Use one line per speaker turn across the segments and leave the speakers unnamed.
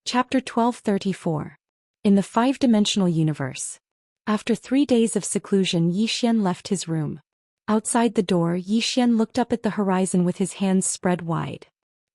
Chapter 1234. In the five-dimensional universe. After 3 days of seclusion, Zhou Xian left his room. Outside the door, Zhou Xian looked up at the horizon with his hands spread wide.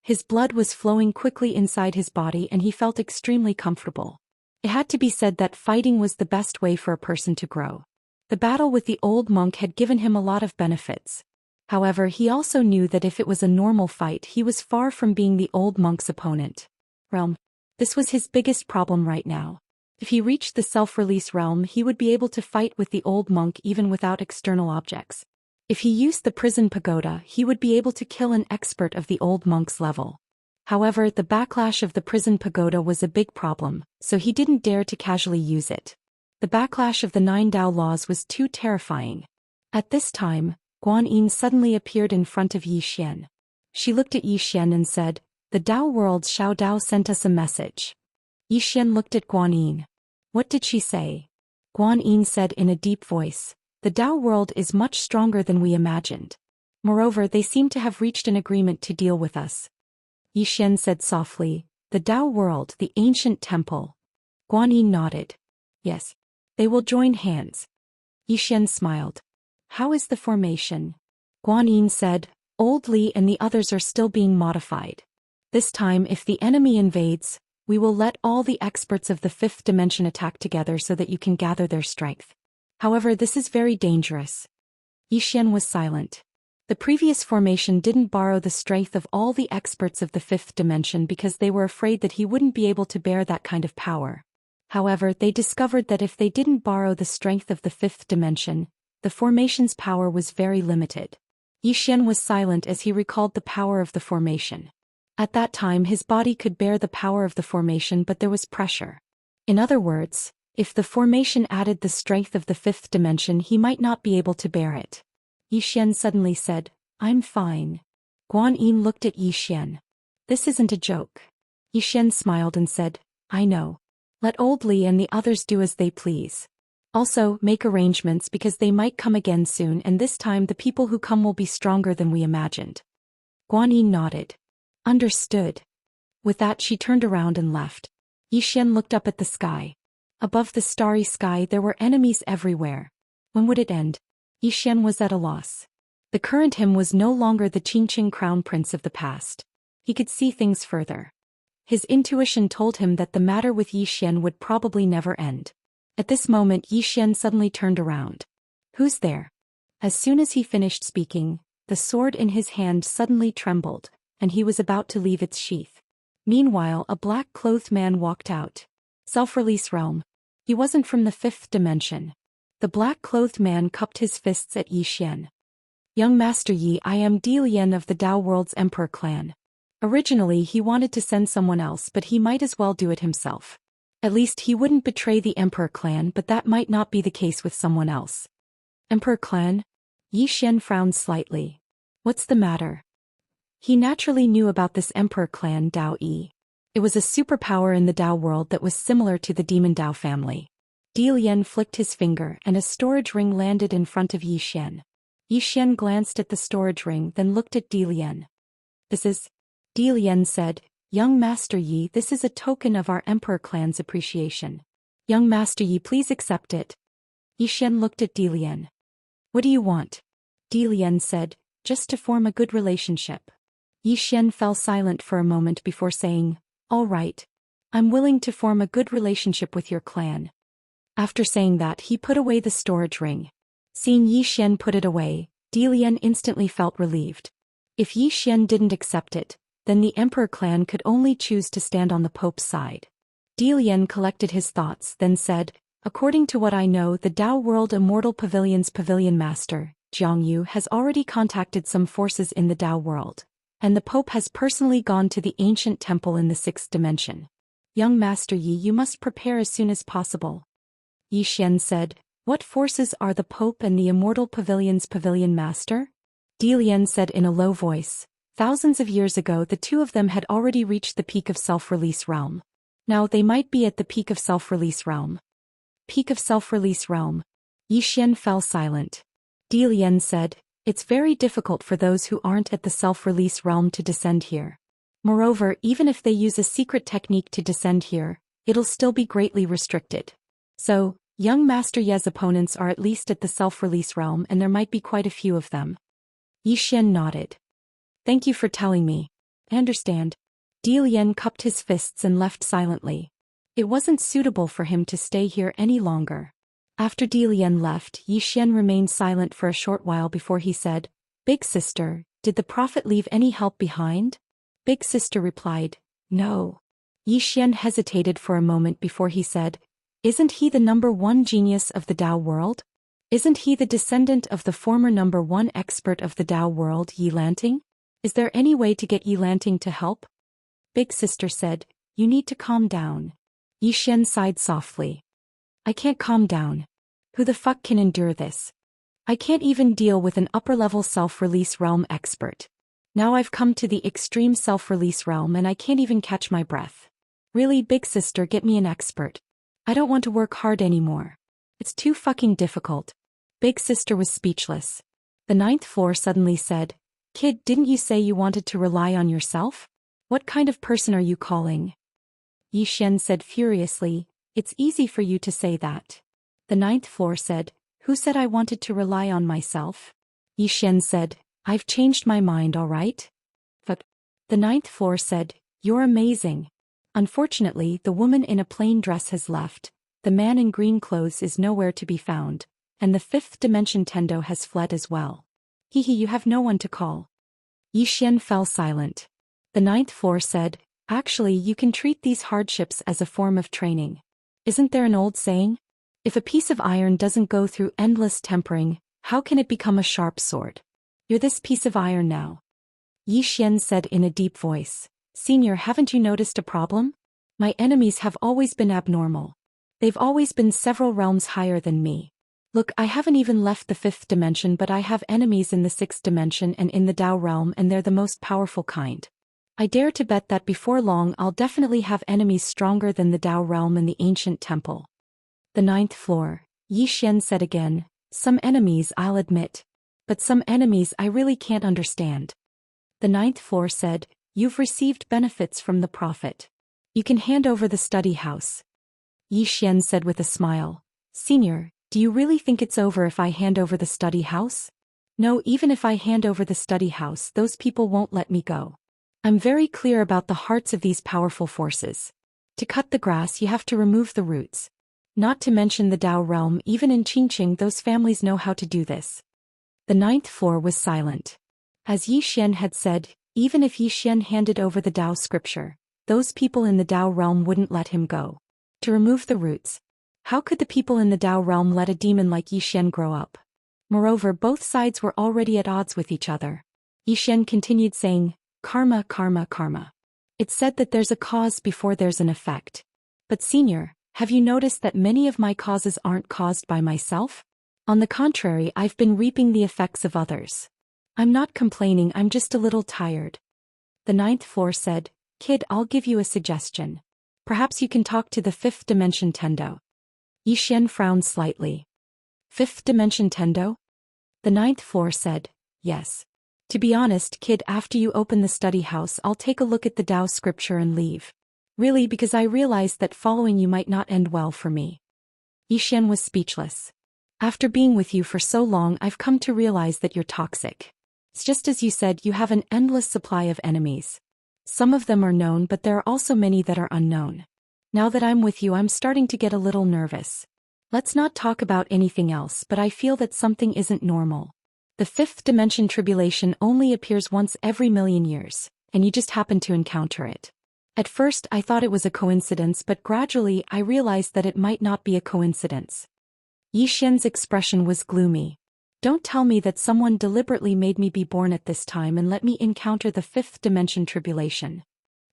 His blood was flowing quickly inside his body and he felt extremely comfortable. It had to be said that fighting was the best way for a person to grow. The battle with the old monk had given him a lot of benefits. However, he also knew that if it was a normal fight, he was far from being the old monk's opponent. Realm. This was his biggest problem right now. If he reached the self-release realm, he would be able to fight with the old monk even without external objects. If he used the prison pagoda, he would be able to kill an expert of the old monk's level. However, the backlash of the prison pagoda was a big problem, so he didn't dare to casually use it. The backlash of the 9 Dao laws was too terrifying. At this time, Guan Yin suddenly appeared in front of Zhou Xian. She looked at Zhou Xian and said, "The Dao world's Xiao Dao sent us a message." Zhou Xian looked at Guan Yin. What did she say? Guan Yin said in a deep voice, "The Dao world is much stronger than we imagined. Moreover, they seem to have reached an agreement to deal with us." Zhou Xian said softly, "The Dao world, the ancient temple." Guan Yin nodded. "Yes. They will join hands." Zhou Xian smiled. "How is the formation?" Guan Yin said, "Old Li and the others are still being modified. This time, if the enemy invades, we will let all the experts of the 5th dimension attack together so that you can gather their strength. However, this is very dangerous." Zhou Xian was silent. The previous formation didn't borrow the strength of all the experts of the 5th dimension because they were afraid that he wouldn't be able to bear that kind of power. However, they discovered that if they didn't borrow the strength of the 5th dimension, the formation's power was very limited. Zhou Xian was silent as he recalled the power of the formation. At that time his body could bear the power of the formation, but there was pressure. In other words, if the formation added the strength of the 5th dimension, he might not be able to bear it. Zhou Xian suddenly said, "I'm fine." Guan Yin looked at Zhou Xian. "This isn't a joke." Zhou Xian smiled and said, "I know. Let Old Li and the others do as they please. Also, make arrangements because they might come again soon, and this time the people who come will be stronger than we imagined." Guan Yin nodded. "Understood." With that she turned around and left. Zhou Xian looked up at the sky. Above the starry sky there were enemies everywhere. When would it end? Zhou Xian was at a loss. The current him was no longer the Qingqing crown prince of the past. He could see things further. His intuition told him that the matter with Zhou Xian would probably never end. At this moment Zhou Xian suddenly turned around. "Who's there?" As soon as he finished speaking, the sword in his hand suddenly trembled, and he was about to leave its sheath. Meanwhile, a black-clothed man walked out. Self-release realm. He wasn't from the 5th dimension. The black-clothed man cupped his fists at Zhou Xian. "Young Master Yi, I am Di Lian of the Dao World's Emperor clan." Originally he wanted to send someone else, but he might as well do it himself. At least he wouldn't betray the Emperor clan, but that might not be the case with someone else. "Emperor clan?" Zhou Xian frowned slightly. "What's the matter?" He naturally knew about this Emperor clan Dao Yi. It was a superpower in the Dao world that was similar to the Demon Dao family. Di Lian flicked his finger and a storage ring landed in front of Zhou Xian. Zhou Xian glanced at the storage ring, then looked at Di Lian. "This is..." Di Lian said, "Young Master Yi, this is a token of our Emperor clan's appreciation. Young Master Yi, please accept it." Zhou Xian looked at Di Lian. "What do you want?" Di Lian said, "Just to form a good relationship." Zhou Xian fell silent for a moment before saying, "All right. I'm willing to form a good relationship with your clan." After saying that, he put away the storage ring. Seeing Zhou Xian put it away, Di Lian instantly felt relieved. If Zhou Xian didn't accept it, then the Emperor clan could only choose to stand on the Pope's side. Di Lian collected his thoughts, then said, "According to what I know, the Dao World Immortal Pavilion's pavilion master, Jiang Yu, has already contacted some forces in the Dao world, and the Pope has personally gone to the ancient temple in the 6th dimension. Young Master Yi, you must prepare as soon as possible." Zhou Xian said, "What forces are the Pope and the Immortal Pavilion's pavilion master?" Di Lian said in a low voice, "Thousands of years ago the two of them had already reached the peak of self-release realm. Now they might be at the peak of self-release realm." Peak of self-release realm. Zhou Xian fell silent. Di Lian said, "It's very difficult for those who aren't at the self-release realm to descend here. Moreover, even if they use a secret technique to descend here, it'll still be greatly restricted. So, young Master Ye's opponents are at least at the self-release realm and there might be quite a few of them. Yi Xian nodded. Thank you for telling me. I understand. Di Lian cupped his fists and left silently. It wasn't suitable for him to stay here any longer. After Di Lian left, Yi Xian remained silent for a short while before he said, Big sister, did the prophet leave any help behind? Big sister replied, No. Yi Xian hesitated for a moment before he said, Isn't he the #1 genius of the Dao world? Isn't he the descendant of the former #1 expert of the Dao world, Yi Lanting? Is there any way to get Yi Lanting to help? Big sister said, You need to calm down. Yi Xian sighed softly. I can't calm down. Who the fuck can endure this? I can't even deal with an upper-level self-release realm expert. Now I've come to the extreme self-release realm and I can't even catch my breath. Really, big sister, get me an expert. I don't want to work hard anymore. It's too fucking difficult. Big sister was speechless. The 9th floor suddenly said, Kid, didn't you say you wanted to rely on yourself? What kind of person are you calling? Yi Xian said furiously, It's easy for you to say that. The 9th floor said, Who said I wanted to rely on myself? Yi Xian said, I've changed my mind, all right? But the 9th floor said, You're amazing. Unfortunately, the woman in a plain dress has left, the man in green clothes is nowhere to be found, and the 5th dimension Tendo has fled as well. Hehe, you have no one to call. Yi Xian fell silent. The 9th floor said, Actually, you can treat these hardships as a form of training. Isn't there an old saying? If a piece of iron doesn't go through endless tempering, how can it become a sharp sword? You're this piece of iron now. Yi Xian said in a deep voice, Senior, haven't you noticed a problem? My enemies have always been abnormal. They've always been several realms higher than me. Look, I haven't even left the 5th dimension, but I have enemies in the 6th dimension and in the Dao realm, and they're the most powerful kind. I dare to bet that before long I'll definitely have enemies stronger than the Dao realm and the ancient temple. The 9th floor, Yi Xian said again, Some enemies I'll admit. But some enemies I really can't understand. The 9th floor said, You've received benefits from the prophet. You can hand over the study house. Yi Xian said with a smile, Senior, do you really think it's over if I hand over the study house? No, even if I hand over the study house, those people won't let me go. I'm very clear about the hearts of these powerful forces. To cut the grass, you have to remove the roots. Not to mention the Dao realm, even in Qingqing, those families know how to do this. The 9th floor was silent. As Yi Xian had said, even if Yi Xian handed over the Dao scripture, those people in the Dao realm wouldn't let him go. To remove the roots. How could the people in the Dao realm let a demon like Yi Xian grow up? Moreover, both sides were already at odds with each other. Yi Xian continued saying, Karma, karma, karma. It's said that there's a cause before there's an effect. But Senior, have you noticed that many of my causes aren't caused by myself? On the contrary, I've been reaping the effects of others. I'm not complaining, I'm just a little tired. The 9th floor said, Kid, I'll give you a suggestion. Perhaps you can talk to the 5th dimension Tendo. Yi Xian frowned slightly. 5th dimension Tendo? The 9th floor said, Yes. To be honest, Kid, after you open the study house, I'll take a look at the Dao scripture and leave. Really, because I realized that following you might not end well for me. Yi Xian was speechless. After being with you for so long, I've come to realize that you're toxic. It's just as you said, you have an endless supply of enemies. Some of them are known, but there are also many that are unknown. Now that I'm with you, I'm starting to get a little nervous. Let's not talk about anything else, but I feel that something isn't normal. The 5th dimension tribulation only appears once every million years, and you just happen to encounter it. At first I thought it was a coincidence, but gradually I realized that it might not be a coincidence. Yi Xian's expression was gloomy. Don't tell me that someone deliberately made me be born at this time and let me encounter the 5th dimension tribulation.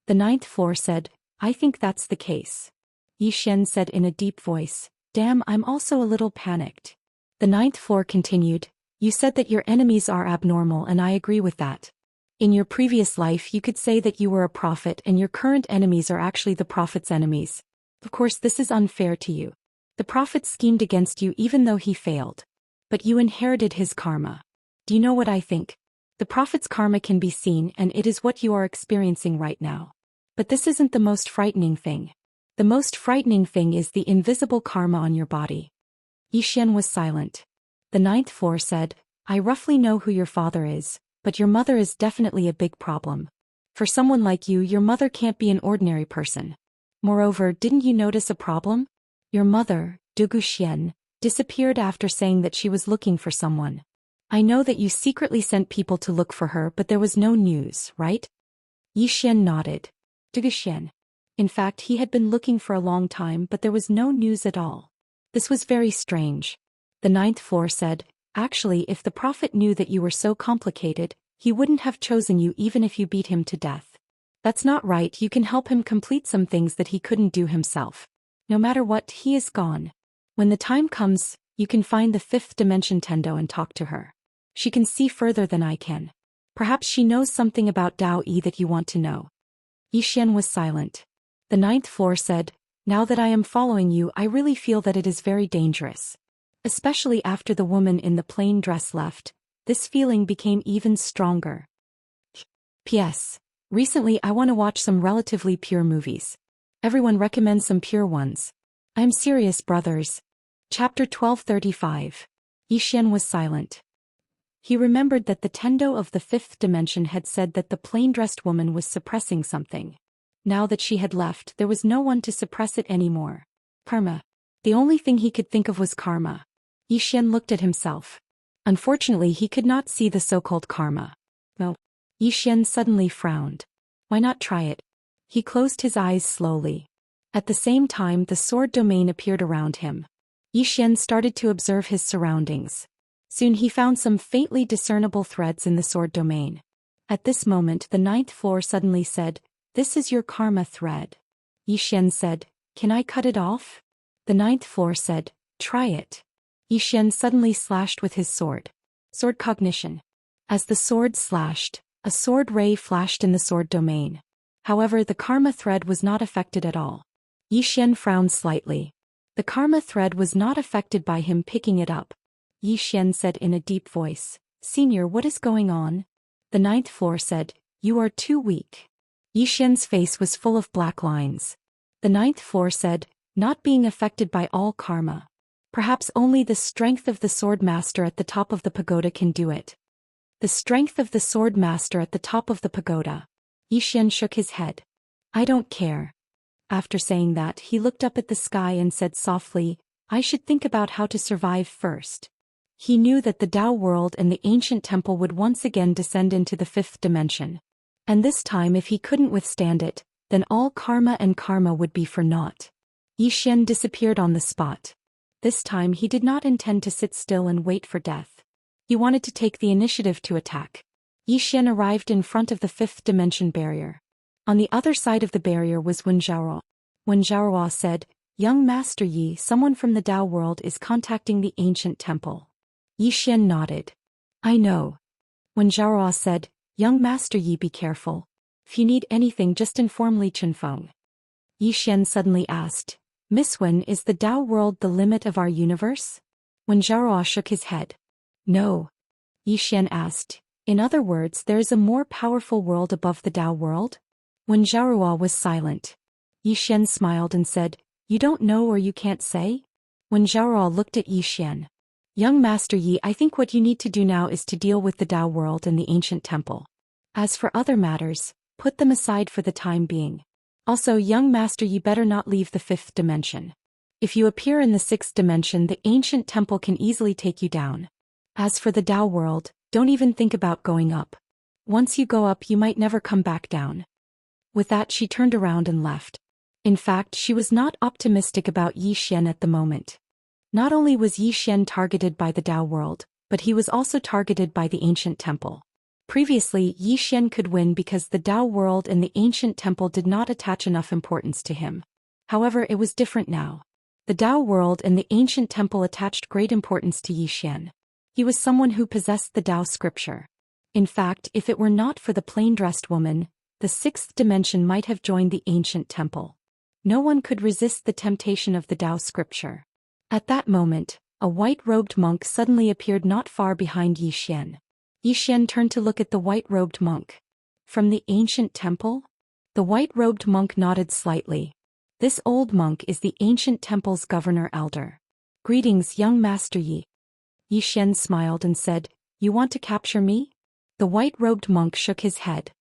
The 9th floor said, I think that's the case. Yi Xian said in a deep voice, Damn, I'm also a little panicked. The 9th floor continued, You said that your enemies are abnormal, and I agree with that. In your previous life you could say that you were a prophet and your current enemies are actually the prophet's enemies. Of course, this is unfair to you. The prophet schemed against you even though he failed. But you inherited his karma. Do you know what I think? The prophet's karma can be seen and it is what you are experiencing right now. But this isn't the most frightening thing. The most frightening thing is the invisible karma on your body. Xian was silent. The ninth floor said, I roughly know who your father is, but your mother is definitely a big problem. For someone like you, your mother can't be an ordinary person. Moreover, didn't you notice a problem? Your mother, Zhou Xian, disappeared after saying that she was looking for someone. I know that you secretly sent people to look for her, but there was no news, right? Xian nodded. Zhou Xian. In fact, he had been looking for a long time, but there was no news at all. This was very strange. The ninth floor said, actually, if the prophet knew that you were so complicated, he wouldn't have chosen you even if you beat him to death. That's not right. You can help him complete some things that he couldn't do himself. No matter what, he is gone. When the time comes, you can find the fifth dimension Tendo and talk to her. She can see further than I can. Perhaps she knows something about Daoist that you want to know. Xian was silent. The ninth floor said, now that I am following you, I really feel that it is very dangerous. Especially after the woman in the plain dress left, this feeling became even stronger. P.S. Recently I want to watch some relatively pure movies. Everyone recommends some pure ones. I'm serious, brothers. Chapter 1235. Xian was silent. He remembered that the Tendo of the fifth dimension had said that the plain-dressed woman was suppressing something. Now that she had left, there was no one to suppress it anymore. Karma. The only thing he could think of was karma. Xian looked at himself. Unfortunately, he could not see the so-called karma. No. Xian suddenly frowned. Why not try it? He closed his eyes slowly. At the same time, the sword domain appeared around him. Xian started to observe his surroundings. Soon he found some faintly discernible threads in the sword domain. At this moment, the ninth floor suddenly said, this is your karma thread. Xian said, can I cut it off? The ninth floor said, try it. Xian suddenly slashed with his sword. Sword cognition. As the sword slashed, a sword ray flashed in the sword domain. However, the karma thread was not affected at all. Xian frowned slightly. The karma thread was not affected by him picking it up. Xian said in a deep voice, Senior, what is going on? The ninth floor said, you are too weak. Xian's face was full of black lines. The ninth floor said, not being affected by all karma. Perhaps only the strength of the sword master at the top of the pagoda can do it. The strength of the sword master at the top of the pagoda. Xian shook his head. I don't care. After saying that, he looked up at the sky and said softly, I should think about how to survive first. He knew that the Dao world and the ancient temple would once again descend into the fifth dimension. And this time, if he couldn't withstand it, then all karma and karma would be for naught. Xian disappeared on the spot. This time he did not intend to sit still and wait for death. He wanted to take the initiative to attack. Xian arrived in front of the fifth dimension barrier. On the other side of the barrier was Wen Zhaoruo. Wen Zhaoruo said, Young Master Yi, someone from the Dao world is contacting the ancient temple. Xian nodded. I know. Wen Zhaoruo said, Young Master Yi, be careful. If you need anything, just inform Li Chenfeng. Xian suddenly asked, Miss Wen, is the Dao world the limit of our universe? Wen Zhaoruo shook his head. No. Xian asked, in other words, there is a more powerful world above the Dao world? Wen Zhaoruo was silent. Xian smiled and said, You don't know or you can't say? Wen Zhaoruo looked at Xian. Young Master Yi, I think what you need to do now is to deal with the Dao world and the ancient temple. As for other matters, put them aside for the time being. Also, young Master Yi, better not leave the fifth dimension. If you appear in the sixth dimension, the ancient temple can easily take you down. As for the Dao world, don't even think about going up. Once you go up, you might never come back down. With that, she turned around and left. In fact, she was not optimistic about Xian at the moment. Not only was Xian targeted by the Dao world, but he was also targeted by the ancient temple. Previously, Xian could win because the Dao world and the ancient temple did not attach enough importance to him. However, it was different now. The Dao world and the ancient temple attached great importance to Xian. He was someone who possessed the Dao scripture. In fact, if it were not for the plain-dressed woman, the sixth dimension might have joined the ancient temple. No one could resist the temptation of the Dao scripture. At that moment, a white-robed monk suddenly appeared not far behind Xian. Yi Xian turned to look at the white-robed monk. From the ancient temple? The white-robed monk nodded slightly. This old monk is the ancient temple's governor elder. Greetings, young Master Yi. Yi Xian smiled and said, You want to capture me? The white-robed monk shook his head.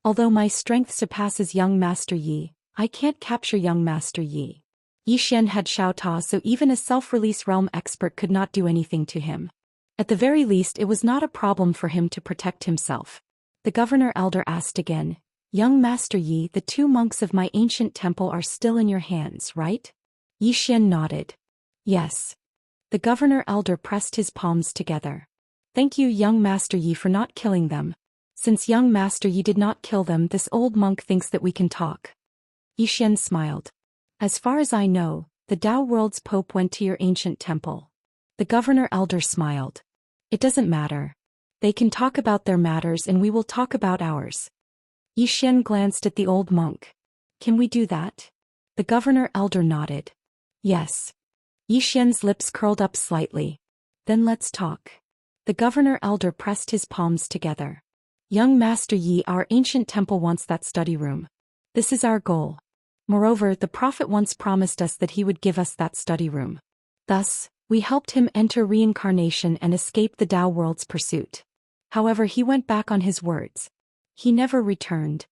Although my strength surpasses young Master Yi, I can't capture young Master Yi. Yi Xian had Xiao Ta, so even a self-release realm expert could not do anything to him. At the very least, it was not a problem for him to protect himself. The governor elder asked again, Young Master Yi, the 2 monks of my ancient temple are still in your hands, right? Yi Xian nodded. Yes. The governor elder pressed his palms together. Thank you, young Master Yi, for not killing them. Since young Master Yi did not kill them, this old monk thinks that we can talk. Yi Xian smiled. As far as I know, the Dao world's Pope went to your ancient temple. The governor elder smiled. It doesn't matter. They can talk about their matters and we will talk about ours. Yi Xian glanced at the old monk. Can we do that? The governor elder nodded. Yes. Yi Xian's lips curled up slightly. Then let's talk. The governor elder pressed his palms together. Young Master Yi, our ancient temple wants that study room. This is our goal. Moreover, the prophet once promised us that he would give us that study room. Thus, we helped him enter reincarnation and escape the Dao world's pursuit. However, he went back on his words. He never returned.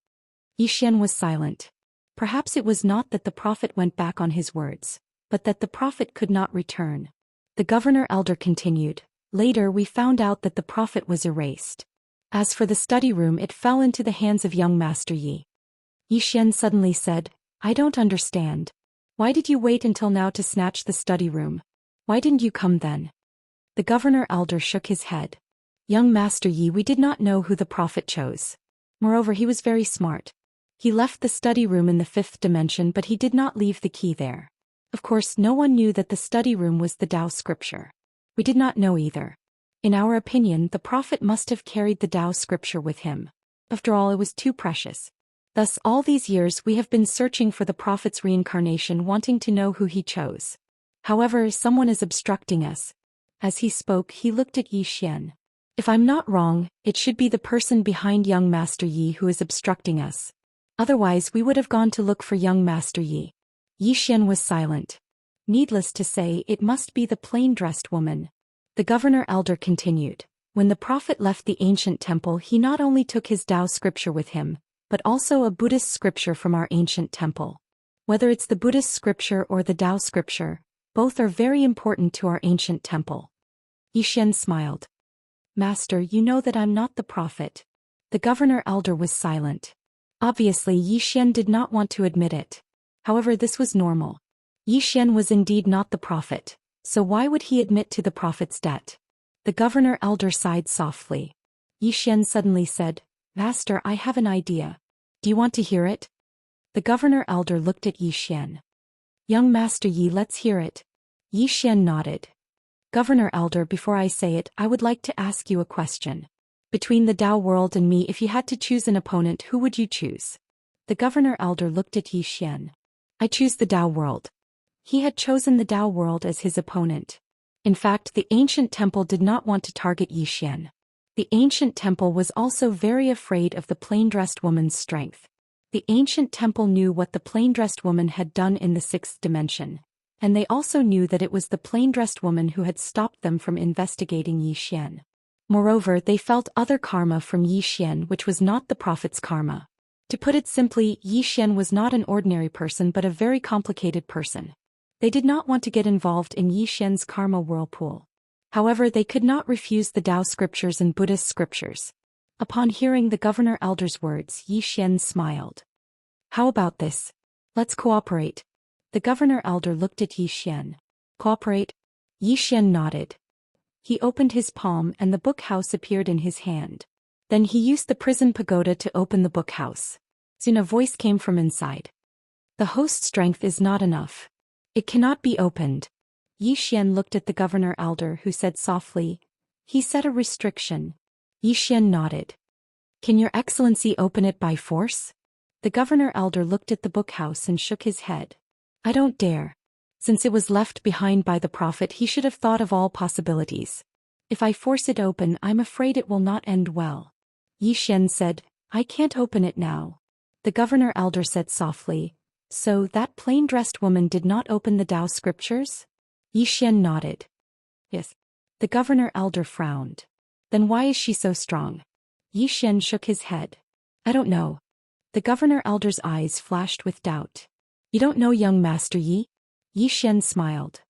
Yi Xian was silent. Perhaps it was not that the prophet went back on his words, but that the prophet could not return. The governor elder continued. Later we found out that the prophet was erased. As for the study room, it fell into the hands of young Master Yi. Yi Xian suddenly said, I don't understand. Why did you wait until now to snatch the study room? Why didn't you come then? The governor elder shook his head. Young Master Yi, we did not know who the prophet chose. Moreover, he was very smart. He left the study room in the 5th dimension, but he did not leave the key there. Of course, no one knew that the study room was the Dao scripture. We did not know either. In our opinion, the prophet must have carried the Dao scripture with him. After all, it was too precious. Thus, all these years we have been searching for the prophet's reincarnation, wanting to know who he chose. However, someone is obstructing us. As he spoke, he looked at Yi Xian. If I'm not wrong, it should be the person behind young Master Yi who is obstructing us. Otherwise, we would have gone to look for young Master Yi. Yi Xian was silent. Needless to say, it must be the plain-dressed woman. The governor elder continued. When the prophet left the ancient temple, he not only took his Dao scripture with him, but also a Buddhist scripture from our ancient temple. Whether it's the Buddhist scripture or the Dao scripture, both are very important to our ancient temple. Yi Xian smiled. Master, you know that I'm not the prophet. The governor elder was silent. Obviously, Yi Xian did not want to admit it. However, this was normal. Yi Xian was indeed not the prophet, so why would he admit to the prophet's debt? The governor elder sighed softly. Yi Xian suddenly said, Master, I have an idea. Do you want to hear it? The governor elder looked at Yi Xian. Young Master Yi, let's hear it. Yi Xian nodded. Governor elder, before I say it, I would like to ask you a question. Between the Dao world and me, if you had to choose an opponent, who would you choose? The governor elder looked at Yi Xian. I choose the Dao world. He had chosen the Dao world as his opponent. In fact, the ancient temple did not want to target Yi Xian. The ancient temple was also very afraid of the plain-dressed woman's strength. The ancient temple knew what the plain-dressed woman had done in the 6th dimension, and they also knew that it was the plain-dressed woman who had stopped them from investigating Yi Xian. Moreover, they felt other karma from Yi Xian, which was not the prophet's karma. To put it simply, Yi Xian was not an ordinary person but a very complicated person. They did not want to get involved in Yi Xian's karma whirlpool. However, they could not refuse the Dao scriptures and Buddhist scriptures. Upon hearing the governor elder's words, Yi Xian smiled. How about this? Let's cooperate. The governor elder looked at Yi Xian. Cooperate? Yi Xian nodded. He opened his palm and the book house appeared in his hand. Then he used the prison pagoda to open the book house. Soon a voice came from inside. The host's strength is not enough. It cannot be opened. Yi Xian looked at the governor elder, who said softly, He set a restriction. Yi Xian nodded. Can your excellency open it by force? The governor elder looked at the book house and shook his head. I don't dare. Since it was left behind by the prophet, he should have thought of all possibilities. If I force it open, I'm afraid it will not end well. Xian said, I can't open it now. The governor elder said softly, so that plain-dressed woman did not open the Tao scriptures? Xian nodded. Yes. The governor elder frowned. Then why is she so strong? Xian shook his head. I don't know. The governor elder's eyes flashed with doubt. You don't know young Master Yi? Xian smiled.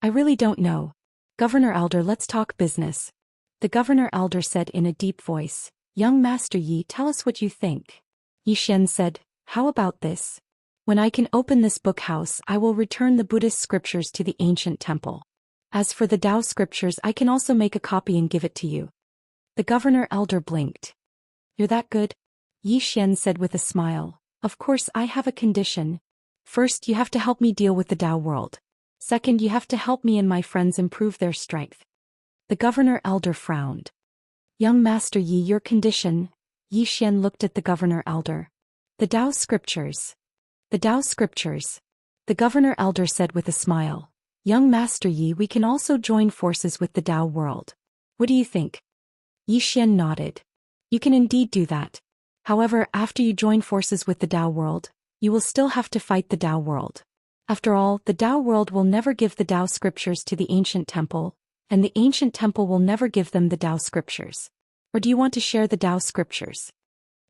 I really don't know. Governor elder, let's talk business. The governor elder said in a deep voice, Young Master Yi, tell us what you think. Xian said, how about this? When I can open this book house, I will return the Buddhist scriptures to the ancient temple. As for the Tao scriptures, I can also make a copy and give it to you. The governor elder blinked. You're that good? Xian said with a smile. Of course, I have a condition. First, you have to help me deal with the Tao world. Second, you have to help me and my friends improve their strength. The governor elder frowned. Young Master Yi, your condition. Xian looked at the governor elder. The Tao scriptures. The Tao scriptures. The governor elder said with a smile. Young Master Yi, we can also join forces with the Tao world. What do you think? Xian nodded. You can indeed do that. However, after you join forces with the Tao world, you will still have to fight the Tao world. After all, the Tao world will never give the Tao scriptures to the ancient temple, and the ancient temple will never give them the Tao scriptures. Or do you want to share the Tao scriptures?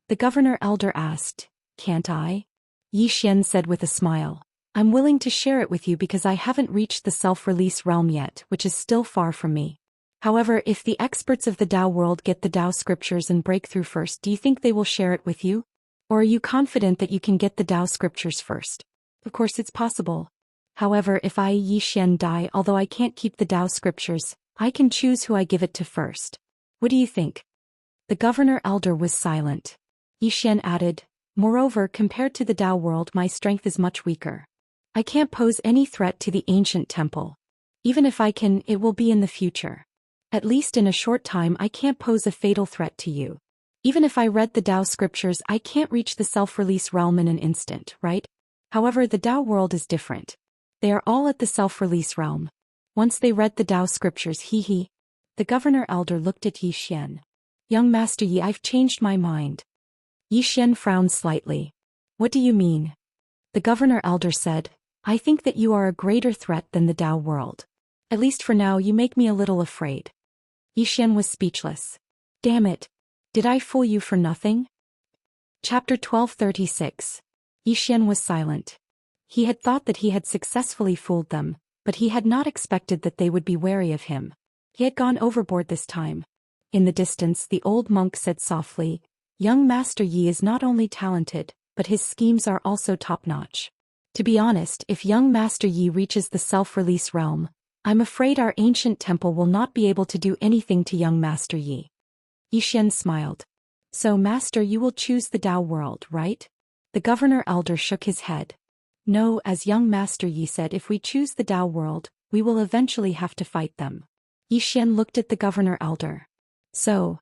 The governor elder asked. Can't I? Xian said with a smile. I'm willing to share it with you because I haven't reached the self-release realm yet, which is still far from me. However, if the experts of the Tao world get the Tao scriptures and break through first, do you think they will share it with you? Or are you confident that you can get the Tao scriptures first? Of course it's possible. However, if I, Xian, die, although I can't keep the Tao scriptures, I can choose who I give it to first. What do you think? The governor elder was silent. Xian added, moreover, compared to the Tao world, my strength is much weaker. I can't pose any threat to the ancient temple. Even if I can, it will be in the future. At least in a short time, I can't pose a fatal threat to you. Even if I read the Tao scriptures, I can't reach the self-release realm in an instant, right? However, the Tao world is different. They are all at the self-release realm. Once they read the Tao scriptures, The governor elder looked at Xian. Young Master Yi, I've changed my mind. Xian frowned slightly. What do you mean? The governor elder said, I think that you are a greater threat than the Tao world. At least for now, you make me a little afraid. Xian was speechless. Damn it. Did I fool you for nothing? Chapter 1236. Xian was silent. He had thought that he had successfully fooled them, but he had not expected that they would be wary of him. He had gone overboard this time. In the distance, the old monk said softly, Young Master Yi is not only talented, but his schemes are also top-notch. To be honest, if young Master Yi reaches the self-release realm, I'm afraid our ancient temple will not be able to do anything to young Master Yi. Xian smiled. So, Master, you will choose the Tao world, right? The governor elder shook his head. No, as young Master Yi said, if we choose the Tao world, we will eventually have to fight them. Xian looked at the governor elder. So,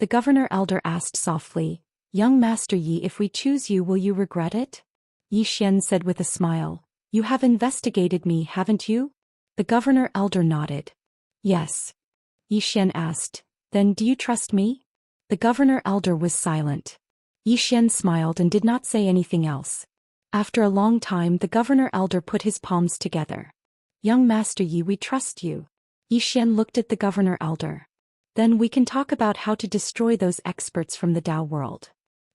the governor elder asked softly, Young Master Yi, if we choose you, will you regret it? Xian said with a smile, You have investigated me, haven't you? The governor elder nodded. Yes. Xian asked, Then do you trust me? The governor elder was silent. Xian smiled and did not say anything else. After a long time, the governor elder put his palms together. Young Master Yi, we trust you. Xian looked at the governor elder. Then we can talk about how to destroy those experts from the Tao world.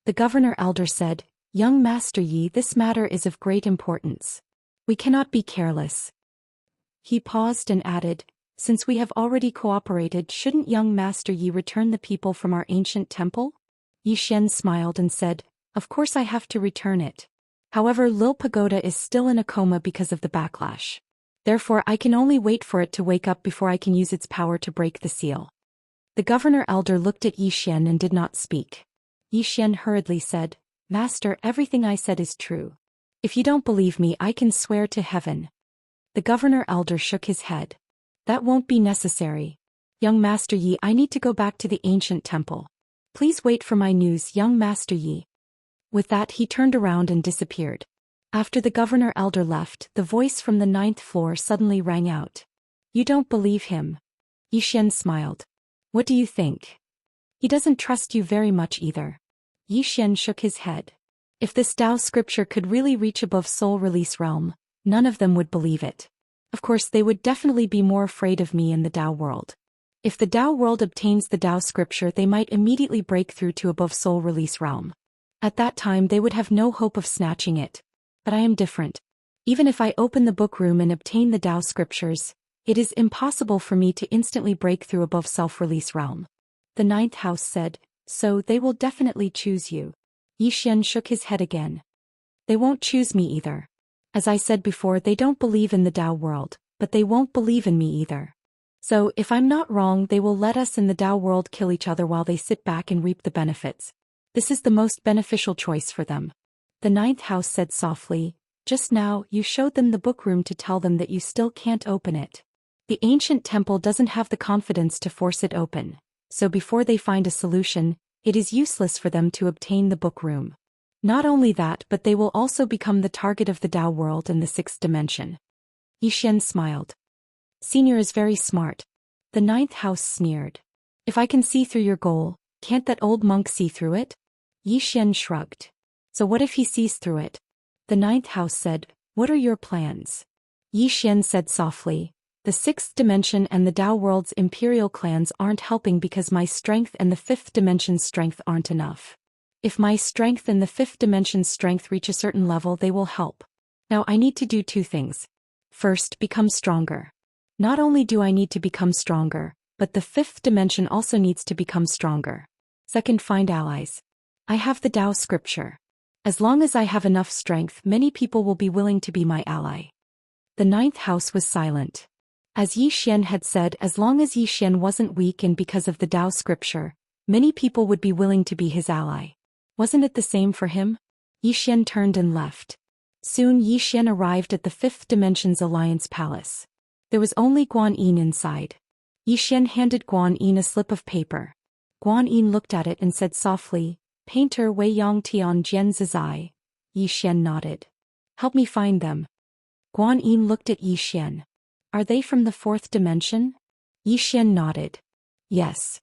The governor elder said, Young Master Yi, this matter is of great importance. We cannot be careless. He paused and added, Since we have already cooperated, shouldn't young Master Yi return the people from our ancient temple? Xian smiled and said, Of course I have to return it. However, Lil Pagoda is still in a coma because of the backlash. Therefore, I can only wait for it to wake up before I can use its power to break the seal. The governor elder looked at Xian and did not speak. Xian hurriedly said, Master, everything I said is true. If you don't believe me, I can swear to heaven. The governor elder shook his head. That won't be necessary. Young Master Yi, I need to go back to the ancient temple. Please wait for my news, young Master Yi. With that, he turned around and disappeared. After the governor elder left, the voice from the 9th floor suddenly rang out. You don't believe him? Xian smiled. What do you think? He doesn't trust you very much either. Yi Xian shook his head. If this Dao scripture could really reach above soul release realm, none of them would believe it. Of course they would definitely be more afraid of me in the Dao world. If the Dao world obtains the Dao scripture, they might immediately break through to above soul release realm. At that time they would have no hope of snatching it. But I am different. Even if I open the book room and obtain the Dao scriptures, it is impossible for me to instantly break through above self-release realm. The ninth house said, so they will definitely choose you. Yi Xian shook his head again. They won't choose me either. As I said before, they don't believe in the Dao world, but they won't believe in me either. So, if I'm not wrong, they will let us in the Dao world kill each other while they sit back and reap the benefits. This is the most beneficial choice for them. The ninth house said softly, just now, you showed them the book room to tell them that you still can't open it. The ancient temple doesn't have the confidence to force it open, so before they find a solution, it is useless for them to obtain the book room. Not only that, but they will also become the target of the Dao world in the sixth dimension. Yi Xian smiled. Senior is very smart. The ninth house sneered. If I can see through your goal, can't that old monk see through it? Yi Xian shrugged. So what if he sees through it? The ninth house said, what are your plans? Yi Xian said softly, the sixth dimension and the Dao world's imperial clans aren't helping because my strength and the fifth dimension's strength aren't enough. If my strength and the fifth dimension's strength reach a certain level, they will help. Now I need to do two things. First, become stronger. Not only do I need to become stronger, but the fifth dimension also needs to become stronger. Second, find allies. I have the Dao scripture. As long as I have enough strength, many people will be willing to be my ally. The ninth house was silent. As Yi Xian had said, as long as Yi Xian wasn't weak and because of the Dao scripture, many people would be willing to be his ally. Wasn't it the same for him? Yi Xian turned and left. Soon Yi Xian arrived at the fifth dimension's alliance palace. There was only Guan Yin inside. Yi Xian handed Guan Yin a slip of paper. Guan Yin looked at it and said softly, Painter Wei Yang Tian Jian Zizai. Yi Xian nodded. Help me find them. Guan Yin looked at Yi Xian. Are they from the fourth dimension? Yi Xian nodded. Yes.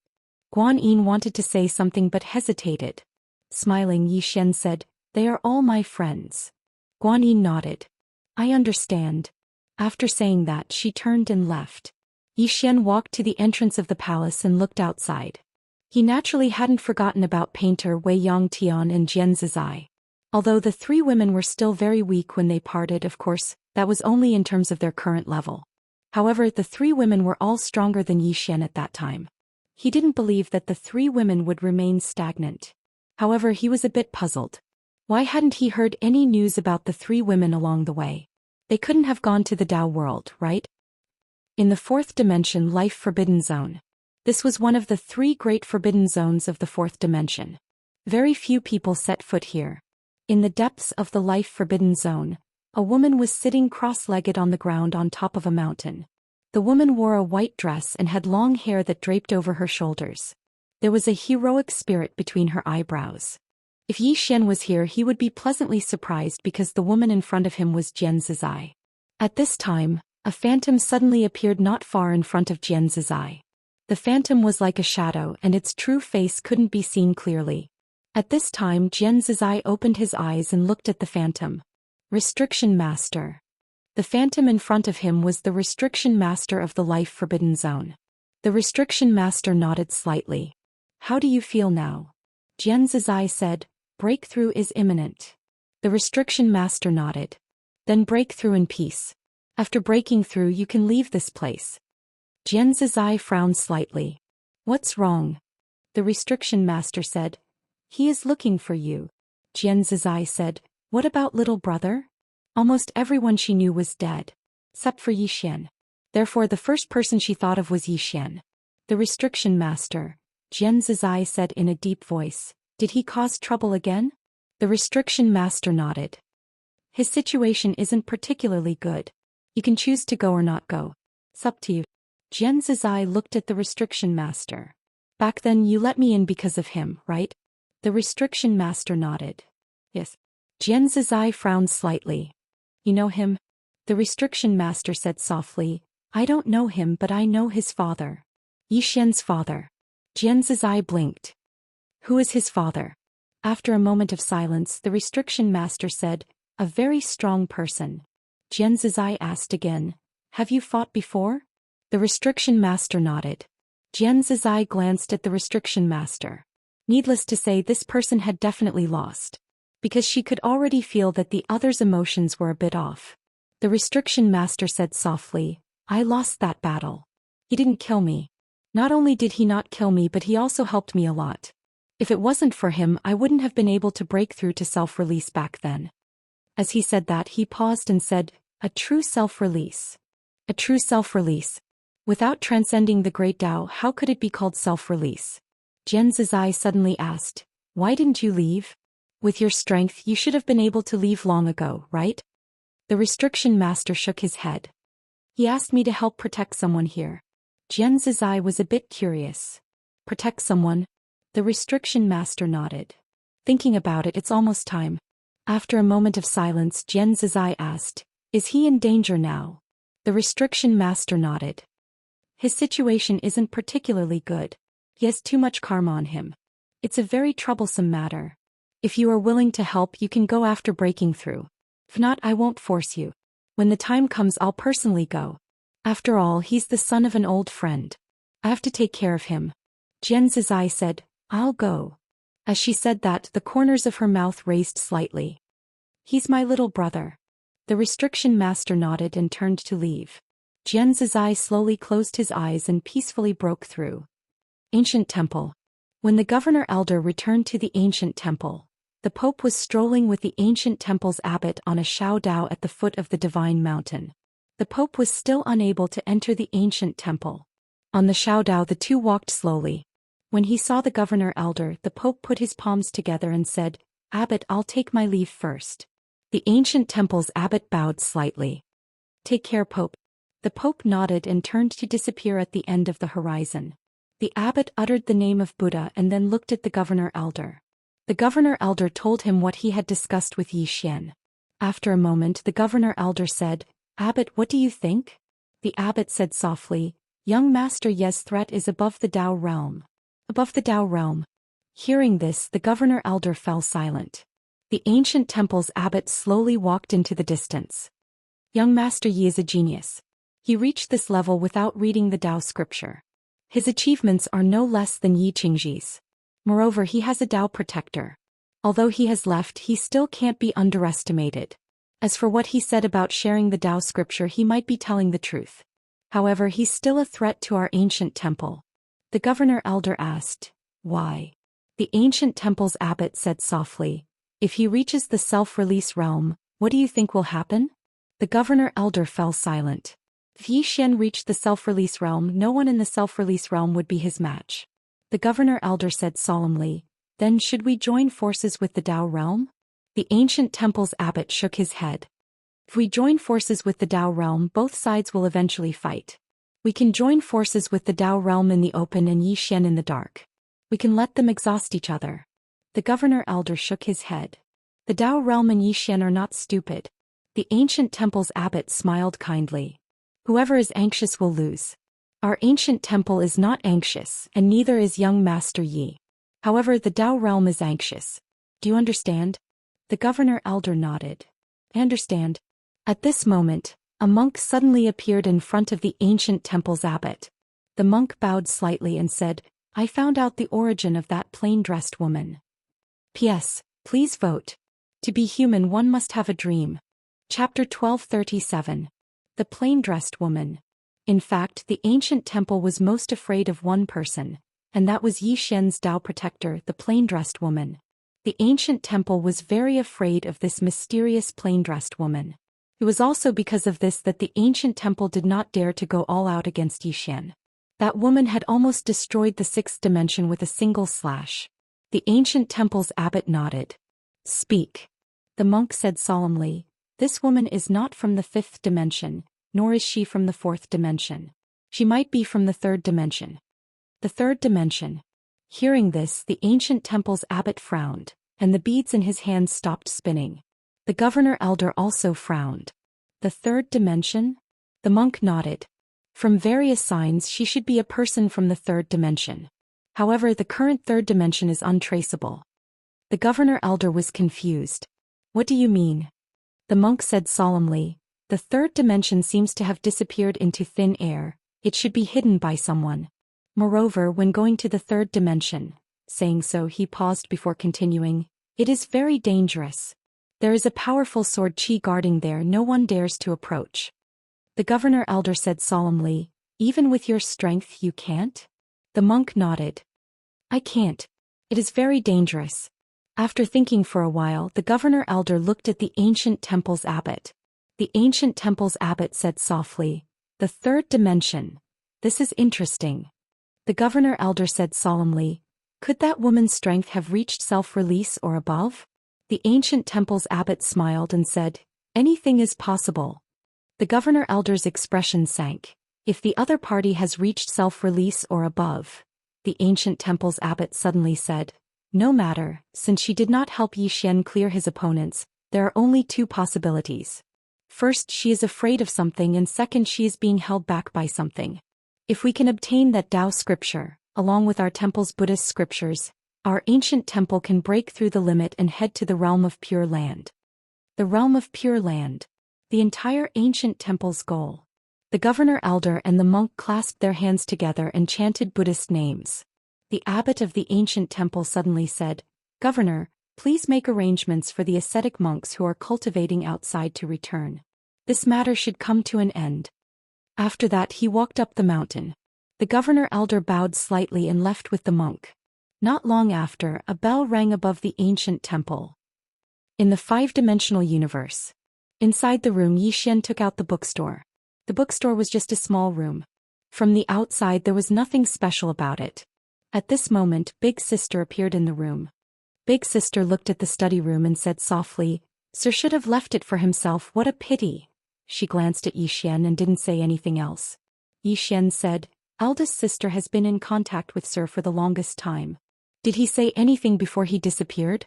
Guan Yin wanted to say something but hesitated. Smiling, Yi Xian said, they are all my friends. Guan Yin nodded. I understand. After saying that, she turned and left. Yi Xian walked to the entrance of the palace and looked outside. He naturally hadn't forgotten about Painter Wei Yang Tian and Jian Zizai. Although the three women were still very weak when they parted, of course, that was only in terms of their current level. However, the three women were all stronger than Yi Xian at that time. He didn't believe that the three women would remain stagnant. However, he was a bit puzzled. Why hadn't he heard any news about the three women along the way? They couldn't have gone to the Dao world, right? In the fourth dimension, Life Forbidden Zone. This was one of the three great forbidden zones of the fourth dimension. Very few people set foot here. In the depths of the Life Forbidden Zone, a woman was sitting cross-legged on the ground on top of a mountain. The woman wore a white dress and had long hair that draped over her shoulders. There was a heroic spirit between her eyebrows. If Yi Xian was here, he would be pleasantly surprised because the woman in front of him was Jian Zizai. At this time, a phantom suddenly appeared not far in front of Jian Zizai. The phantom was like a shadow and its true face couldn't be seen clearly. At this time, Jian Zizai opened his eyes and looked at the phantom. Restriction Master. The phantom in front of him was the Restriction Master of the Life Forbidden Zone. The Restriction Master nodded slightly. How do you feel now? Jian Zizai said, breakthrough is imminent. The Restriction Master nodded. Then break through in peace. After breaking through, you can leave this place. Jian Zizai frowned slightly. What's wrong? The Restriction Master said. He is looking for you. Jian Zizai said, what about little brother? Almost everyone she knew was dead. Except for Yi Xian. Therefore the first person she thought of was Yi Xian. The Restriction Master, Jian Zizai said in a deep voice, did he cause trouble again? The Restriction Master nodded. His situation isn't particularly good. You can choose to go or not go. It's up to you. Jian Zizai looked at the Restriction Master. Back then you let me in because of him, right? The Restriction Master nodded. Yes. Jian Zizai frowned slightly. You know him? The Restriction Master said softly, I don't know him but I know his father. Yi Xian's father. Jianzi's eye blinked. Who is his father? After a moment of silence, the restriction master said, a very strong person. Jianzi's eye asked again, have you fought before? The restriction master nodded. Jianzi's eye glanced at the restriction master. Needless to say, this person had definitely lost. Because she could already feel that the other's emotions were a bit off. The restriction master said softly, I lost that battle. He didn't kill me. Not only did he not kill me, but he also helped me a lot. If it wasn't for him, I wouldn't have been able to break through to self-release back then. As he said that, he paused and said, a true self-release. A true self-release. Without transcending the great Tao, how could it be called self-release? Jianzi's eye suddenly asked, why didn't you leave? With your strength, you should have been able to leave long ago, right? The restriction master shook his head. He asked me to help protect someone here. Jianzi's eye was a bit curious. Protect someone? The restriction master nodded. Thinking about it, it's almost time. After a moment of silence, Jianzi's eye asked, is he in danger now? The restriction master nodded. His situation isn't particularly good. He has too much karma on him. It's a very troublesome matter. If you are willing to help, you can go after breaking through. If not, I won't force you. When the time comes, I'll personally go. After all, he's the son of an old friend. I have to take care of him. Jianzi's eye said, I'll go. As she said that, the corners of her mouth raised slightly. He's my little brother. The restriction master nodded and turned to leave. Jianzi's eye slowly closed his eyes and peacefully broke through. Ancient Temple. When the governor elder returned to the ancient temple, the Pope was strolling with the ancient temple's abbot on a Shao Dao at the foot of the divine mountain. The Pope was still unable to enter the ancient temple. On the Shao Dao, the two walked slowly. When he saw the governor elder, the Pope put his palms together and said, Abbot, I'll take my leave first. The ancient temple's abbot bowed slightly. Take care, Pope. The Pope nodded and turned to disappear at the end of the horizon. The abbot uttered the name of Buddha and then looked at the governor elder. The governor elder told him what he had discussed with Zhou Xian. After a moment, the governor elder said, Abbot, what do you think? The abbot said softly, Young Master Ye's threat is above the Tao realm. Above the Tao realm. Hearing this, the governor elder fell silent. The ancient temple's abbot slowly walked into the distance. Young Master Yi is a genius. He reached this level without reading the Tao scripture. His achievements are no less than Yi Qingji's. Moreover, he has a Tao protector. Although he has left, he still can't be underestimated. As for what he said about sharing the Tao scripture, he might be telling the truth. However, he's still a threat to our ancient temple. The governor elder asked, why? The ancient temple's abbot said softly, if he reaches the self-release realm, what do you think will happen? The governor elder fell silent. If Yi Xian reached the self-release realm, no one in the self-release realm would be his match. The governor elder said solemnly, then should we join forces with the Tao realm? The ancient temple's abbot shook his head. If we join forces with the Tao realm, both sides will eventually fight. We can join forces with the Tao realm in the open and Yi Xian in the dark. We can let them exhaust each other. The governor elder shook his head. The Tao realm and Yi Xian are not stupid. The ancient temple's abbot smiled kindly. Whoever is anxious will lose. Our ancient temple is not anxious, and neither is young Master Yi. However, the Tao realm is anxious. Do you understand? The governor elder nodded. I understand. At this moment, a monk suddenly appeared in front of the ancient temple's abbot. The monk bowed slightly and said, I found out the origin of that plain-dressed woman. P.S. Please vote. To be human, one must have a dream. Chapter 1237. The plain-dressed woman. In fact, the ancient temple was most afraid of one person, and that was Yi Xian's Tao protector, the plain-dressed woman. The ancient temple was very afraid of this mysterious plain-dressed woman. It was also because of this that the ancient temple did not dare to go all out against Yi Xian. That woman had almost destroyed the sixth dimension with a single slash. The ancient temple's abbot nodded. Speak. The monk said solemnly, this woman is not from the fifth dimension, nor is she from the fourth dimension. She might be from the third dimension. The third dimension. Hearing this, the ancient temple's abbot frowned, and the beads in his hands stopped spinning. The governor elder also frowned. The third dimension? The monk nodded. From various signs, she should be a person from the third dimension. However, the current third dimension is untraceable. The governor elder was confused. What do you mean? The monk said solemnly, the third dimension seems to have disappeared into thin air. It should be hidden by someone. Moreover, when going to the third dimension, saying so he paused before continuing, it is very dangerous. There is a powerful sword chi guarding there no one dares to approach. The governor elder said solemnly, even with your strength you can't? The monk nodded. I can't. It is very dangerous. After thinking for a while, the governor elder looked at the ancient temple's abbot. The ancient temple's abbot said softly, the third dimension. This is interesting. The governor elder said solemnly, could that woman's strength have reached self-release or above? The ancient temple's abbot smiled and said, anything is possible. The governor elder's expression sank. If the other party has reached self-release or above, the ancient temple's abbot suddenly said, no matter, since she did not help Zhou Xian clear his opponents, there are only two possibilities. First, she is afraid of something, and second, she is being held back by something. If we can obtain that Tao scripture, along with our temple's Buddhist scriptures, our ancient temple can break through the limit and head to the realm of Pure Land. The realm of Pure Land. The entire ancient temple's goal. The governor elder and the monk clasped their hands together and chanted Buddhist names. The abbot of the ancient temple suddenly said, Governor, please make arrangements for the ascetic monks who are cultivating outside to return. This matter should come to an end. After that he walked up the mountain. The governor elder bowed slightly and left with the monk. Not long after, a bell rang above the ancient temple. In the five-dimensional universe. Inside the room, Zhou Xian took out the bookstore. The bookstore was just a small room. From the outside there was nothing special about it. At this moment, Big Sister appeared in the room. Big Sister looked at the study room and said softly, Sir should have left it for himself, what a pity. She glanced at Zhou Xian and didn't say anything else. Zhou Xian said, Eldest sister has been in contact with Sir for the longest time. Did he say anything before he disappeared?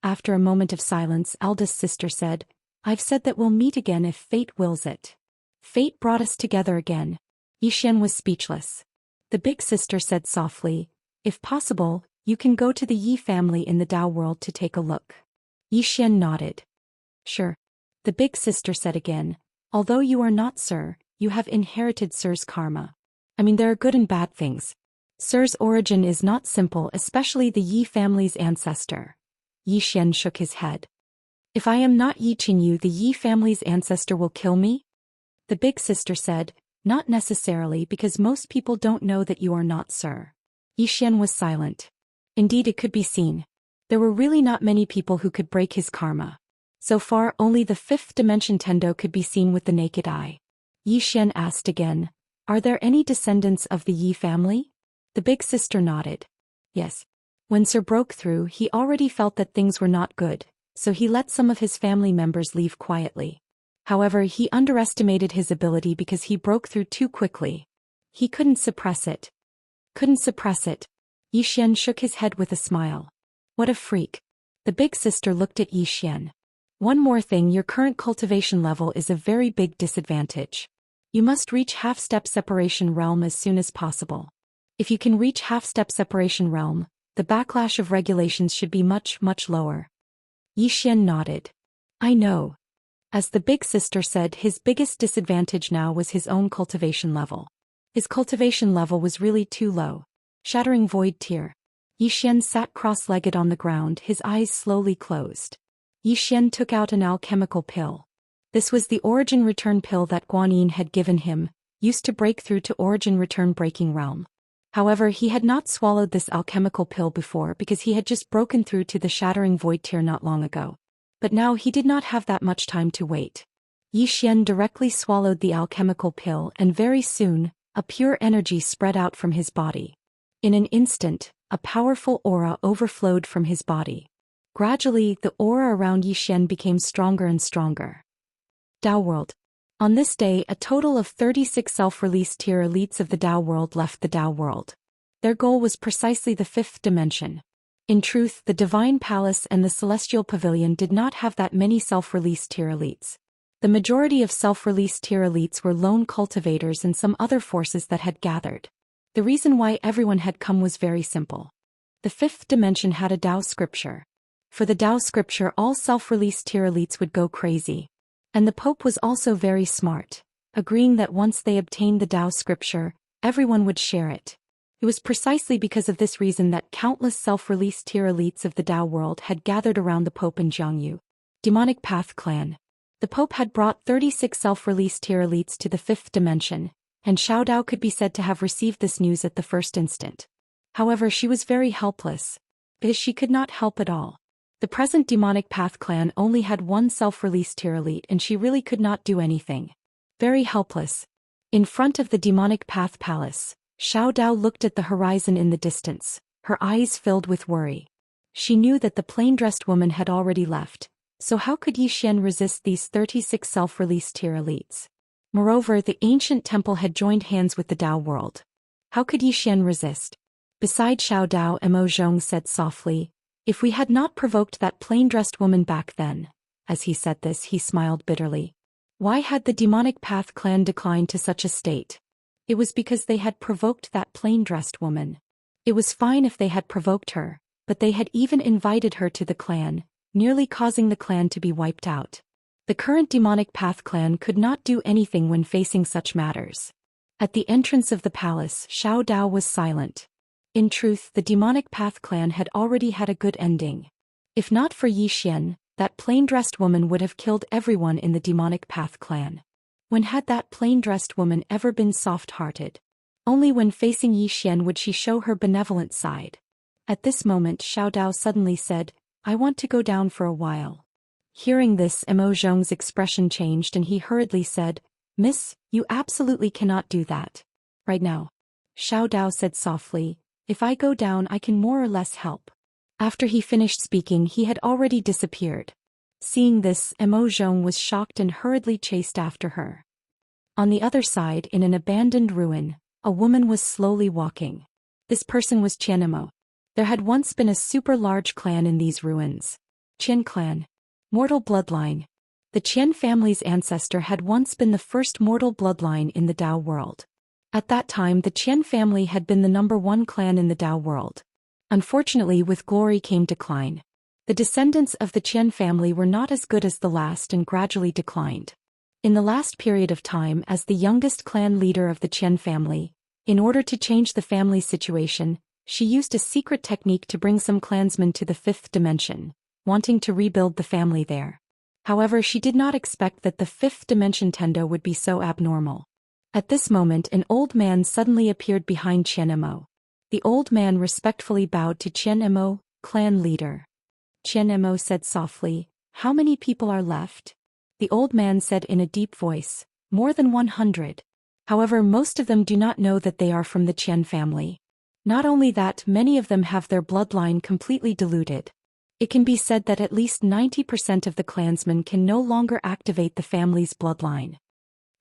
After a moment of silence, eldest sister said, I've said that we'll meet again if fate wills it. Fate brought us together again. Zhou Xian was speechless. The big sister said softly, if possible, you can go to the Yi family in the Dao world to take a look. Zhou Xian nodded. Sure. The big sister said again, although you are not Sir, you have inherited Sir's karma. I mean, there are good and bad things. Sir's origin is not simple, especially the Yi family's ancestor. Zhou Xian shook his head. If I am not Yi Qingyu, the Yi family's ancestor will kill me? The big sister said, not necessarily, because most people don't know that you are not Sir. Zhou Xian was silent. Indeed, it could be seen. There were really not many people who could break his karma. So far, only the fifth dimension Tendo could be seen with the naked eye. Zhou Xian asked again, are there any descendants of the Yi family? The big sister nodded. Yes. When Sir broke through, he already felt that things were not good, so he let some of his family members leave quietly. However, he underestimated his ability because he broke through too quickly. He couldn't suppress it. Couldn't suppress it. Zhou Xian shook his head with a smile. What a freak. The big sister looked at Zhou Xian. One more thing, your current cultivation level is a very big disadvantage. You must reach half-step separation realm as soon as possible. If you can reach half-step separation realm, the backlash of regulations should be much, much lower. Zhou Xian nodded. I know. As the big sister said, his biggest disadvantage now was his own cultivation level. His cultivation level was really too low. Shattering void tear. Zhou Xian sat cross-legged on the ground, his eyes slowly closed. Zhou Xian took out an alchemical pill. This was the origin return pill that Guanyin had given him, used to break through to origin return breaking realm. However, he had not swallowed this alchemical pill before because he had just broken through to the shattering void tier not long ago. But now he did not have that much time to wait. Zhou Xian directly swallowed the alchemical pill and very soon, a pure energy spread out from his body. In an instant, a powerful aura overflowed from his body. Gradually, the aura around Zhou Xian became stronger and stronger. Dao World. On this day, a total of 36 self-released tier elites of the Dao World left the Dao World. Their goal was precisely the fifth dimension. In truth, the Divine Palace and the Celestial Pavilion did not have that many self-released tier elites. The majority of self-released tier elites were lone cultivators and some other forces that had gathered. The reason why everyone had come was very simple. The fifth dimension had a Dao scripture. For the Dao scripture, all self-released tier elites would go crazy. And the Pope was also very smart, agreeing that once they obtained the Dao scripture, everyone would share it. It was precisely because of this reason that countless self-released tier elites of the Dao world had gathered around the Pope and Jiangyu. Demonic Path Clan. The Pope had brought 36 self-released tier elites to the fifth dimension, and Xiao Dao could be said to have received this news at the first instant. However, she was very helpless, because she could not help at all. The present Demonic Path Clan only had one self-released tier elite and she really could not do anything. Very helpless. In front of the Demonic Path Palace, Xiao Dao looked at the horizon in the distance, her eyes filled with worry. She knew that the plain-dressed woman had already left, so how could Zhou Xian resist these 36 self-released tier elites? Moreover, the ancient temple had joined hands with the Dao world. How could Zhou Xian resist? Beside Xiao Dao, Mo Zhong said softly, "If we had not provoked that plain-dressed woman back then." As he said this, he smiled bitterly. Why had the Demonic Path Clan declined to such a state? It was because they had provoked that plain-dressed woman. It was fine if they had provoked her, but they had even invited her to the clan, nearly causing the clan to be wiped out. The current Demonic Path Clan could not do anything when facing such matters. At the entrance of the palace, Xiao Dao was silent. In truth, the Demonic Path Clan had already had a good ending. If not for Zhou Xian, that plain-dressed woman would have killed everyone in the Demonic Path Clan. When had that plain-dressed woman ever been soft-hearted? Only when facing Zhou Xian would she show her benevolent side. At this moment, Xiao Dao suddenly said, "I want to go down for a while." Hearing this, Mo Zhong's expression changed and he hurriedly said, "Miss, you absolutely cannot do that. Right now." Xiao Dao said softly, "If I go down I can more or less help." After he finished speaking he had already disappeared. Seeing this, Mo Zhong was shocked and hurriedly chased after her. On the other side, in an abandoned ruin, a woman was slowly walking. This person was Qianmo. There had once been a super large clan in these ruins. Qian clan. Mortal bloodline. The Qian family's ancestor had once been the first mortal bloodline in the Dao world. At that time the Qian family had been the #1 clan in the Dao world. Unfortunately, with glory came decline. The descendants of the Qian family were not as good as the last and gradually declined. In the last period of time, as the youngest clan leader of the Qian family, in order to change the family's situation, she used a secret technique to bring some clansmen to the fifth dimension, wanting to rebuild the family there. However, she did not expect that the fifth dimension Tendo would be so abnormal. At this moment, an old man suddenly appeared behind Qianmo. The old man respectfully bowed to Qianmo, clan leader. Qianmo said softly, "How many people are left?" The old man said in a deep voice, "More than 100. However, most of them do not know that they are from the Qian family. Not only that, many of them have their bloodline completely diluted. It can be said that at least 90% of the clansmen can no longer activate the family's bloodline."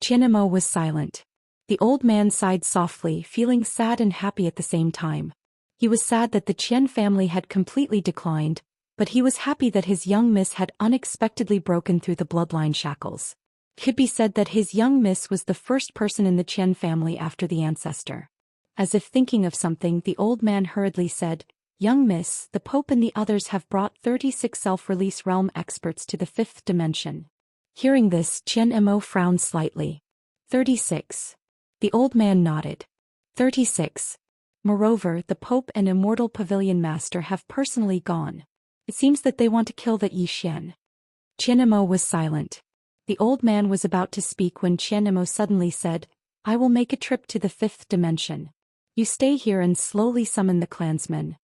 Qianmo was silent. The old man sighed softly, feeling sad and happy at the same time. He was sad that the Qian family had completely declined, but he was happy that his young miss had unexpectedly broken through the bloodline shackles. It could be said that his young miss was the first person in the Qian family after the ancestor. As if thinking of something, the old man hurriedly said, "Young miss, the Pope and the others have brought 36 self-release realm experts to the fifth dimension." Hearing this, Qianmo frowned slightly. 36. The old man nodded. 36. Moreover, the Pope and Immortal Pavilion Master have personally gone. It seems that they want to kill that Zhou Xian. Qianmo was silent. The old man was about to speak when Qianmo suddenly said, "I will make a trip to the fifth dimension. You stay here and slowly summon the clansmen."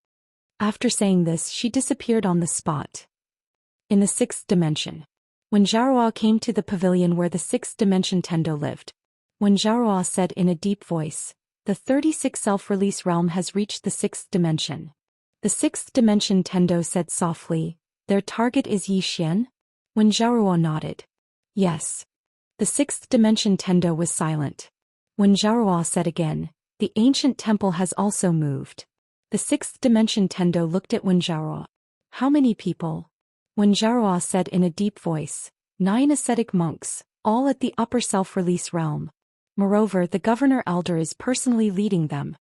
After saying this, she disappeared on the spot. In the sixth dimension. When Zhaoruo came to the pavilion where the sixth dimension Tendo lived. When Zhaoruo said in a deep voice, "The 36 self-release realm has reached the sixth dimension." The sixth dimension Tendo said softly, "Their target is Zhou Xian?" When Zhaoruo nodded, "Yes." The sixth dimension Tendo was silent. When Zhaoruo said again, "The ancient temple has also moved." The sixth dimension Tendo looked at Wen Zhaoruo. "How many people?" When Zhaoruo said in a deep voice, 9 ascetic monks, all at the upper self-release realm. Moreover, the governor elder is personally leading them.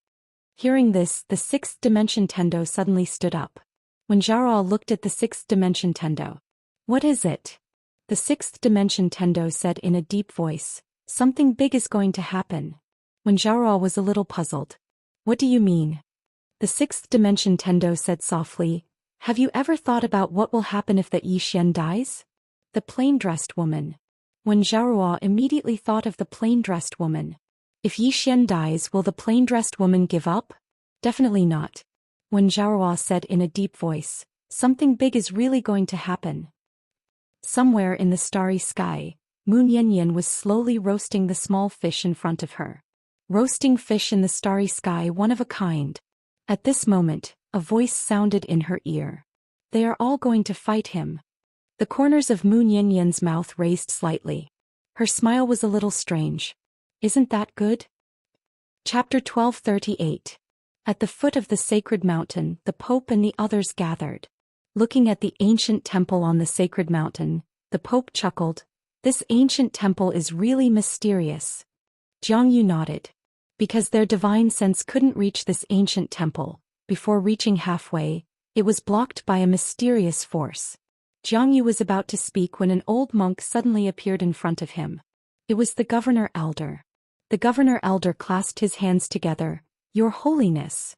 Hearing this, the sixth dimension Tendo suddenly stood up. When Zhao looked at the sixth dimension Tendo. What is it? The sixth dimension Tendo said in a deep voice. Something big is going to happen. When Zhao was a little puzzled. What do you mean? The sixth dimension Tendo said softly. Have you ever thought about what will happen if that Xian dies? The plain-dressed woman. When Zhao immediately thought of the plain-dressed woman. If Xian dies, will the plain-dressed woman give up? Definitely not. When Zhao said in a deep voice, something big is really going to happen. Somewhere in the starry sky, Moon Yanyan was slowly roasting the small fish in front of her. Roasting fish in the starry sky, one of a kind. At this moment, a voice sounded in her ear. They are all going to fight him. The corners of Moon Yanyan's mouth raised slightly. Her smile was a little strange. Isn't that good? Chapter 1238. At the foot of the sacred mountain, the Pope and the others gathered. Looking at the ancient temple on the sacred mountain, the Pope chuckled. This ancient temple is really mysterious. Jiang Yu nodded. Because their divine sense couldn't reach this ancient temple, before reaching halfway, it was blocked by a mysterious force. Jiang Yu was about to speak when an old monk suddenly appeared in front of him. It was the Governor Elder. The Governor Elder clasped his hands together. Your Holiness.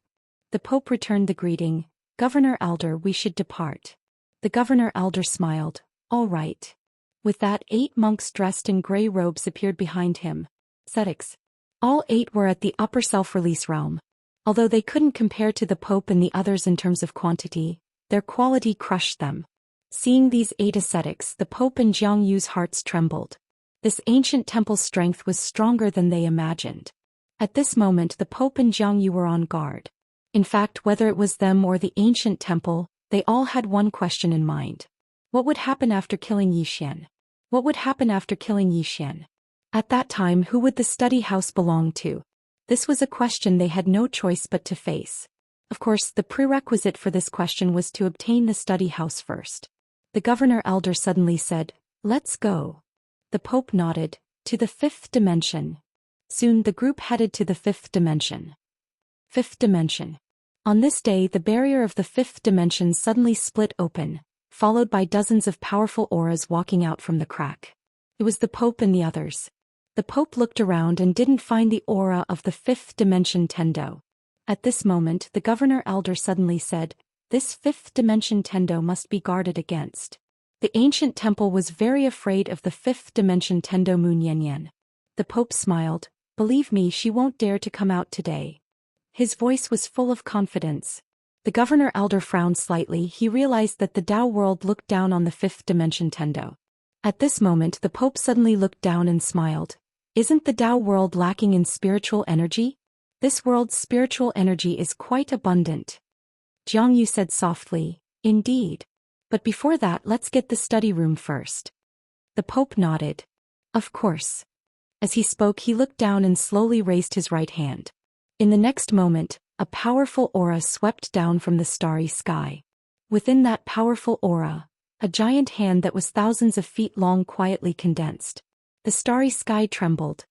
The Pope returned the greeting. Governor Elder, we should depart. The Governor Elder smiled. All right. With that, 8 monks dressed in gray robes appeared behind him. Ascetics. All 8 were at the upper self-release realm. Although they couldn't compare to the Pope and the others in terms of quantity, their quality crushed them. Seeing these 8 ascetics, the Pope and Jiang Yu's hearts trembled. This ancient temple's strength was stronger than they imagined. At this moment, the Pope and Jiang Yu were on guard. In fact, whether it was them or the ancient temple, they all had one question in mind. What would happen after killing Xian? What would happen after killing Xian? At that time, who would the study house belong to? This was a question they had no choice but to face. Of course, the prerequisite for this question was to obtain the study house first. The Governor Elder suddenly said, "Let's go." The Pope nodded. To the 5th dimension. Soon the group headed to the 5th dimension. 5th dimension. On this day, the barrier of the 5th dimension suddenly split open, followed by dozens of powerful auras walking out from the crack. It was the Pope and the others. The Pope looked around and didn't find the aura of the 5th dimension Tendo. At this moment, the Governor Elder suddenly said, "This 5th dimension Tendo must be guarded against." The ancient temple was very afraid of the 5th dimension Tendo Moon Yanyan. The Pope smiled. "Believe me, she won't dare to come out today." His voice was full of confidence. The Governor Elder frowned slightly. He realized that the Tao world looked down on the 5th dimension Tendo. At this moment, the Pope suddenly looked down and smiled. Isn't the Tao world lacking in spiritual energy? This world's spiritual energy is quite abundant. Jiang Yu said softly, "Indeed. But before that, let's get the study room first." The Pope nodded. "Of course." As he spoke, he looked down and slowly raised his right hand. In the next moment, a powerful aura swept down from the starry sky. Within that powerful aura, a giant hand that was thousands of feet long quietly condensed. The starry sky trembled.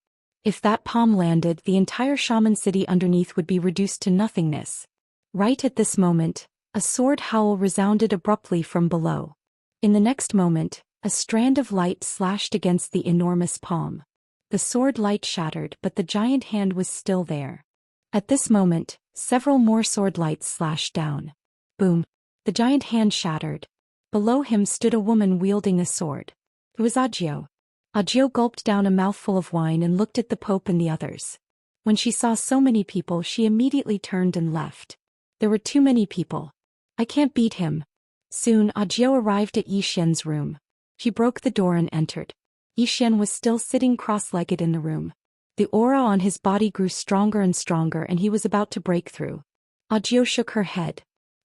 If that palm landed, the entire shaman city underneath would be reduced to nothingness. Right at this moment, a sword howl resounded abruptly from below. In the next moment, a strand of light slashed against the enormous palm. The sword light shattered, but the giant hand was still there. At this moment, several more sword lights slashed down. Boom! The giant hand shattered. Below him stood a woman wielding a sword. It was Agio. Agio gulped down a mouthful of wine and looked at the Pope and the others. When she saw so many people, she immediately turned and left. There were too many people. I can't beat him. Soon, Agio arrived at Xian's room. She broke the door and entered. Xian was still sitting cross-legged in the room. The aura on his body grew stronger and stronger, and he was about to break through. Agio shook her head.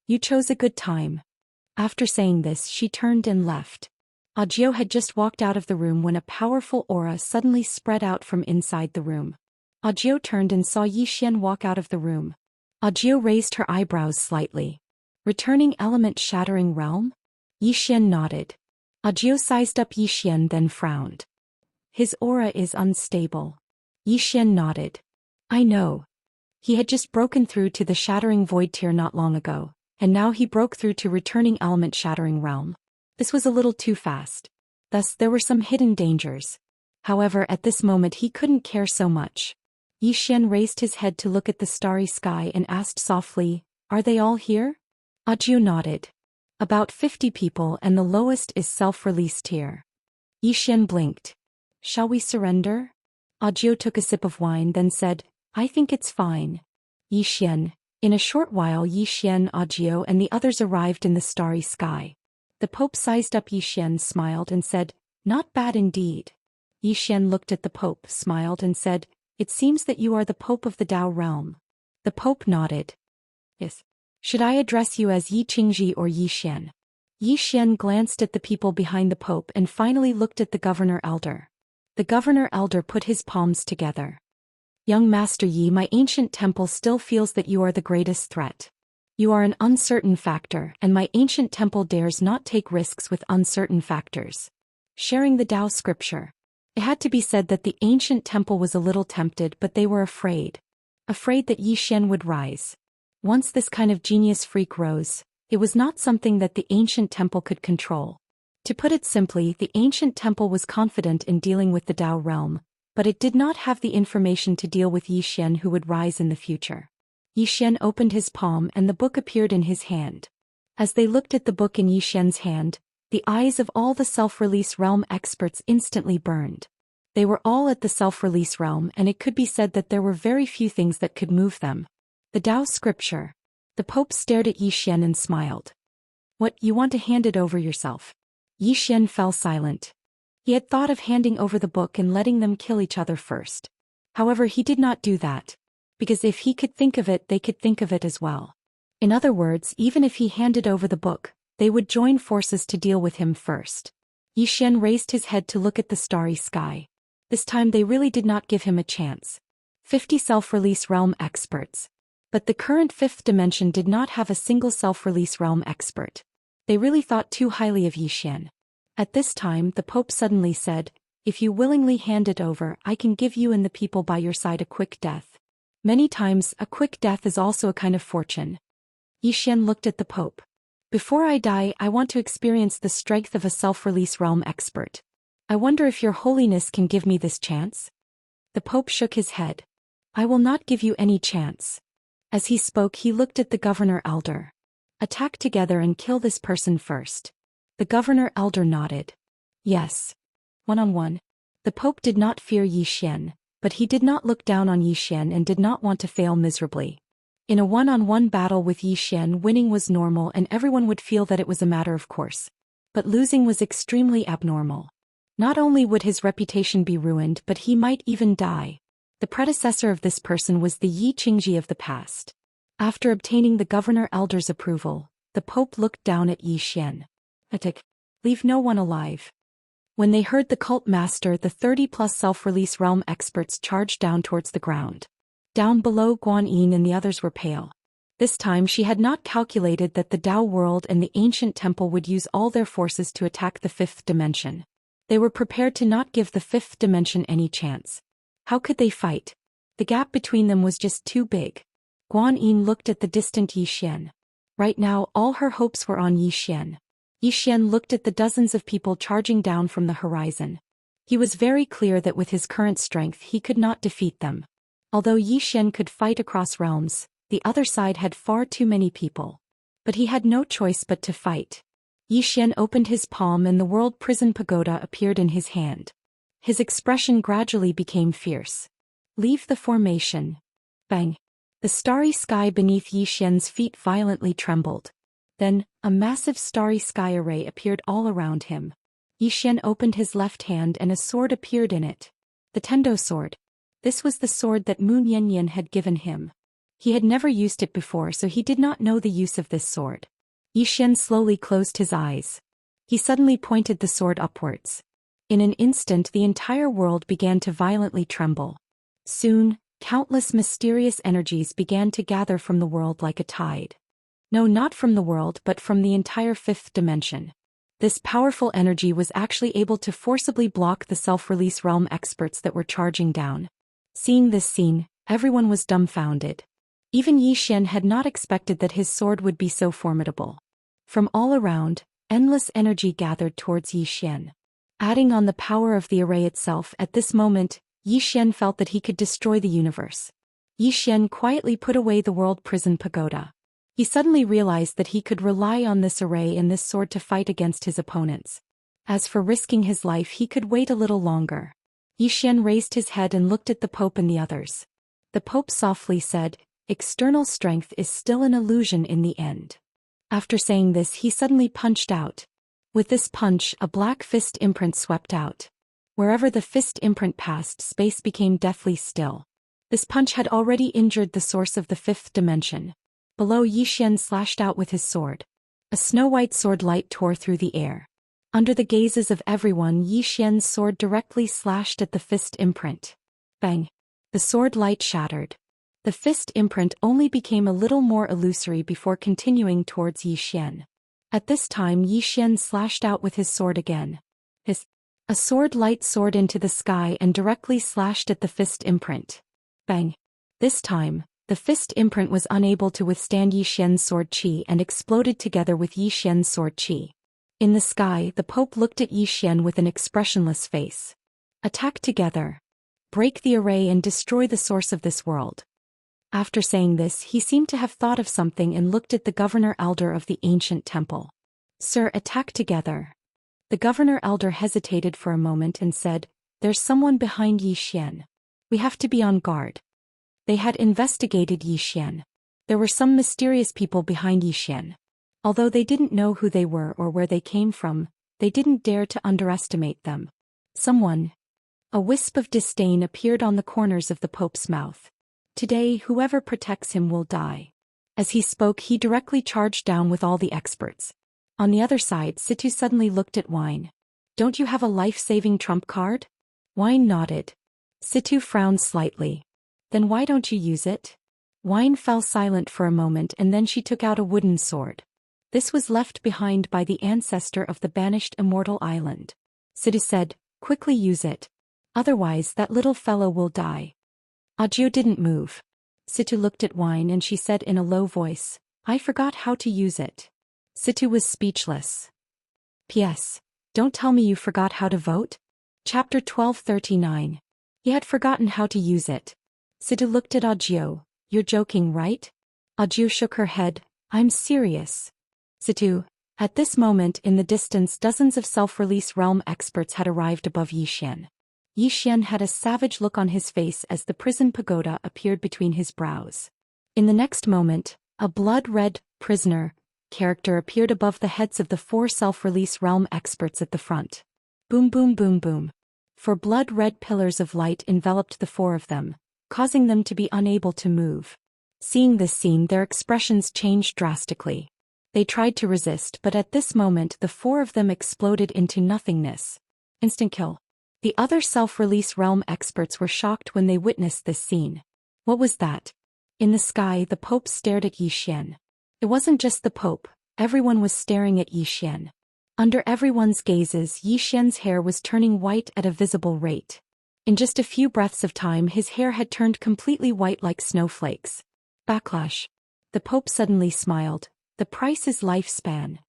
"You chose a good time." After saying this, she turned and left. Agio had just walked out of the room when a powerful aura suddenly spread out from inside the room. Agio turned and saw Xian walk out of the room. Agio raised her eyebrows slightly. "Returning element-shattering realm?" Xian nodded. Agio sized up Xian then frowned. "His aura is unstable." Xian nodded. "I know." He had just broken through to the shattering void tier not long ago, and now he broke through to returning element-shattering realm. This was a little too fast. Thus, there were some hidden dangers. However, at this moment he couldn't care so much. Xian raised his head to look at the starry sky and asked softly, "Are they all here?" Audio nodded. "About 50 people, and the lowest is self-release tier." Xian blinked. "Shall we surrender?" Audio took a sip of wine then said, "I think it's fine." Xian. In a short while Xian, Audio and the others arrived in the starry sky. The Pope sized up Xian, smiled and said, "Not bad indeed." Xian looked at the Pope, smiled and said, "It seems that you are the Pope of the Dao realm." The Pope nodded. "Yes. Should I address you as Yi Qingji or Xian?" Xian glanced at the people behind the Pope and finally looked at the Governor Elder. The Governor Elder put his palms together. "Young Master Yi, my ancient temple still feels that you are the greatest threat. You are an uncertain factor, and my ancient temple dares not take risks with uncertain factors." Sharing the Dao scripture. It had to be said that the ancient temple was a little tempted, but they were afraid. Afraid that Xian would rise. Once this kind of genius freak rose, it was not something that the ancient temple could control. To put it simply, the ancient temple was confident in dealing with the Dao realm, but it did not have the information to deal with Xian who would rise in the future. Xian opened his palm and the book appeared in his hand. As they looked at the book in Xian's hand, the eyes of all the self-release realm experts instantly burned. They were all at the self-release realm, and it could be said that there were very few things that could move them. The Dao scripture. The Pope stared at Xian and smiled. "What, you want to hand it over yourself?" Xian fell silent. He had thought of handing over the book and letting them kill each other first. However, he did not do that. Because if he could think of it, they could think of it as well. In other words, even if he handed over the book, they would join forces to deal with him first. Xian raised his head to look at the starry sky. This time they really did not give him a chance. 50 self-release realm experts. But the current 5th dimension did not have a single self-release realm expert. They really thought too highly of Xian. At this time, the Pope suddenly said, "If you willingly hand it over, I can give you and the people by your side a quick death." Many times, a quick death is also a kind of fortune. Xian looked at the Pope. "Before I die, I want to experience the strength of a self-release realm expert. I wonder if your holiness can give me this chance?" The Pope shook his head. "I will not give you any chance." As he spoke, he looked at the Governor Elder. "Attack together and kill this person first." The Governor Elder nodded. "Yes. One-on-one." The Pope did not fear Xian, but he did not look down on Xian and did not want to fail miserably. In a one-on-one battle with Xian, winning was normal and everyone would feel that it was a matter of course. But losing was extremely abnormal. Not only would his reputation be ruined, but he might even die. The predecessor of this person was the Yi Qingji of the past. After obtaining the Governor Elder's approval, the Pope looked down at Xian. "Attack. Leave no one alive." When they heard the cult master, the 30-plus self-release realm experts charged down towards the ground. Down below, Guanyin and the others were pale. This time she had not calculated that the Dao world and the ancient temple would use all their forces to attack the 5th dimension. They were prepared to not give the 5th dimension any chance. How could they fight? The gap between them was just too big. Guanyin looked at the distant Xian. Right now, all her hopes were on Xian. Xian looked at the dozens of people charging down from the horizon. He was very clear that with his current strength he could not defeat them. Although Xian could fight across realms, the other side had far too many people. But he had no choice but to fight. Xian opened his palm and the World Prison Pagoda appeared in his hand. His expression gradually became fierce. "Leave the formation." Bang! The starry sky beneath Xian's feet violently trembled. Then, a massive starry sky array appeared all around him. Xian opened his left hand and a sword appeared in it. The Tendo sword. This was the sword that Mu Nianyan had given him. He had never used it before, so he did not know the use of this sword. Xian slowly closed his eyes. He suddenly pointed the sword upwards. In an instant the entire world began to violently tremble. Soon, countless mysterious energies began to gather from the world like a tide. No, not from the world, but from the entire 5th dimension. This powerful energy was actually able to forcibly block the self-release realm experts that were charging down. Seeing this scene, everyone was dumbfounded. Even Yi Xian had not expected that his sword would be so formidable. From all around, endless energy gathered towards Yi Xian. Adding on the power of the array itself, at this moment, Yi Xian felt that he could destroy the universe. Yi Xian quietly put away the world prison pagoda. He suddenly realized that he could rely on this array and this sword to fight against his opponents. As for risking his life, he could wait a little longer. Yi Xian raised his head and looked at the Pope and the others. The Pope softly said, "External strength is still an illusion in the end." After saying this, he suddenly punched out. With this punch, a black fist imprint swept out. Wherever the fist imprint passed, space became deathly still. This punch had already injured the source of the fifth dimension. Below, Yi Xian slashed out with his sword. A snow-white sword light tore through the air. Under the gazes of everyone, Yi Xian's sword directly slashed at the fist imprint. Bang! The sword light shattered. The fist imprint only became a little more illusory before continuing towards Yi Xian. At this time, Yi Xian slashed out with his sword again. A sword light soared into the sky and directly slashed at the fist imprint. Bang! This time, the fist imprint was unable to withstand Yi Xian's sword chi and exploded together with Yi Xian's sword chi. In the sky, the Pope looked at Yi Xian with an expressionless face. "Attack together. Break the array and destroy the source of this world." After saying this, he seemed to have thought of something and looked at the governor elder of the ancient temple. "Sir, attack together." The governor elder hesitated for a moment and said, "There's someone behind Yi Xian. We have to be on guard." They had investigated Yi Xian. There were some mysterious people behind Yi Xian. Although they didn't know who they were or where they came from, they didn't dare to underestimate them. Someone. A wisp of disdain appeared on the corners of the Pope's mouth. "Today, whoever protects him will die." As he spoke, he directly charged down with all the experts. On the other side, Situ suddenly looked at Wine. "Don't you have a life-saving trump card?" Wine nodded. Situ frowned slightly. "Then why don't you use it?" Wine fell silent for a moment and then she took out a wooden sword. This was left behind by the ancestor of the banished Immortal Island. Situ said, "Quickly use it. Otherwise that little fellow will die." Audiobook didn't move. Situ looked at Wine and she said in a low voice, "I forgot how to use it." Situ was speechless. P.S. Don't tell me you forgot how to vote? Chapter 1239. He had forgotten how to use it. Situ looked at Audiobook. "You're joking, right?" Audiobook shook her head. "I'm serious." Situ. At this moment in the distance, dozens of self-release realm experts had arrived above Yi Xian. Yi Xian had a savage look on his face as the prison pagoda appeared between his brows. In the next moment, a blood-red prisoner character appeared above the heads of the four self-release realm experts at the front. Boom boom boom boom. Four blood-red pillars of light enveloped the four of them, causing them to be unable to move. Seeing this scene, their expressions changed drastically. They tried to resist, but at this moment the four of them exploded into nothingness. Instant kill. The other self-release realm experts were shocked when they witnessed this scene. What was that? In the sky, the Pope stared at Yi Xian. It wasn't just the Pope, everyone was staring at Yi Xian. Under everyone's gazes, Yi Xian's hair was turning white at a visible rate. In just a few breaths of time, his hair had turned completely white like snowflakes. Backlash. The Pope suddenly smiled. The price is lifespan.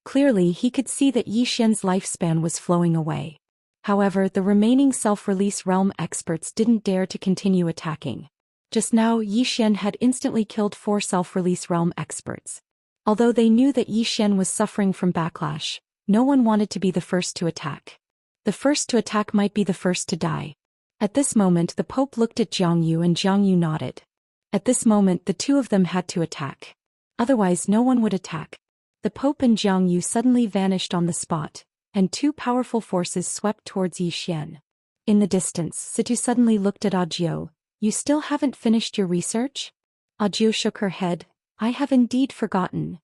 Clearly, he could see that Yi Xian's lifespan was flowing away. However, the remaining self-release realm experts didn't dare to continue attacking. Just now, Yi Xian had instantly killed four self-release realm experts. Although they knew that Yi Xian was suffering from backlash, no one wanted to be the first to attack. The first to attack might be the first to die. At this moment, the Pope looked at Jiangyu and Jiangyu nodded. At this moment, the two of them had to attack. Otherwise, no one would attack. The Pope and Jiangyu suddenly vanished on the spot, and two powerful forces swept towards Yi Xian. In the distance, Situ suddenly looked at Audiobook. "You still haven't finished your research?" Audiobook shook her head. "I have indeed forgotten."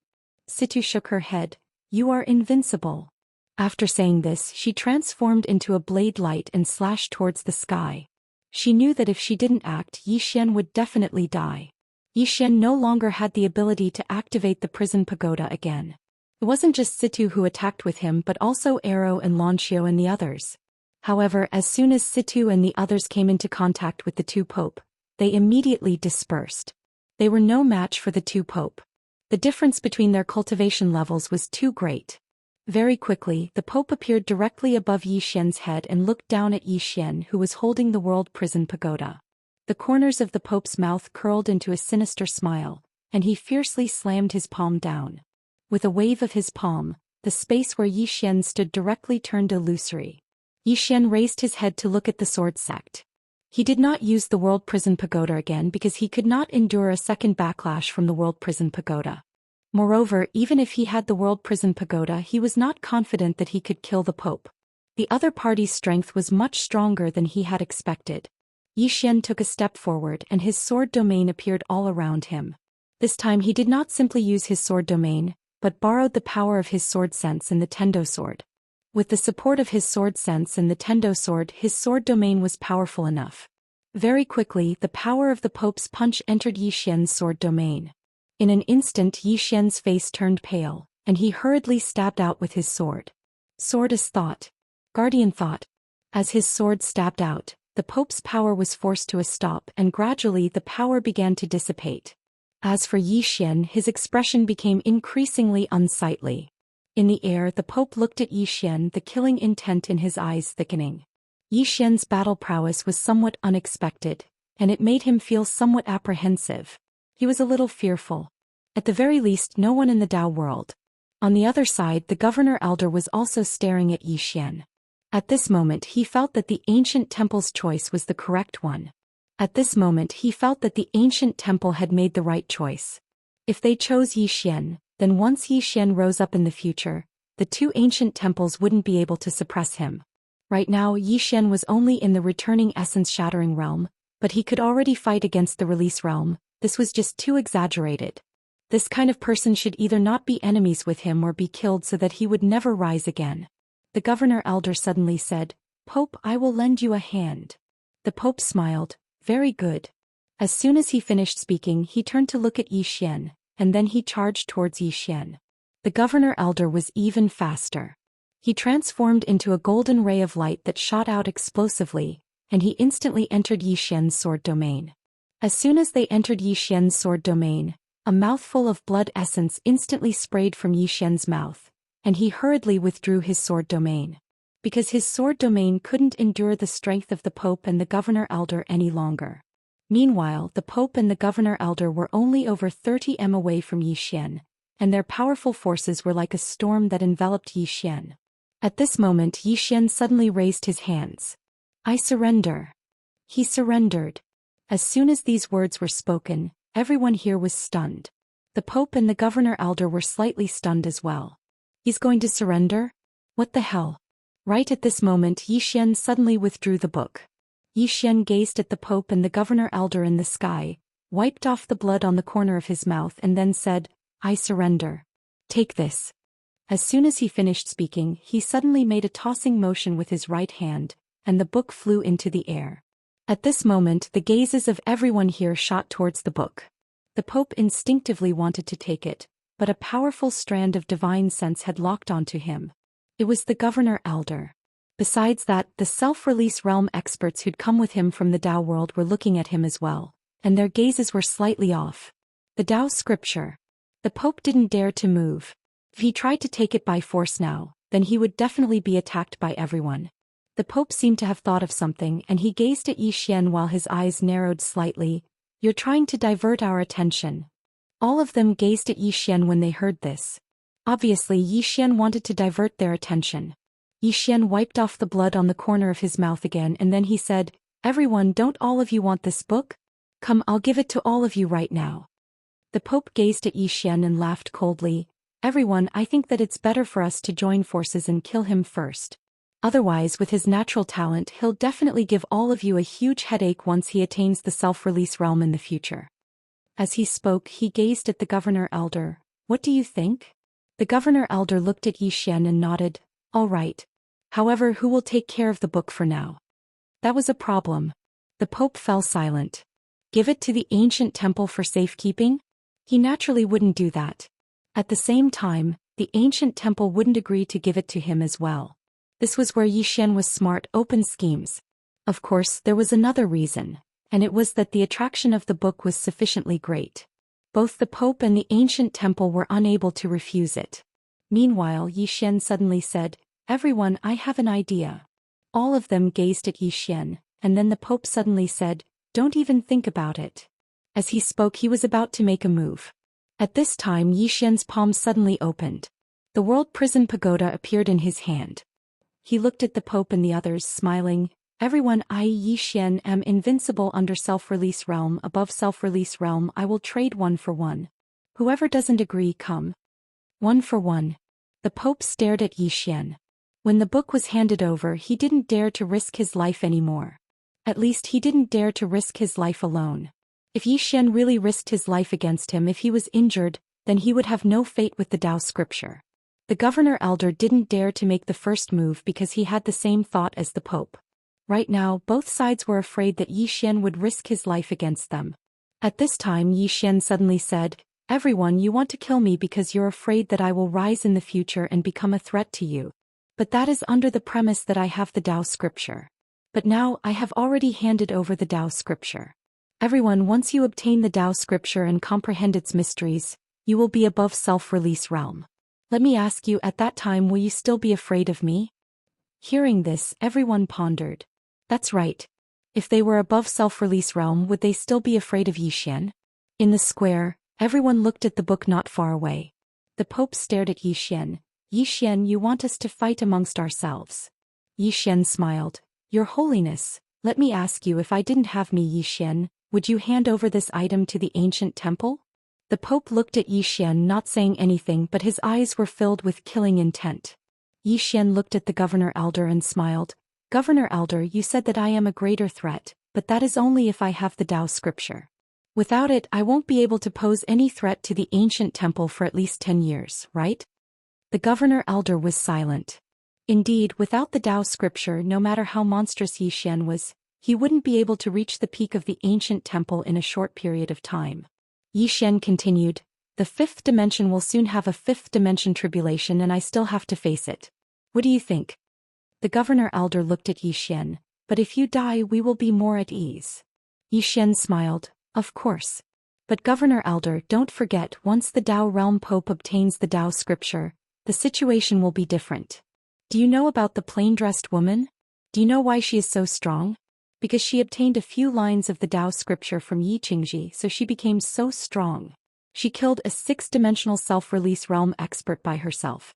Situ shook her head. "You are invincible." After saying this, she transformed into a blade light and slashed towards the sky. She knew that if she didn't act, Yi Xian would definitely die. Yi Xian no longer had the ability to activate the prison pagoda again. It wasn't just Situ who attacked with him but also Arrow and Lanxio and the others. However, as soon as Situ and the others came into contact with the two Pope, they immediately dispersed. They were no match for the two Pope. The difference between their cultivation levels was too great. Very quickly, the Pope appeared directly above Yi Xian's head and looked down at Yi Xian, who was holding the World Prison Pagoda. The corners of the Pope's mouth curled into a sinister smile, and he fiercely slammed his palm down. With a wave of his palm, the space where Yi Xian stood directly turned illusory. Yi Xian raised his head to look at the sword sect. He did not use the World Prison Pagoda again because he could not endure a second backlash from the World Prison Pagoda. Moreover, even if he had the World Prison Pagoda, he was not confident that he could kill the Pope. The other party's strength was much stronger than he had expected. Yi Xian took a step forward and his sword domain appeared all around him. This time he did not simply use his sword domain, but borrowed the power of his sword sense in the Tendo sword. With the support of his sword sense and the Tendo sword, his sword domain was powerful enough. Very quickly, the power of the Pope's punch entered Yi Xian's sword domain. In an instant, Yi Xian's face turned pale, and he hurriedly stabbed out with his sword. Sword as thought. Guardian thought. As his sword stabbed out, the Pope's power was forced to a stop and gradually the power began to dissipate. As for Yi Xian, his expression became increasingly unsightly. In the air, the Pope looked at Yi Xian, the killing intent in his eyes thickening. Yi Xian's battle prowess was somewhat unexpected, and it made him feel somewhat apprehensive. He was a little fearful. At the very least, no one in the Dao world. On the other side, the governor elder was also staring at Yi Xian. At this moment, he felt that the ancient temple's choice was the correct one. At this moment, he felt that the ancient temple had made the right choice. If they chose Yi Xian, then once Yi Xian rose up in the future, the two ancient temples wouldn't be able to suppress him. Right now, Yi Xian was only in the returning essence-shattering realm, but he could already fight against the release realm. This was just too exaggerated. This kind of person should either not be enemies with him or be killed so that he would never rise again. The governor elder suddenly said, "Pope, I will lend you a hand." The Pope smiled, "Very good." As soon as he finished speaking, he turned to look at Yi Xian, and then he charged towards Yi Xian. The governor elder was even faster. He transformed into a golden ray of light that shot out explosively, and he instantly entered Yi Xian's sword domain. As soon as they entered Yi Xian's sword domain, a mouthful of blood essence instantly sprayed from Yi Xian's mouth, and he hurriedly withdrew his sword domain. Because his sword domain couldn't endure the strength of the Pope and the governor elder any longer. Meanwhile, the Pope and the governor elder were only over 30 m away from Yi Xian, and their powerful forces were like a storm that enveloped Yi Xian. At this moment, Yi Xian suddenly raised his hands. "I surrender." He surrendered. As soon as these words were spoken, everyone here was stunned. The Pope and the governor elder were slightly stunned as well. He's going to surrender? What the hell? Right at this moment, Yi Xian suddenly withdrew the book. Yi Xian gazed at the Pope and the governor elder in the sky, wiped off the blood on the corner of his mouth and then said, "I surrender. Take this." As soon as he finished speaking, he suddenly made a tossing motion with his right hand, and the book flew into the air. At this moment, the gazes of everyone here shot towards the book. The Pope instinctively wanted to take it, but a powerful strand of divine sense had locked onto him. It was the governor elder. Besides that, the self-release realm experts who'd come with him from the Dao world were looking at him as well, and their gazes were slightly off. The Dao scripture. The Pope didn't dare to move. If he tried to take it by force now, then he would definitely be attacked by everyone. The Pope seemed to have thought of something and he gazed at Yi Xian while his eyes narrowed slightly. "You're trying to divert our attention." All of them gazed at Yi Xian when they heard this. Obviously, Yi Xian wanted to divert their attention. Yi Xian wiped off the blood on the corner of his mouth again and then he said, "Everyone, don't all of you want this book? Come, I'll give it to all of you right now." The Pope gazed at Yi Xian and laughed coldly. "Everyone, I think that it's better for us to join forces and kill him first. Otherwise, with his natural talent, he'll definitely give all of you a huge headache once he attains the self-release realm in the future." As he spoke, he gazed at the governor elder. "What do you think?" The governor elder looked at Yi Xian and nodded. "All right. However, who will take care of the book for now?" That was a problem. The Pope fell silent. Give it to the ancient temple for safekeeping? He naturally wouldn't do that. At the same time, the ancient temple wouldn't agree to give it to him as well. This was where Yi Xian was smart, open schemes. Of course, there was another reason. and it was that the attraction of the book was sufficiently great. Both the Pope and the ancient temple were unable to refuse it. Meanwhile, Yi Xian suddenly said, "Everyone, I have an idea." All of them gazed at Yi Xian, and then the Pope suddenly said, "Don't even think about it." As he spoke, he was about to make a move. At this time, Yi Xian's palm suddenly opened. The world prison pagoda appeared in his hand. He looked at the Pope and the others, smiling. "Everyone, I, Yi Xian, am invincible under self-release realm. Above self-release realm, I will trade 1-for-1. Whoever doesn't agree, come." 1-for-1. The Pope stared at Yi Xian. When the book was handed over, he didn't dare to risk his life anymore. At least he didn't dare to risk his life alone. If Yi Xian really risked his life against him, if he was injured, then he would have no fate with the Tao scripture. The governor elder didn't dare to make the first move because he had the same thought as the Pope. Right now, both sides were afraid that Yi Xian would risk his life against them. At this time, Yi Xian suddenly said, "Everyone, you want to kill me because you're afraid that I will rise in the future and become a threat to you. But that is under the premise that I have the Tao scripture. But now, I have already handed over the Tao scripture. Everyone, once you obtain the Tao scripture and comprehend its mysteries, you will be above self-release realm. Let me ask you, at that time will you still be afraid of me?" Hearing this, everyone pondered. That's right. If they were above self-release realm, would they still be afraid of Yi Xian? In the square, everyone looked at the book not far away. The Pope stared at Yi Xian. "Yi Xian, you want us to fight amongst ourselves?" Yi Xian smiled. "Your Holiness, let me ask you, if I didn't have me Yi Xian, would you hand over this item to the ancient temple?" The Pope looked at Yi Xian, not saying anything, but his eyes were filled with killing intent. Yi Xian looked at the governor elder and smiled. "Governor elder, you said that I am a greater threat, but that is only if I have the Tao scripture. Without it, I won't be able to pose any threat to the ancient temple for at least 10 years, right?" The governor elder was silent. Indeed, without the Tao scripture, no matter how monstrous Yi Xian was, he wouldn't be able to reach the peak of the ancient temple in a short period of time. Yi Xian continued, "The fifth dimension will soon have a fifth dimension tribulation, and I still have to face it. What do you think?" The governor elder looked at Yi Xian. "But if you die, we will be more at ease." Yi Xian smiled. "Of course. But governor elder, don't forget, once the Tao realm Pope obtains the Tao scripture, the situation will be different. Do you know about the plain-dressed woman? Do you know why she is so strong? Because she obtained a few lines of the Tao scripture from Yi Qingji, so she became so strong. She killed a six-dimensional self-release realm expert by herself."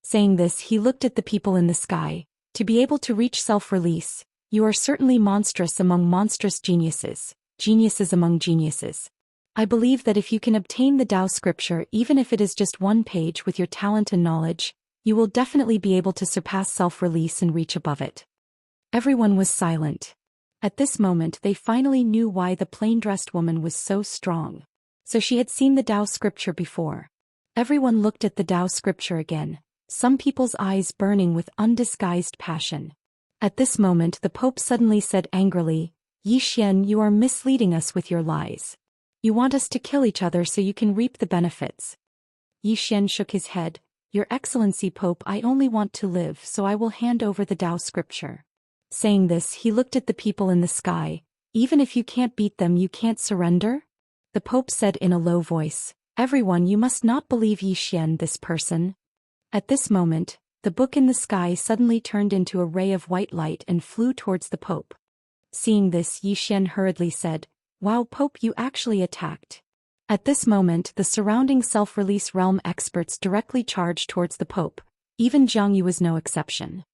Saying this, he looked at the people in the sky. "To be able to reach self-release, you are certainly monstrous among monstrous geniuses, geniuses among geniuses. I believe that if you can obtain the Tao scripture, even if it is just one page, with your talent and knowledge, you will definitely be able to surpass self-release and reach above it." Everyone was silent. At this moment, they finally knew why the plain-dressed woman was so strong. So she had seen the Tao scripture before. Everyone looked at the Tao scripture again, some people's eyes burning with undisguised passion. At this moment, the Pope suddenly said angrily, "Yi Xian, you are misleading us with your lies. You want us to kill each other so you can reap the benefits." Yi Xian shook his head. "Your Excellency Pope, I only want to live, so I will hand over the Tao scripture." Saying this, he looked at the people in the sky. "Even if you can't beat them, you can't surrender?" The Pope said in a low voice, "Everyone, you must not believe Yi Xian, this person." At this moment, the book in the sky suddenly turned into a ray of white light and flew towards the Pope. Seeing this, Yi Xian hurriedly said, "Wow, Pope, you actually attacked." At this moment, the surrounding self-release realm experts directly charged towards the Pope. Even Jiang Yu was no exception.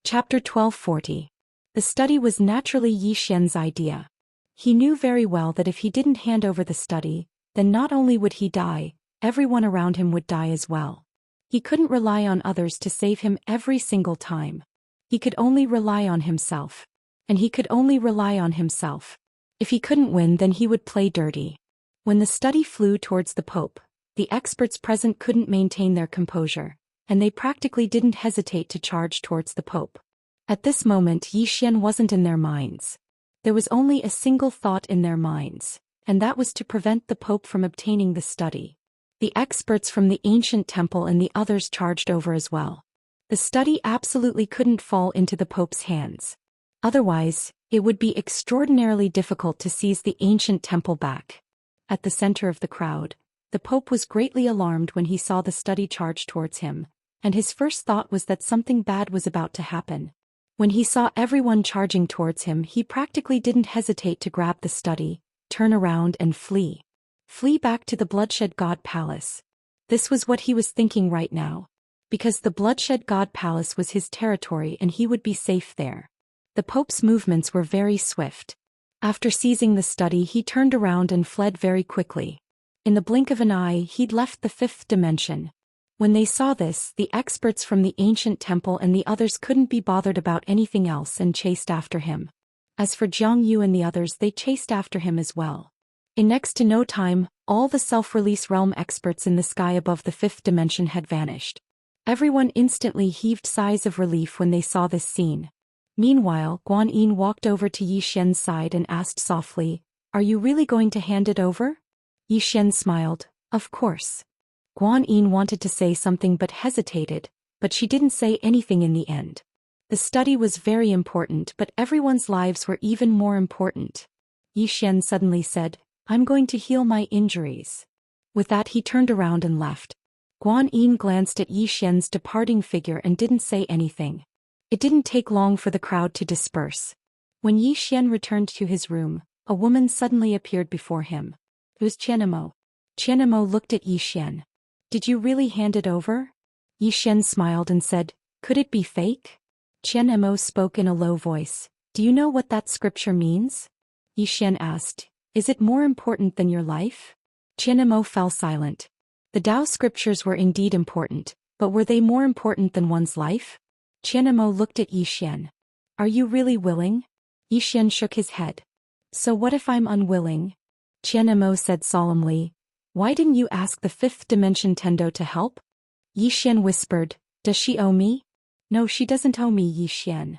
Chapter 1240. The study was naturally Yi Xian's idea. He knew very well that if he didn't hand over the study, then not only would he die, everyone around him would die as well. He couldn't rely on others to save him every single time. He could only rely on himself. And he could only rely on himself. If he couldn't win, then he would play dirty. When the study flew towards the Pope, the experts present couldn't maintain their composure, and they practically didn't hesitate to charge towards the Pope. At this moment, Yi Xian wasn't in their minds. There was only a single thought in their minds, and that was to prevent the Pope from obtaining the study. The experts from the ancient temple and the others charged over as well. The study absolutely couldn't fall into the Pope's hands. Otherwise, It would be extraordinarily difficult to seize the ancient temple back. At the center of the crowd, the Pope was greatly alarmed when he saw the study charge towards him, and his first thought was that something bad was about to happen. When he saw everyone charging towards him, he practically didn't hesitate to grab the study, turn around and flee. Flee back to the Bloodshed God Palace. This was what he was thinking right now. Because the Bloodshed God Palace was his territory and he would be safe there. The Pope's movements were very swift. After seizing the study, he turned around and fled very quickly. In the blink of an eye, he'd left the fifth dimension. When they saw this, the experts from the ancient temple and the others couldn't be bothered about anything else and chased after him. As for Jiang Yu and the others, they chased after him as well. In next to no time, all the self-release realm experts in the sky above the fifth dimension had vanished. Everyone instantly heaved sighs of relief when they saw this scene. Meanwhile, Guan Yin walked over to Yi Xian's side and asked softly, "Are you really going to hand it over?" Yi Xian smiled, "Of course." Guan Yin wanted to say something but hesitated, but she didn't say anything in the end. The study was very important, but everyone's lives were even more important. Yi Xian suddenly said, "I'm going to heal my injuries." With that he turned around and left. Guan Yin glanced at Yi Xian's departing figure and didn't say anything. It didn't take long for the crowd to disperse. When Yi Xian returned to his room, a woman suddenly appeared before him. It was Qianemo. Qianemo looked at Yi Xian. "Did you really hand it over?" Yi Xian smiled and said, "Could it be fake?" Qianemo spoke in a low voice. "Do you know what that scripture means?" Yi Xian asked, "Is it more important than your life?" Qianemo fell silent. The Tao scriptures were indeed important, but were they more important than one's life? Qianemo looked at Yi Xian. "Are you really willing?" Yi Xian shook his head. "So what if I'm unwilling?" Qianemo said solemnly, "Why didn't you ask the fifth dimension Tendo to help?" Yi Xian whispered, "Does she owe me?" "No, she doesn't owe me, Yi Xian."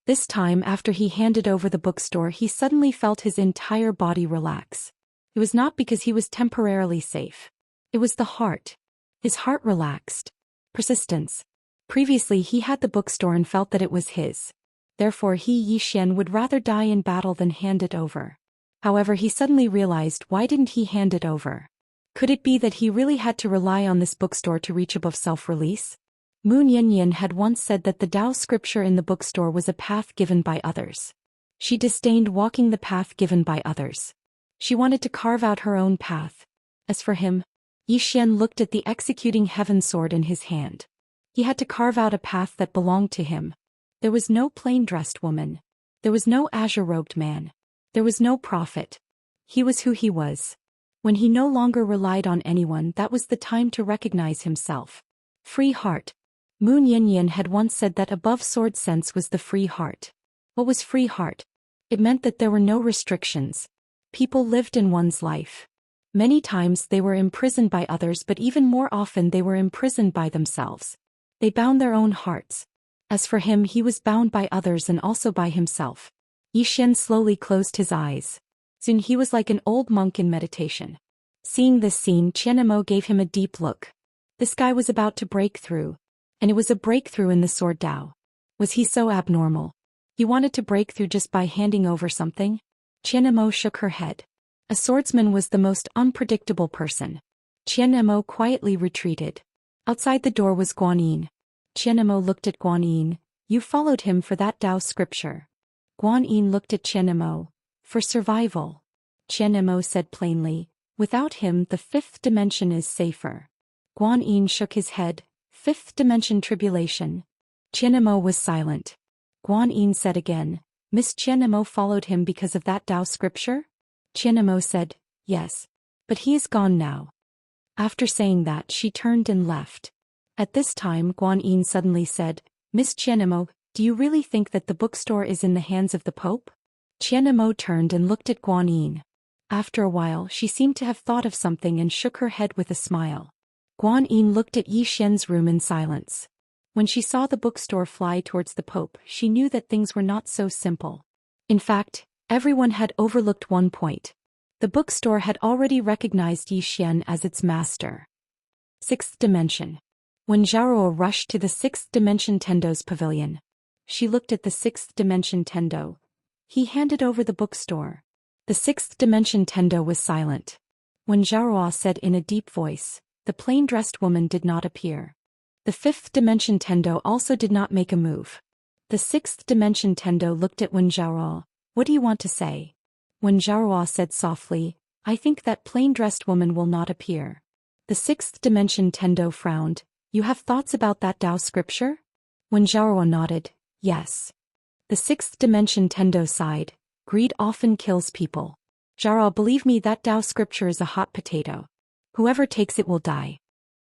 This time, after he handed over the bookstore, he suddenly felt his entire body relax. It was not because he was temporarily safe. It was the heart. His heart relaxed. Persistence. Previously he had the bookstore and felt that it was his. Therefore he, Yi Xian, would rather die in battle than hand it over. However, he suddenly realized, why didn't he hand it over? Could it be that he really had to rely on this bookstore to reach above self-release? Moon Yanyan had once said that the Tao scripture in the bookstore was a path given by others. She disdained walking the path given by others. She wanted to carve out her own path. As for him, Yi Xian looked at the executing heaven sword in his hand. He had to carve out a path that belonged to him. There was no plain-dressed woman. There was no azure-robed man. There was no prophet. He was who he was. When he no longer relied on anyone, that was the time to recognize himself. Free heart. Moon Yanyan had once said that above sword sense was the free heart. What was free heart? It meant that there were no restrictions. People lived in one's life. Many times they were imprisoned by others, but even more often they were imprisoned by themselves. They bound their own hearts. As for him, he was bound by others and also by himself. Yi Xian slowly closed his eyes. Soon he was like an old monk in meditation. Seeing this scene, Qianemo gave him a deep look. This guy was about to break through. And it was a breakthrough in the sword Tao. Was he so abnormal? He wanted to break through just by handing over something? Qianemo shook her head. A swordsman was the most unpredictable person. Qianemo quietly retreated. Outside the door was Guan Yin. Qianemo looked at Guan Yin. "You followed him for that Tao scripture." Guan Yin looked at Qianemo. "For survival." Qianemo said plainly, "Without him the fifth dimension is safer." Guan Yin shook his head. "Fifth dimension tribulation." Qianemo was silent. Guan Yin said again, "Miss Qianemo followed him because of that Tao scripture?" Qianemo said, "Yes. But he is gone now." After saying that, she turned and left. At this time, Guan Yin suddenly said, "Miss Qianemo, do you really think that the bookstore is in the hands of the Pope?" Qianemo turned and looked at Guan Yin. After a while, she seemed to have thought of something and shook her head with a smile. Guan Yin looked at Yi Xian's room in silence. When she saw the bookstore fly towards the Pope, she knew that things were not so simple. In fact, everyone had overlooked one point. The bookstore had already recognized Yi Xian as its master. Sixth dimension. When Zhao rushed to the sixth dimension Tendo's pavilion, she looked at the sixth dimension Tendo. He handed over the bookstore. The sixth dimension Tendo was silent. When Zhao said in a deep voice, the plain-dressed woman did not appear. The fifth dimension Tendo also did not make a move. The sixth dimension Tendo looked at Wen Zhaoruo. What do you want to say? Wen Zhaoruo said softly, I think that plain-dressed woman will not appear. The sixth dimension Tendo frowned. You have thoughts about that Tao scripture? Wen Zhaoruo nodded, yes. The sixth dimension Tendo sighed. Greed often kills people. Zhaoruo, believe me, that Tao scripture is a hot potato. Whoever takes it will die.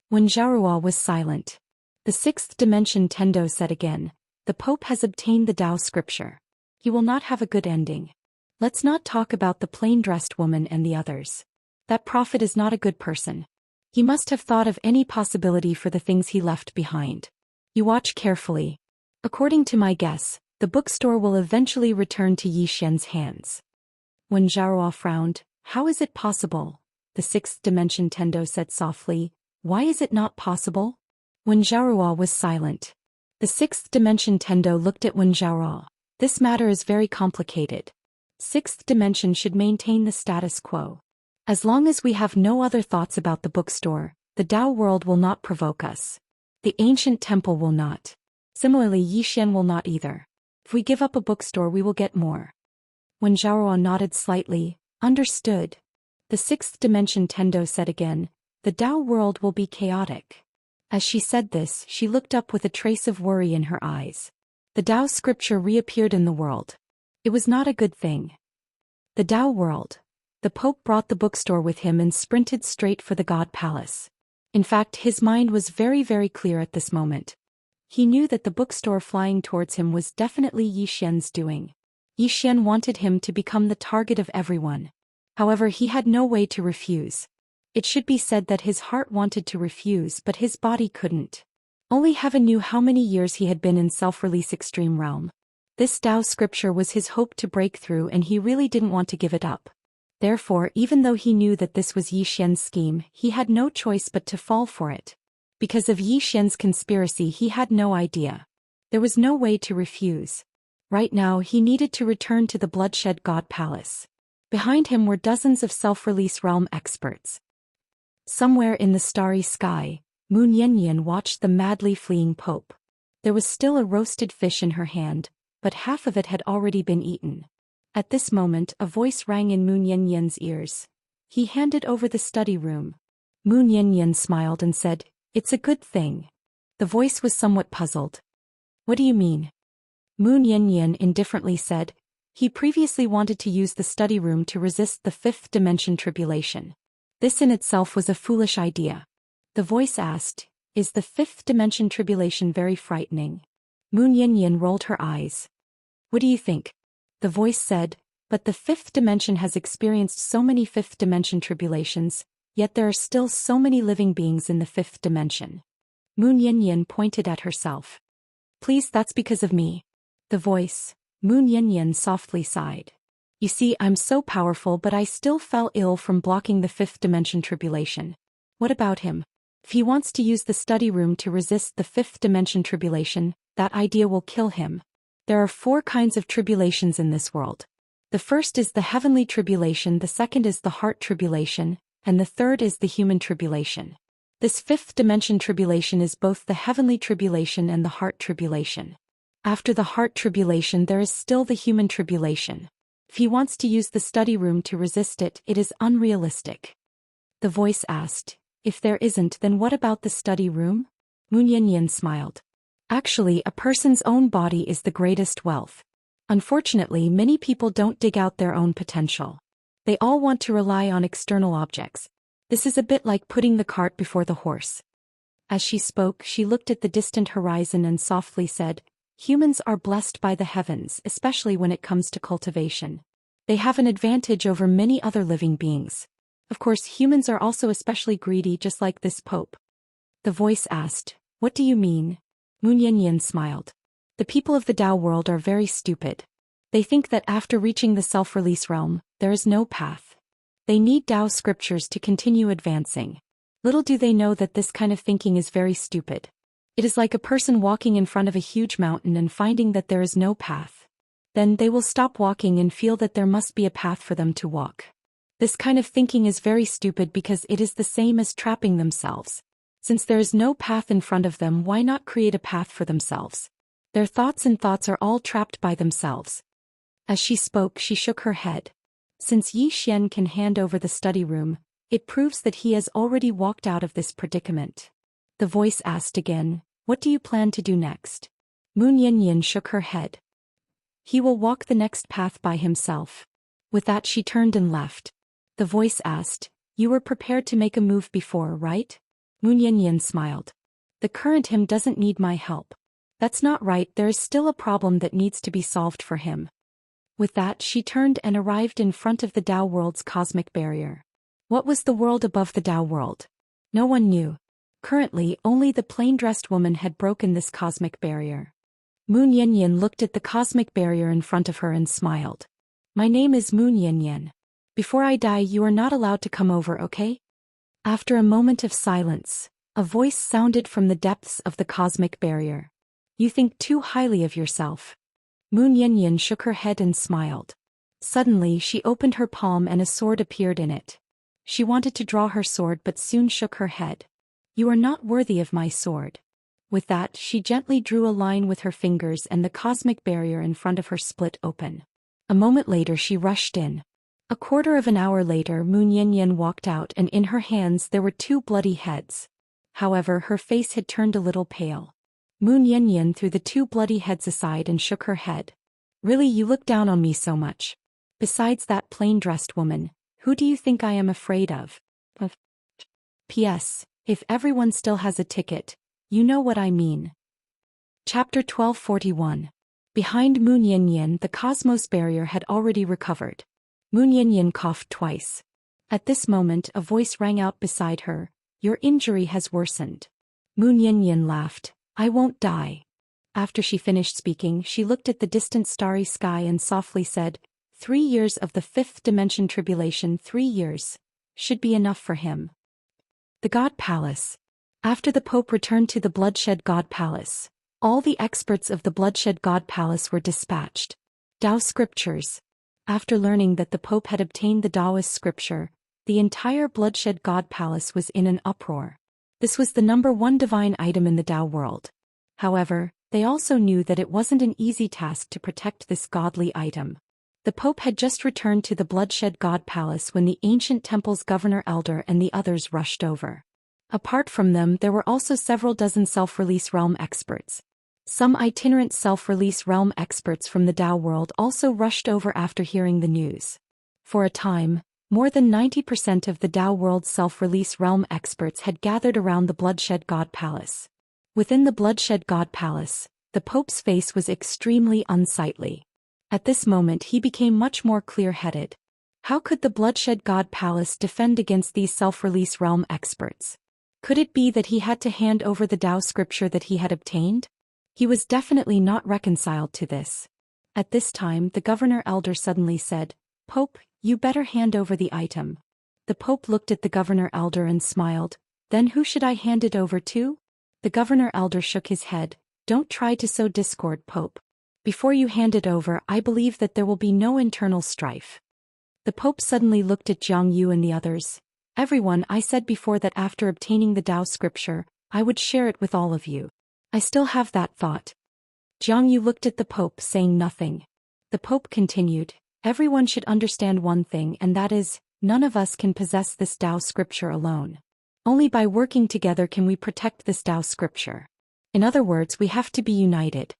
When Zhaoruo was silent, the sixth dimension Tendo said again, the Pope has obtained the Tao scripture. He will not have a good ending. Let's not talk about the plain-dressed woman and the others. That prophet is not a good person. He must have thought of any possibility for the things he left behind. You watch carefully. According to my guess, the bookstore will eventually return to Yi Xian's hands. When Zhaoruo frowned, how is it possible? The sixth dimension Tendo said softly, why is it not possible? When Zhaoruo was silent, the sixth dimension Tendo looked at Wen Zhaoruo. This matter is very complicated. Sixth dimension should maintain the status quo. As long as we have no other thoughts about the bookstore, the Tao world will not provoke us. The ancient temple will not. Similarly, Yi Xian will not either. If we give up a bookstore, we will get more. When Zhaoruo nodded slightly, understood. The sixth dimension Tendo said again, the Tao world will be chaotic. As she said this, she looked up with a trace of worry in her eyes. The Tao scripture reappeared in the world. It was not a good thing. The Tao world. The Pope brought the bookstore with him and sprinted straight for the God Palace. In fact, his mind was very, very clear at this moment. He knew that the bookstore flying towards him was definitely Yi Xian's doing. Yi Xian wanted him to become the target of everyone. However, he had no way to refuse. It should be said that his heart wanted to refuse, but his body couldn't. Only heaven knew how many years he had been in self-release extreme realm. This Tao scripture was his hope to break through, and he really didn't want to give it up. Therefore, even though he knew that this was Yi Xian's scheme, he had no choice but to fall for it. Because of Yi Xian's conspiracy, he had no idea. There was no way to refuse. Right now, he needed to return to the bloodshed God Palace. Behind him were dozens of self-release realm experts. Somewhere in the starry sky, Moon Yanyan watched the madly fleeing Pope. There was still a roasted fish in her hand, but half of it had already been eaten. At this moment, a voice rang in Moon Yanyan's ears. He handed over the study room. Moon Yanyan smiled and said, it's a good thing. The voice was somewhat puzzled. What do you mean? Moon Yanyan indifferently said, he previously wanted to use the study room to resist the fifth dimension tribulation. This in itself was a foolish idea. The voice asked, is the fifth dimension tribulation very frightening? Moon Yanyan rolled her eyes. What do you think? The voice said, but the fifth dimension has experienced so many fifth dimension tribulations, yet there are still so many living beings in the fifth dimension. Moon Yanyan pointed at herself. Please, that's because of me. The voice, Moon Yanyan softly sighed. You see, I'm so powerful, but I still fell ill from blocking the fifth dimension tribulation. What about him? If he wants to use the study room to resist the fifth dimension tribulation, that idea will kill him. There are 4 kinds of tribulations in this world. The first is the heavenly tribulation, the second is the heart tribulation, and the third is the human tribulation. This fifth dimension tribulation is both the heavenly tribulation and the heart tribulation. After the heart tribulation, there is still the human tribulation. If he wants to use the study room to resist it, it is unrealistic. The voice asked, if there isn't, then what about the study room? Moon Yanyan smiled. Actually, a person's own body is the greatest wealth. Unfortunately, many people don't dig out their own potential. They all want to rely on external objects. This is a bit like putting the cart before the horse. As she spoke, she looked at the distant horizon and softly said, humans are blessed by the heavens, especially when it comes to cultivation. They have an advantage over many other living beings. Of course, humans are also especially greedy, just like this Pope. The voice asked, what do you mean? Moon Yanyan smiled. The people of the Tao world are very stupid. They think that after reaching the self-release realm, there is no path. They need Tao scriptures to continue advancing. Little do they know that this kind of thinking is very stupid. It is like a person walking in front of a huge mountain and finding that there is no path. Then they will stop walking and feel that there must be a path for them to walk. This kind of thinking is very stupid because it is the same as trapping themselves. Since there is no path in front of them, why not create a path for themselves? Their thoughts are all trapped by themselves. As she spoke, she shook her head. Since Yi Xian can hand over the study room, it proves that he has already walked out of this predicament. The voice asked again, "What do you plan to do next?" Moon Yanyan shook her head. "He will walk the next path by himself." With that she turned and left. The voice asked, "You were prepared to make a move before, right?" Moon Yanyan smiled. "The current him doesn't need my help." "That's not right, there is still a problem that needs to be solved for him." With that she turned and arrived in front of the Dao world's cosmic barrier. What was the world above the Dao world? No one knew. Currently, only the plain-dressed woman had broken this cosmic barrier. Moon Yanyan looked at the cosmic barrier in front of her and smiled. "My name is Moon Yanyan. Before I die, you are not allowed to come over, okay?" After a moment of silence, a voice sounded from the depths of the cosmic barrier. "You think too highly of yourself." Moon Yanyan shook her head and smiled. Suddenly she opened her palm and a sword appeared in it. She wanted to draw her sword but soon shook her head. "You are not worthy of my sword." With that she gently drew a line with her fingers and the cosmic barrier in front of her split open. A moment later she rushed in. A quarter of an hour later Moon Yanyan walked out and in her hands there were 2 bloody heads. However, her face had turned a little pale. Moon Yanyan threw the 2 bloody heads aside and shook her head. "Really, you look down on me so much? Besides that plain-dressed woman, who do you think I am afraid of?" P.S. If everyone still has a ticket, you know what I mean. Chapter 1241. Behind Moon Yanyan, the cosmos barrier had already recovered. Moon Yanyan coughed twice. At this moment a voice rang out beside her, "Your injury has worsened." Moon Yanyan laughed, "I won't die." After she finished speaking, she looked at the distant starry sky and softly said, 3 years of the 5th dimension tribulation, 3 years. Should be enough for him." The God Palace. After the Pope returned to the Bloodshed God Palace, all the experts of the Bloodshed God Palace were dispatched. Dao Scriptures. After learning that the Pope had obtained the Daoist scripture, the entire Bloodshed God Palace was in an uproar. This was the #1 divine item in the Dao world. However, they also knew that it wasn't an easy task to protect this godly item. The Pope had just returned to the Bloodshed God Palace when the ancient temple's governor elder and the others rushed over. Apart from them, there were also several dozen self-release realm experts. Some itinerant self-release realm experts from the Dao world also rushed over after hearing the news. For a time, more than 90% of the Dao world's self-release realm experts had gathered around the Bloodshed God Palace. Within the Bloodshed God Palace, the Pope's face was extremely unsightly. At this moment he became much more clear-headed. How could the Bloodshed God Palace defend against these self-release realm experts? Could it be that he had to hand over the Dao scripture that he had obtained? He was definitely not reconciled to this. At this time the governor elder suddenly said, "Pope, you better hand over the item." The Pope looked at the governor elder and smiled. "Then who should I hand it over to?" The governor elder shook his head. "Don't try to sow discord, Pope. Before you hand it over, I believe that there will be no internal strife." The Pope suddenly looked at Jiang Yu and the others. "Everyone, I said before that after obtaining the Dao scripture, I would share it with all of you. I still have that thought." Jiang Yu looked at the Pope, saying nothing. The Pope continued, "Everyone should understand one thing, and that is, none of us can possess this Dao scripture alone. Only by working together can we protect this Dao scripture. In other words, we have to be united."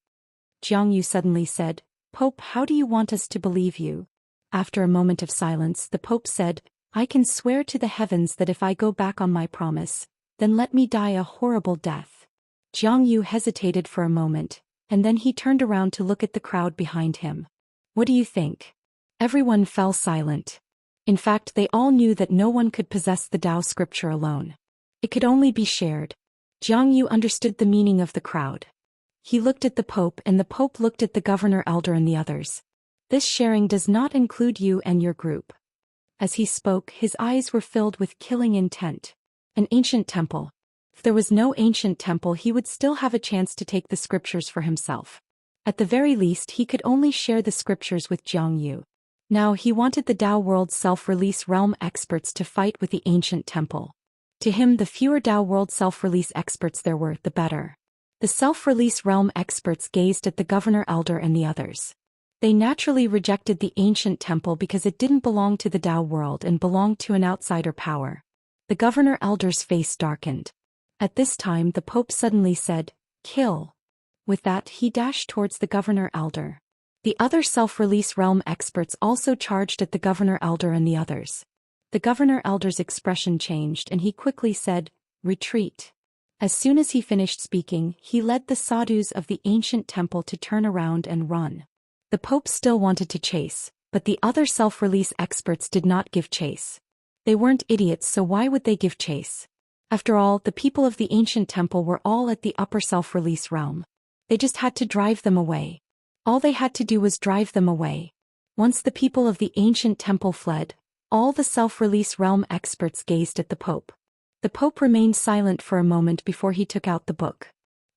Jiang Yu suddenly said, "Pope, how do you want us to believe you?" After a moment of silence, the Pope said, "I can swear to the heavens that if I go back on my promise, then let me die a horrible death." Jiang Yu hesitated for a moment, and then he turned around to look at the crowd behind him. "What do you think?" Everyone fell silent. In fact, they all knew that no one could possess the Dao scripture alone. It could only be shared. Jiang Yu understood the meaning of the crowd. He looked at the Pope and the Pope looked at the governor elder and the others. "This sharing does not include you and your group." As he spoke, his eyes were filled with killing intent. An ancient temple. If there was no ancient temple, he would still have a chance to take the scriptures for himself. At the very least he could only share the scriptures with Jiang Yu. Now he wanted the Dao World self-release realm experts to fight with the ancient temple. To him, the fewer Dao World self-release experts there were, the better. The self-release realm experts gazed at the Governor Elder and the others. They naturally rejected the ancient temple because it didn't belong to the Dao World and belonged to an outsider power. The Governor Elder's face darkened. At this time the Pope suddenly said, "Kill." With that he dashed towards the Governor Elder. The other self-release realm experts also charged at the Governor Elder and the others. The Governor Elder's expression changed and he quickly said, "Retreat." As soon as he finished speaking, he led the sadhus of the ancient temple to turn around and run. The Pope still wanted to chase, but the other self-release experts did not give chase. They weren't idiots, so why would they give chase? After all, the people of the ancient temple were all at the upper self-release realm. They just had to drive them away. All they had to do was drive them away. Once the people of the ancient temple fled, all the self-release realm experts gazed at the Pope. The Pope remained silent for a moment before he took out the book.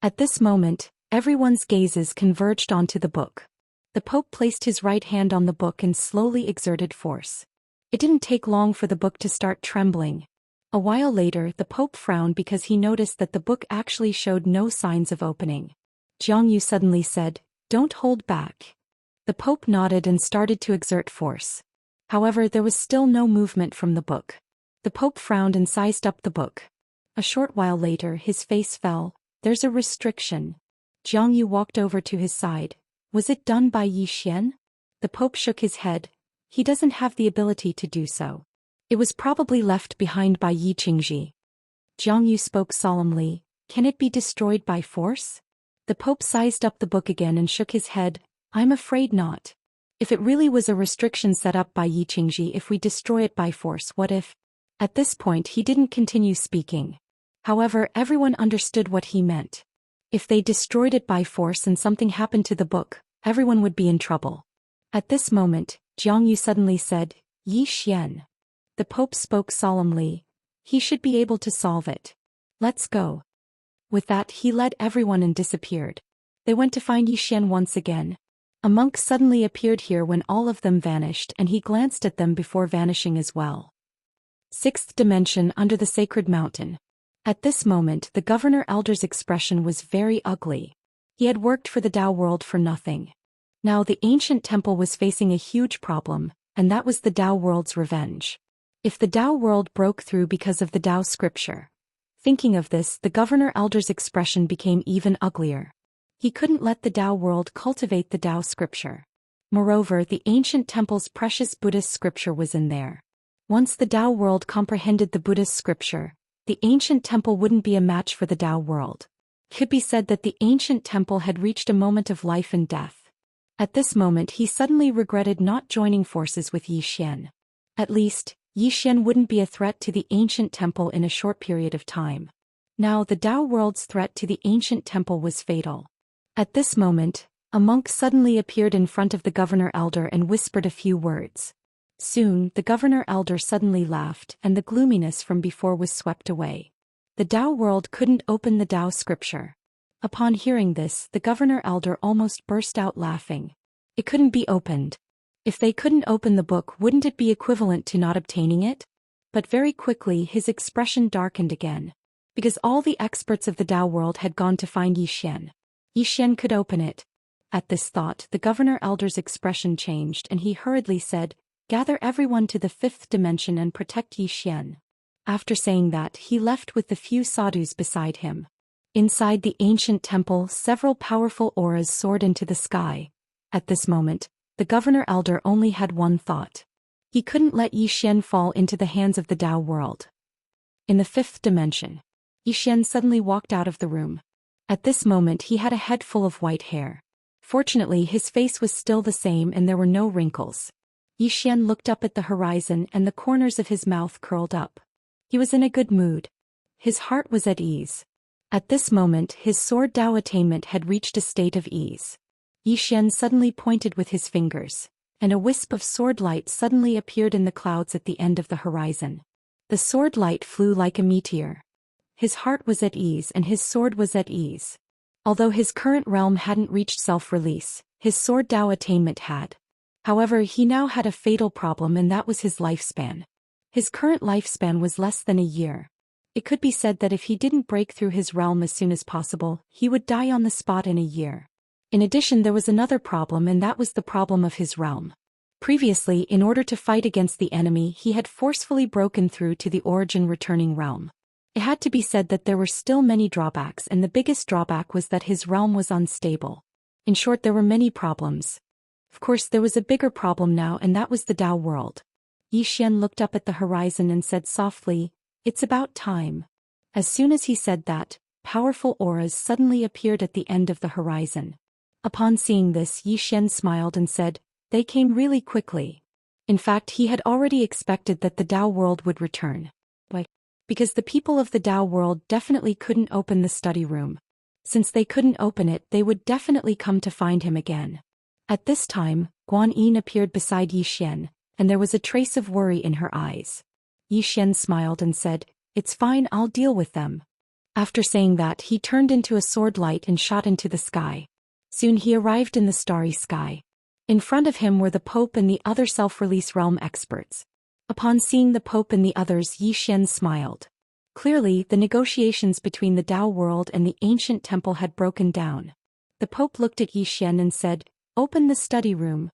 At this moment, everyone's gazes converged onto the book. The Pope placed his right hand on the book and slowly exerted force. It didn't take long for the book to start trembling. A while later, the Pope frowned because he noticed that the book actually showed no signs of opening. Jiang Yu suddenly said, "Don't hold back." The Pope nodded and started to exert force. However, there was still no movement from the book. The Pope frowned and sized up the book. A short while later his face fell. "There's a restriction." Jiang Yu walked over to his side. "Was it done by Zhou Xian?" The Pope shook his head. "He doesn't have the ability to do so. It was probably left behind by Yi Qingji." Jiang Yu spoke solemnly. "Can it be destroyed by force?" The Pope sized up the book again and shook his head. "I'm afraid not. If it really was a restriction set up by Yi Qingji, if we destroy it by force, what if?" At this point he didn't continue speaking. However, everyone understood what he meant. If they destroyed it by force and something happened to the book, everyone would be in trouble. At this moment, Jiang Yu suddenly said, "Yi Xian." The Pope spoke solemnly. "He should be able to solve it. Let's go." With that he led everyone and disappeared. They went to find Yi Xian once again. A monk suddenly appeared here when all of them vanished and he glanced at them before vanishing as well. Sixth dimension under the sacred mountain. At this moment the Governor Elder's expression was very ugly. He had worked for the Dao world for nothing. Now the ancient temple was facing a huge problem, and that was the Dao world's revenge. If the Dao world broke through because of the Dao scripture. Thinking of this, the Governor Elder's expression became even uglier. He couldn't let the Dao world cultivate the Dao scripture. Moreover, the ancient temple's precious Buddhist scripture was in there. Once the Dao world comprehended the Buddhist scripture, the ancient temple wouldn't be a match for the Dao world. It could be said that the ancient temple had reached a moment of life and death. At this moment he suddenly regretted not joining forces with Yi Xian. At least, Yi Xian wouldn't be a threat to the ancient temple in a short period of time. Now the Dao world's threat to the ancient temple was fatal. At this moment, a monk suddenly appeared in front of the Governor Elder and whispered a few words. Soon, the Governor Elder suddenly laughed and the gloominess from before was swept away. The Dao world couldn't open the Dao scripture. Upon hearing this, the Governor Elder almost burst out laughing. It couldn't be opened. If they couldn't open the book, wouldn't it be equivalent to not obtaining it? But very quickly his expression darkened again. Because all the experts of the Dao world had gone to find Yi Xian. Yi Xian could open it. At this thought, the Governor Elder's expression changed and he hurriedly said, "Gather everyone to the fifth dimension and protect Yi Xian." After saying that, he left with the few sadhus beside him. Inside the ancient temple, several powerful auras soared into the sky. At this moment, the Governor Elder only had one thought. He couldn't let Yi Xian fall into the hands of the Dao world. In the fifth dimension, Yi Xian suddenly walked out of the room. At this moment he had a head full of white hair. Fortunately his face was still the same and there were no wrinkles. Yi Xian looked up at the horizon and the corners of his mouth curled up. He was in a good mood. His heart was at ease. At this moment his sword Dao attainment had reached a state of ease. Yi Xian suddenly pointed with his fingers, and a wisp of sword light suddenly appeared in the clouds at the end of the horizon. The sword light flew like a meteor. His heart was at ease and his sword was at ease. Although his current realm hadn't reached self-release, his sword Dao attainment had. However, he now had a fatal problem, and that was his lifespan. His current lifespan was less than a year. It could be said that if he didn't break through his realm as soon as possible, he would die on the spot in a year. In addition, there was another problem, and that was the problem of his realm. Previously, in order to fight against the enemy, he had forcefully broken through to the origin returning realm. It had to be said that there were still many drawbacks, and the biggest drawback was that his realm was unstable. In short, there were many problems. Of course, there was a bigger problem now, and that was the Dao world. Xian looked up at the horizon and said softly, "It's about time." As soon as he said that, powerful auras suddenly appeared at the end of the horizon. Upon seeing this, Xian smiled and said, "They came really quickly." In fact, he had already expected that the Dao world would return. Why? Because the people of the Dao world definitely couldn't open the study room. Since they couldn't open it, they would definitely come to find him again. At this time, Guanyin appeared beside Xian, and there was a trace of worry in her eyes. Xian smiled and said, "It's fine, I'll deal with them." After saying that, he turned into a sword light and shot into the sky. Soon he arrived in the starry sky. In front of him were the Pope and the other self-release realm experts. Upon seeing the Pope and the others, Xian smiled. Clearly, the negotiations between the Dao world and the ancient temple had broken down. The Pope looked at Xian and said, "Open the study room.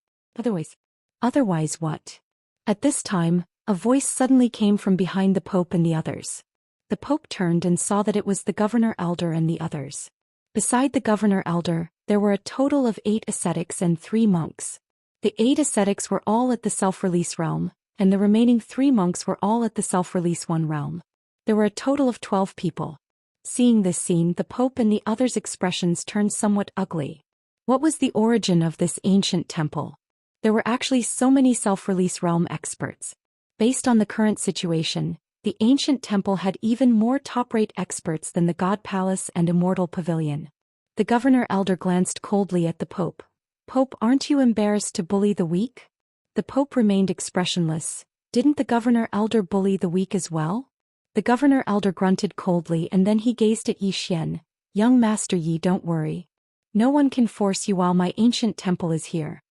Otherwise what?" At this time, a voice suddenly came from behind the Pope and the others. The Pope turned and saw that it was the Governor Elder and the others. Beside the Governor Elder, there were a total of 8 ascetics and 3 monks. The 8 ascetics were all at the self-release realm, and the remaining 3 monks were all at the self-release 1 realm. There were a total of 12 people. Seeing this scene, the Pope and the others' expressions turned somewhat ugly. What was the origin of this ancient temple? There were actually so many self-release realm experts. Based on the current situation, the ancient temple had even more top-rate experts than the God Palace and Immortal Pavilion. The Governor Elder glanced coldly at the Pope. "Pope, aren't you embarrassed to bully the weak?" The Pope remained expressionless. Didn't the Governor Elder bully the weak as well? The Governor Elder grunted coldly, and then he gazed at Xian. "Young Master Yi, don't worry. No one can force you while my ancient temple is here."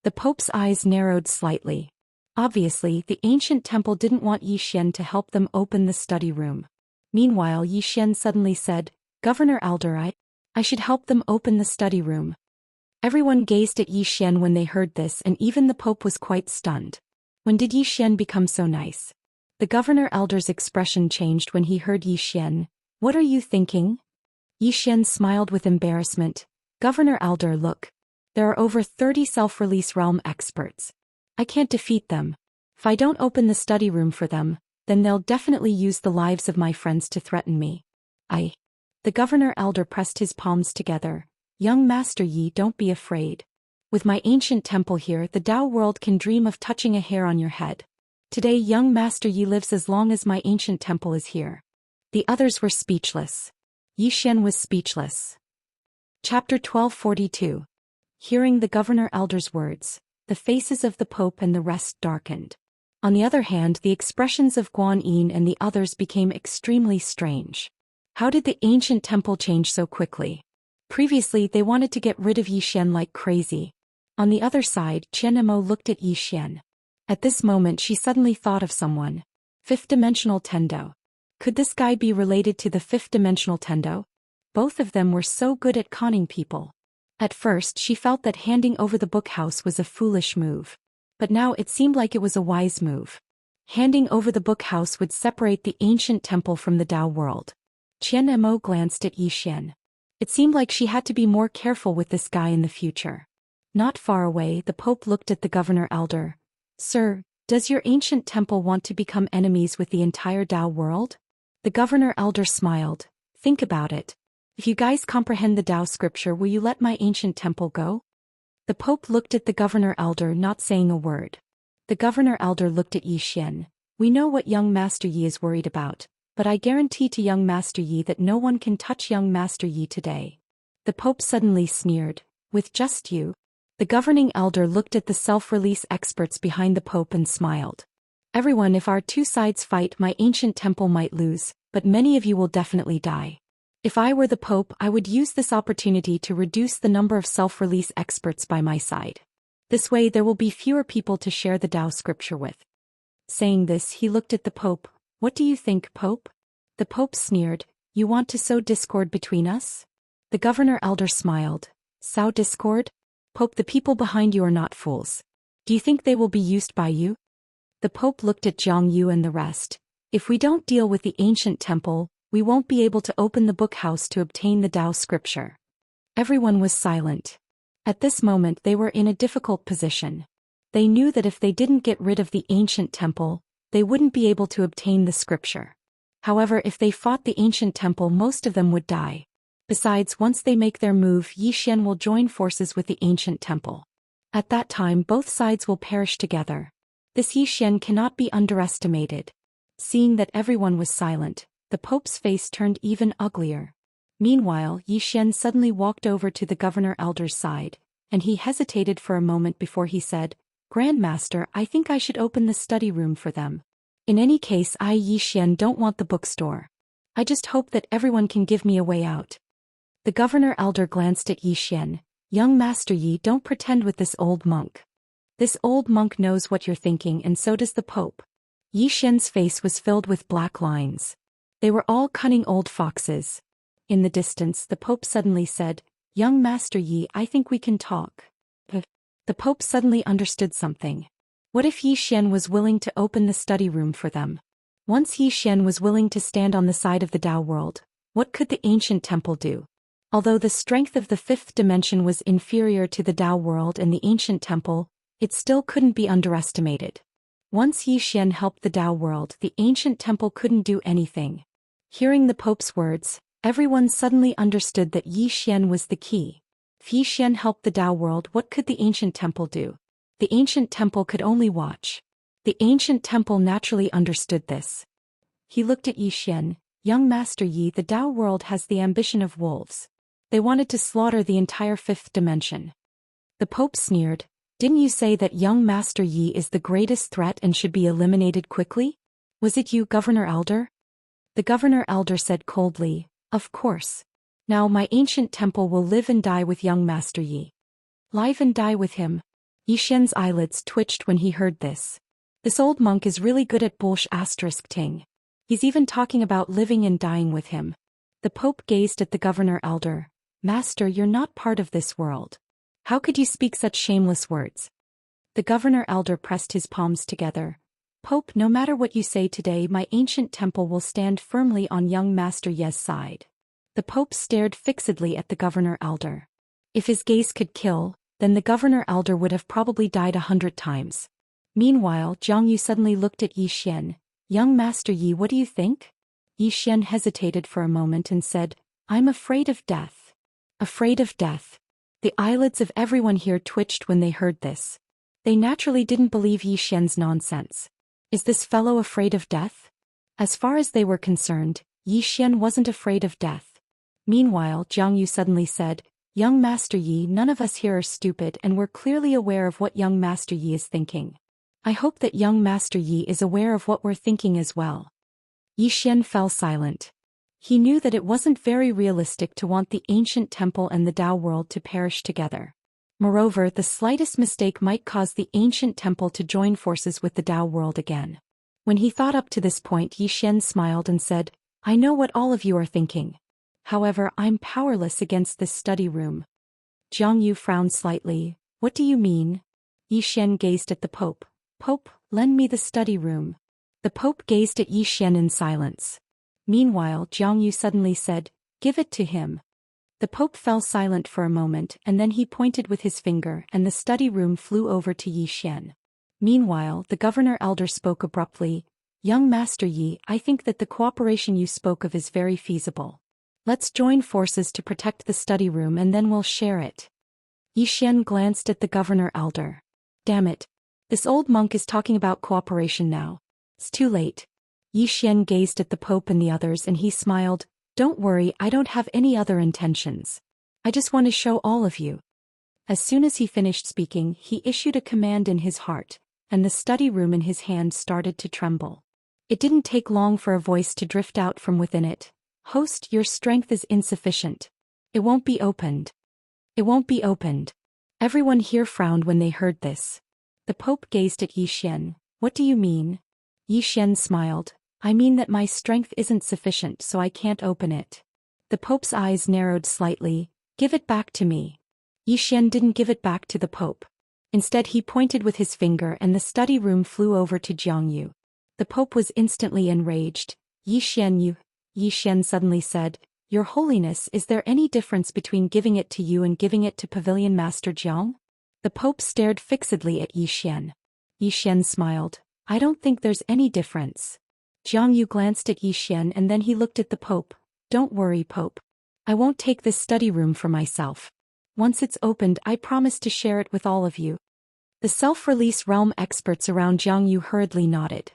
The Pope's eyes narrowed slightly. Obviously, the ancient temple didn't want Xian to help them open the study room. Meanwhile, Xian suddenly said, "Governor Elder, I should help them open the study room." Everyone gazed at Xian when they heard this, and even the Pope was quite stunned. When did Xian become so nice? The Governor Elder's expression changed when he heard Xian. "What are you thinking?" Xian smiled with embarrassment. "Governor Elder, look. There are over 30 self-release realm experts. I can't defeat them. If I don't open the study room for them, then they'll definitely use the lives of my friends to threaten me." The Governor Elder pressed his palms together. "Young Master Yi, don't be afraid. With my ancient temple here, the Dao world can dream of touching a hair on your head. Today, young Master Yi lives as long as my ancient temple is here." The others were speechless. Xian was speechless. Chapter 1242. Hearing the Governor Elder's words, the faces of the Pope and the rest darkened. On the other hand, the expressions of Guanyin and the others became extremely strange. How did the ancient temple change so quickly? Previously, they wanted to get rid of Xian like crazy. On the other side, Qianmo looked at Xian. At this moment, she suddenly thought of someone. Fifth-dimensional Tendo. Could this guy be related to the fifth-dimensional Tendo? Both of them were so good at conning people. At first, she felt that handing over the book house was a foolish move. But now it seemed like it was a wise move. Handing over the book house would separate the ancient temple from the Dao world. Qianmo glanced at Xian. It seemed like she had to be more careful with this guy in the future. Not far away, the Pope looked at the Governor Elder. "Sir, does your ancient temple want to become enemies with the entire Dao world?" The Governor Elder smiled. "Think about it. If you guys comprehend the Dao scripture, will you let my ancient temple go?" The Pope looked at the Governor Elder, not saying a word. The Governor Elder looked at Xian. "We know what young Master Yi is worried about, but I guarantee to young Master Yi that no one can touch young Master Yi today." The Pope suddenly sneered. "With just you?" The governing elder looked at the self-release experts behind the Pope and smiled. "Everyone, if our two sides fight, my ancient temple might lose, but many of you will definitely die. If I were the Pope, I would use this opportunity to reduce the number of self-release experts by my side. This way there will be fewer people to share the Tao scripture with. Saying this, he looked at the Pope. What do you think, Pope? The Pope sneered. You want to sow discord between us? The governor elder smiled. Sow discord? Pope, the people behind you are not fools. Do you think they will be used by you? The Pope looked at Zhang Yu and the rest. If we don't deal with the ancient temple, we won't be able to open the book house to obtain the Tao scripture. Everyone was silent. At this moment they were in a difficult position. They knew that if they didn't get rid of the ancient temple, they wouldn't be able to obtain the scripture. However, if they fought the ancient temple, most of them would die. Besides, once they make their move, Zhou Xian will join forces with the ancient temple. At that time both sides will perish together. This Zhou Xian cannot be underestimated. Seeing that everyone was silent, the Pope's face turned even uglier. Meanwhile, Zhou Xian suddenly walked over to the governor elder's side, and he hesitated for a moment before he said, Grand Master, I think I should open the study room for them. In any case, I, Zhou Xian, don't want the bookstore. I just hope that everyone can give me a way out. The governor elder glanced at Zhou Xian. Young Master Yi, don't pretend with this old monk. This old monk knows what you're thinking, and so does the Pope. Zhou Xian's face was filled with black lines. They were all cunning old foxes. In the distance, the Pope suddenly said, Young Master Yi, I think we can talk. The Pope suddenly understood something. What if Zhou Xian was willing to open the study room for them? Once Zhou Xian was willing to stand on the side of the Tao world, what could the ancient temple do? Although the strength of the fifth dimension was inferior to the Tao world and the ancient temple, it still couldn't be underestimated. Once Zhou Xian helped the Tao world, the ancient temple couldn't do anything. Hearing the Pope's words, everyone suddenly understood that Zhou Xian was the key. If Zhou Xian helped the Tao world, what could the ancient temple do? The ancient temple could only watch. The ancient temple naturally understood this. He looked at Zhou Xian. Young Master Yi, the Tao world has the ambition of wolves. They wanted to slaughter the entire fifth dimension. The Pope sneered. Didn't you say that young Master Yi is the greatest threat and should be eliminated quickly? Was it you, Governor Elder? The Governor Elder said coldly, Of course. Now my ancient temple will live and die with young Master Yi. Live and die with him? Zhou Xian's eyelids twitched when he heard this. This old monk is really good at ting. He's even talking about living and dying with him. The Pope gazed at the Governor Elder. Master, you're not part of this world. How could you speak such shameless words? The Governor Elder pressed his palms together. Pope, no matter what you say today, my ancient temple will stand firmly on young Master Yi's side. The Pope stared fixedly at the Governor Elder. If his gaze could kill, then the Governor Elder would have probably died 100 times. Meanwhile, Zhang Yu suddenly looked at Zhou Xian. Young Master Yi, what do you think? Zhou Xian hesitated for a moment and said, I'm afraid of death. Afraid of death. The eyelids of everyone here twitched when they heard this. They naturally didn't believe Zhou Xian's nonsense. Is this fellow afraid of death? As far as they were concerned, Zhou Xian wasn't afraid of death. Meanwhile, Zhang Yu suddenly said, Young Master Yi, none of us here are stupid and we're clearly aware of what young Master Yi is thinking. I hope that young Master Yi is aware of what we're thinking as well. Zhou Xian fell silent. He knew that it wasn't very realistic to want the ancient temple and the Tao world to perish together. Moreover, the slightest mistake might cause the ancient temple to join forces with the Tao world again. When he thought up to this point, Zhou Xian smiled and said, I know what all of you are thinking. However, I'm powerless against this study room. Zhang Yu frowned slightly. What do you mean? Zhou Xian gazed at the Pope. Pope, lend me the study room. The Pope gazed at Zhou Xian in silence. Meanwhile, Zhang Yu suddenly said, Give it to him. The Pope fell silent for a moment and then he pointed with his finger and the study room flew over to Zhou Xian. Meanwhile, the Governor Elder spoke abruptly, Young Master Yi, I think that the cooperation you spoke of is very feasible. Let's join forces to protect the study room and then we'll share it. Zhou Xian glanced at the Governor Elder. Damn it. This old monk is talking about cooperation now. It's too late. Zhou Xian gazed at the Pope and the others and he smiled. Don't worry, I don't have any other intentions. I just want to show all of you. As soon as he finished speaking, he issued a command in his heart, and the study room in his hand started to tremble. It didn't take long for a voice to drift out from within it. Host, your strength is insufficient. It won't be opened. It won't be opened. Everyone here frowned when they heard this. The Pope gazed at Yi Xian. What do you mean? Yi Xian smiled. I mean that my strength isn't sufficient, so I can't open it. The Pope's eyes narrowed slightly. Give it back to me. Yi Xian didn't give it back to the Pope. Instead he pointed with his finger and the study room flew over to Jiangyu. The Pope was instantly enraged. Yi Xian, Yi Xian suddenly said, Your Holiness, is there any difference between giving it to you and giving it to Pavilion Master Jiang? The Pope stared fixedly at Yi Xian. Yi Xian smiled. I don't think there's any difference. Jiangyu glanced at Yi Xian and then he looked at the Pope. Don't worry, Pope. I won't take this study room for myself. Once it's opened, I promise to share it with all of you. The self-release realm experts around Jiangyu hurriedly nodded.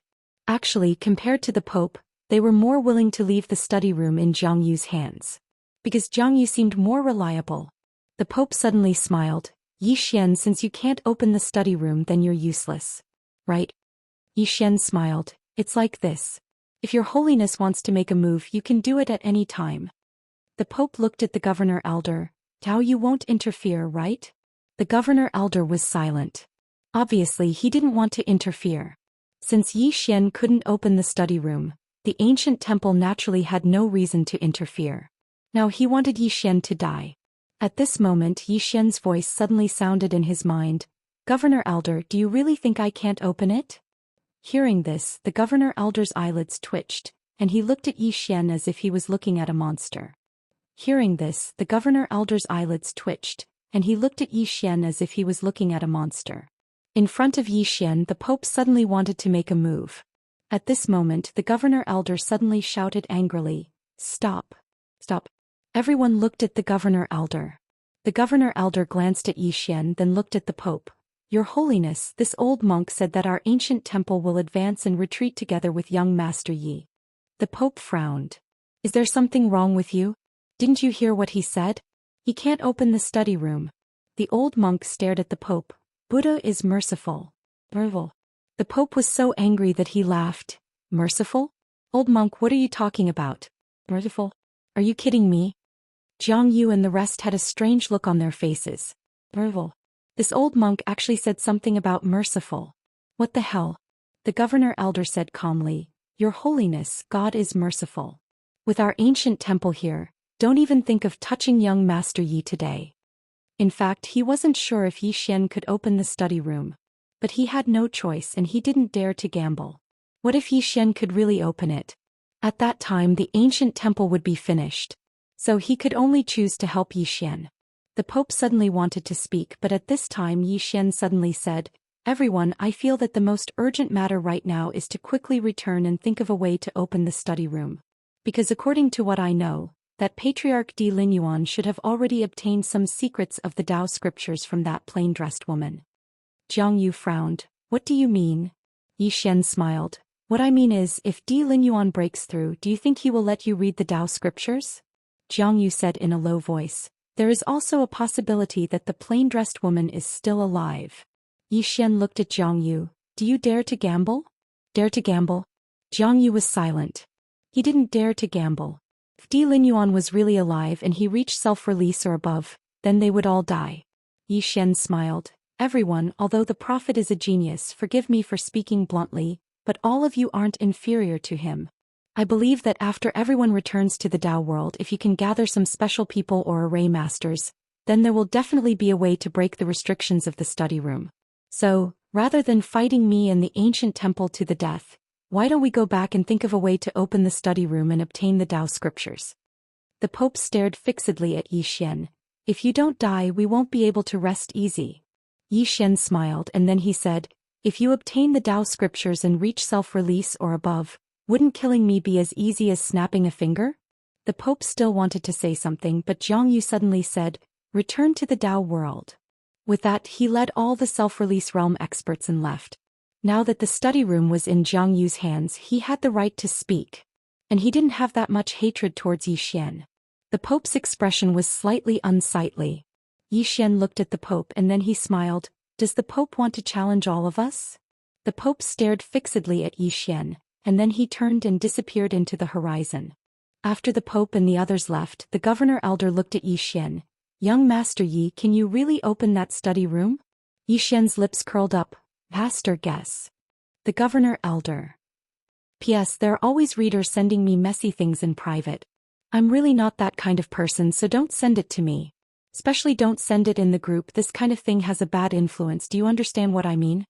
Actually, compared to the Pope, they were more willing to leave the study room in Jiangyu's hands. Because Jiangyu seemed more reliable. The Pope suddenly smiled. Yi Xian, since you can't open the study room, then you're useless. Right? Yi Xian smiled. It's like this. If your Holiness wants to make a move, you can do it at any time. The Pope looked at the Governor Elder. Tao, you won't interfere, right? The Governor Elder was silent. Obviously, he didn't want to interfere. Since Yi Xian couldn't open the study room, the ancient temple naturally had no reason to interfere. Now he wanted Yi Xian to die. At this moment, Yi Xian's voice suddenly sounded in his mind. Governor Elder, do you really think I can't open it? Hearing this, the Governor Elder's eyelids twitched, and he looked at Yi Xian as if he was looking at a monster. Hearing this, the Governor Elder's eyelids twitched, and he looked at Yi Xian as if he was looking at a monster. In front of Yi Xian, the Pope suddenly wanted to make a move. At this moment, the Governor Elder suddenly shouted angrily, Stop! Stop! Everyone looked at the Governor Elder. The Governor Elder glanced at Yi Xian, then looked at the Pope. Your Holiness, this old monk said that our ancient temple will advance and retreat together with young Master Yi. The Pope frowned. Is there something wrong with you? Didn't you hear what he said? He can't open the study room. The old monk stared at the Pope. Buddha is merciful. Merciful. The Pope was so angry that he laughed. Merciful? Old monk, what are you talking about? Merciful? Are you kidding me? Jiangyu and the rest had a strange look on their faces. Merciful. This old monk actually said something about merciful. What the hell? The Governor Elder said calmly, Your Holiness, God is merciful. With our ancient temple here, don't even think of touching young Master Yi today. In fact, he wasn't sure if Yi Xian could open the study room. But he had no choice and he didn't dare to gamble. What if Yi Xian could really open it? At that time the ancient temple would be finished. So he could only choose to help Yi Xian. The Pope suddenly wanted to speak, but at this time Yi Xian suddenly said, Everyone, I feel that the most urgent matter right now is to quickly return and think of a way to open the study room. Because according to what I know, that Patriarch Di Linyuan should have already obtained some secrets of the Tao scriptures from that plain-dressed woman. Jiangyu frowned. What do you mean? Yi Xian smiled. What I mean is, if Di Linyuan breaks through, do you think he will let you read the Tao scriptures? Jiangyu said in a low voice. There is also a possibility that the plain-dressed woman is still alive. Yi Xian looked at Jiangyu. Do you dare to gamble? Dare to gamble? Jiangyu was silent. He didn't dare to gamble. If Di Linyuan was really alive and he reached self-release or above, then they would all die. Yi Xian smiled. Everyone, although the prophet is a genius, forgive me for speaking bluntly, but all of you aren't inferior to him. I believe that after everyone returns to the Tao world, if you can gather some special people or array masters, then there will definitely be a way to break the restrictions of the study room. So, rather than fighting me and the ancient temple to the death, why don't we go back and think of a way to open the study room and obtain the Tao scriptures? The Pope stared fixedly at Yi Xian. If you don't die, we won't be able to rest easy. Yi Xian smiled and then he said, If you obtain the Tao scriptures and reach self-release or above, wouldn't killing me be as easy as snapping a finger? The Pope still wanted to say something, but Jiangyu suddenly said, Return to the Tao world. With that, he led all the self-release realm experts and left. Now that the study room was in Jiangyu's hands, he had the right to speak. And he didn't have that much hatred towards Yi Xian. The Pope's expression was slightly unsightly. Yi Xian looked at the Pope and then he smiled. Does the Pope want to challenge all of us? The Pope stared fixedly at Yi Xian, and then he turned and disappeared into the horizon. After the Pope and the others left, the governor elder looked at Yi Xian. Young Master Yi, can you really open that study room? Yi Xian's lips curled up. Pastor, guess. The governor elder. P.S. There are always readers sending me messy things in private. I'm really not that kind of person, so don't send it to me. Especially don't send it in the group. This kind of thing has a bad influence. Do you understand what I mean?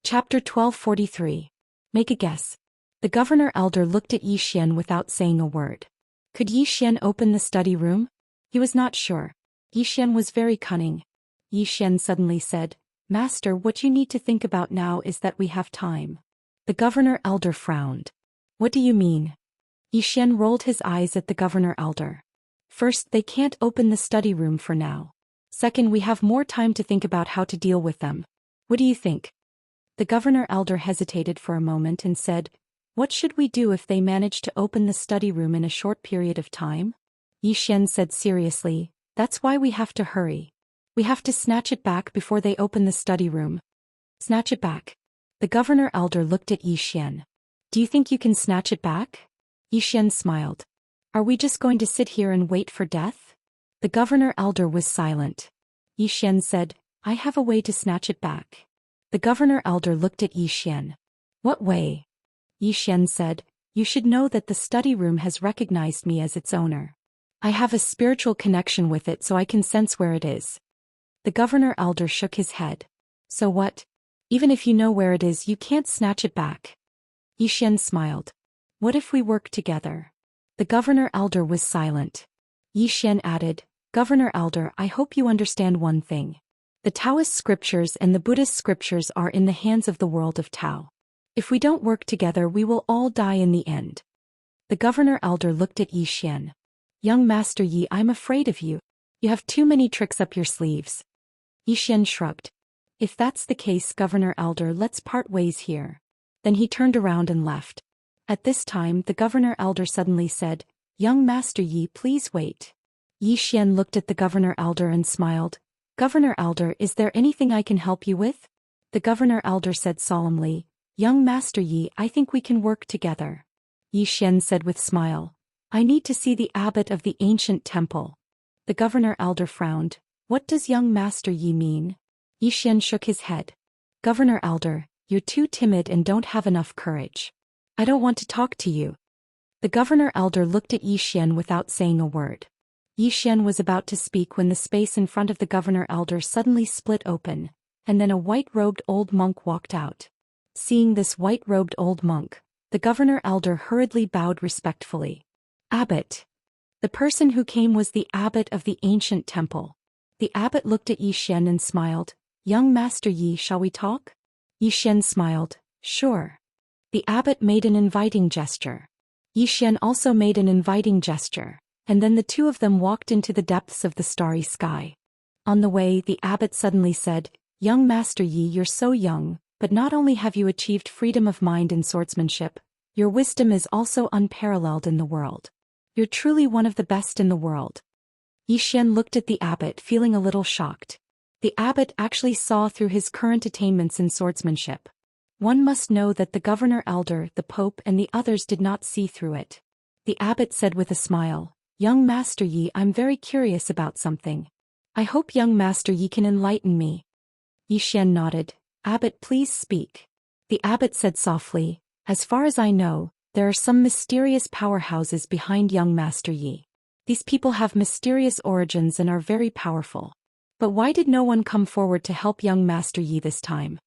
Chapter 1243. Make a guess. The governor elder looked at Yi Xian without saying a word. Could Yi Xian open the study room? He was not sure. Yi Xian was very cunning. Yi Xian suddenly said, Master, what you need to think about now is that we have time. The governor elder frowned. What do you mean? Yi Xian rolled his eyes at the governor elder. First, they can't open the study room for now. Second, we have more time to think about how to deal with them. What do you think? The governor elder hesitated for a moment and said, What should we do if they manage to open the study room in a short period of time? Yi Xian said seriously, That's why we have to hurry. We have to snatch it back before they open the study room. Snatch it back. The governor elder looked at Yi Xian. Do you think you can snatch it back? Yi Xian smiled. Are we just going to sit here and wait for death? The governor elder was silent. Yi Xian said, I have a way to snatch it back. The governor elder looked at Yi Xian. What way? Yi Xian said, You should know that the study room has recognized me as its owner. I have a spiritual connection with it, so I can sense where it is. The governor elder shook his head. So what? Even if you know where it is, you can't snatch it back. Yi Xian smiled. What if we work together? The governor elder was silent. Yi Xian added, Governor elder, I hope you understand one thing. The Taoist scriptures and the Buddhist scriptures are in the hands of the world of Tao. If we don't work together, we will all die in the end. The governor elder looked at Yi Xian. Young Master Yi, I'm afraid of you. You have too many tricks up your sleeves. Yi Xian shrugged. If that's the case, governor elder, let's part ways here. Then he turned around and left. At this time, the governor elder suddenly said, Young Master Yi, please wait. Yi Xian looked at the governor elder and smiled. Governor elder, is there anything I can help you with? The governor elder said solemnly, Young Master Yi, I think we can work together. Yi Xian said with smile, I need to see the abbot of the ancient temple. The governor elder frowned. What does young Master Yi mean? Yi Xian shook his head. Governor elder, you're too timid and don't have enough courage. I don't want to talk to you. The governor elder looked at Yi Xian without saying a word. Yi Xian was about to speak when the space in front of the governor elder suddenly split open, and then a white-robed old monk walked out. Seeing this white-robed old monk, the governor elder hurriedly bowed respectfully. Abbot. The person who came was the abbot of the ancient temple. The abbot looked at Yi Xian and smiled. Young Master Yi, shall we talk? Yi Xian smiled. Sure. The abbot made an inviting gesture. Yi Xian also made an inviting gesture, and then the two of them walked into the depths of the starry sky. On the way, the abbot suddenly said, Young Master Yi, you're so young, but not only have you achieved freedom of mind and swordsmanship, your wisdom is also unparalleled in the world. You're truly one of the best in the world. Yi Xian looked at the abbot, feeling a little shocked. The abbot actually saw through his current attainments in swordsmanship. One must know that the governor elder, the pope, and the others did not see through it. The abbot said with a smile, Young Master Yi, I'm very curious about something. I hope young Master Yi can enlighten me. Yi Xian nodded. Abbot, please speak. The abbot said softly, As far as I know, there are some mysterious powerhouses behind young Master Yi. These people have mysterious origins and are very powerful. But why did no one come forward to help young Master Yi this time?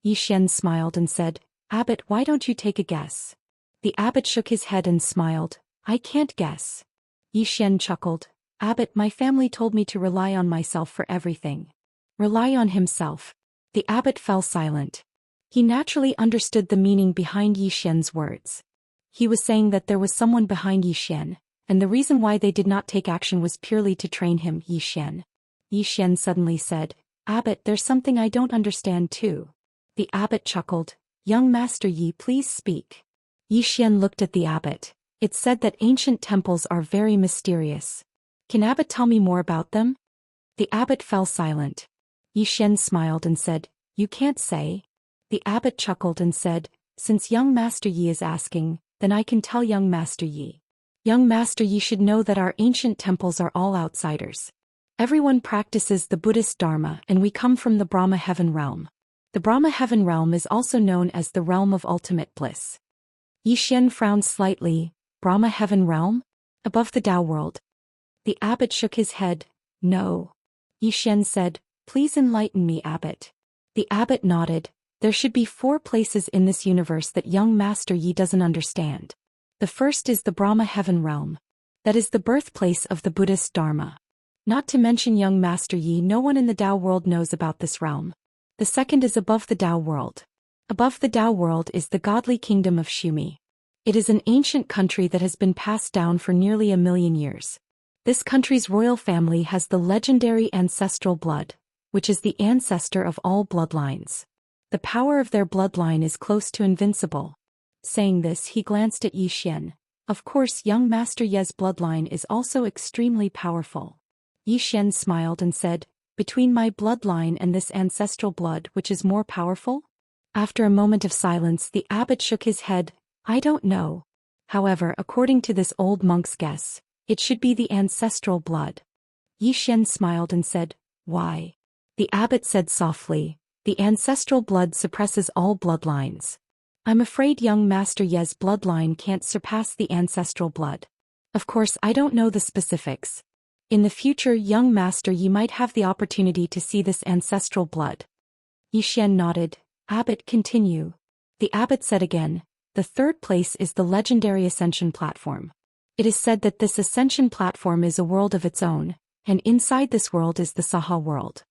Yi Xian smiled and said, Abbot, why don't you take a guess? The abbot shook his head and smiled. I can't guess. Yi Xian chuckled. Abbot, my family told me to rely on myself for everything. Rely on himself. The abbot fell silent. He naturally understood the meaning behind Yi Xian's words. He was saying that there was someone behind Yi Xian, and the reason why they did not take action was purely to train him, Yi Xian. Yi Xian suddenly said, Abbot, there's something I don't understand too. The abbot chuckled. Young Master Yi, please speak. Yi Xian looked at the abbot. It's said that ancient temples are very mysterious. Can abbot tell me more about them? The abbot fell silent. Yi Xian smiled and said, You can't say. The abbot chuckled and said, Since young Master Yi is asking, then I can tell young Master Yi. Young master, you should know that our ancient temples are all outsiders. Everyone practices the Buddhist Dharma and we come from the Brahma heaven realm. The Brahma heaven realm is also known as the realm of ultimate bliss. Xian frowned slightly. Brahma heaven realm? Above the Tao world? The abbot shook his head. No. Xian said, please enlighten me, abbot. The abbot nodded. There should be 4 places in this universe that young master Yi doesn't understand. The first is the Brahma heaven realm. That is the birthplace of the Buddhist Dharma. Not to mention young master Yi, no one in the Tao world knows about this realm. The second is above the Tao world. Above the Tao world is the godly kingdom of Shumi. It is an ancient country that has been passed down for nearly 1,000,000 years. This country's royal family has the legendary ancestral blood, which is the ancestor of all bloodlines. The power of their bloodline is close to invincible. Saying this, he glanced at Xian. Of course, young Master Ye's bloodline is also extremely powerful. Xian smiled and said, between my bloodline and this ancestral blood, which is more powerful? After a moment of silence, the abbot shook his head. I don't know. However, according to this old monk's guess, it should be the ancestral blood. Xian smiled and said, why? The abbot said softly, the ancestral blood suppresses all bloodlines. I'm afraid young Master Ye's bloodline can't surpass the ancestral blood. Of course, I don't know the specifics. In the future, young Master Yi might have the opportunity to see this ancestral blood. Xian nodded. Abbot, continue. The abbot said again, the third place is the legendary ascension platform. It is said that this ascension platform is a world of its own, and inside this world is the Saha world.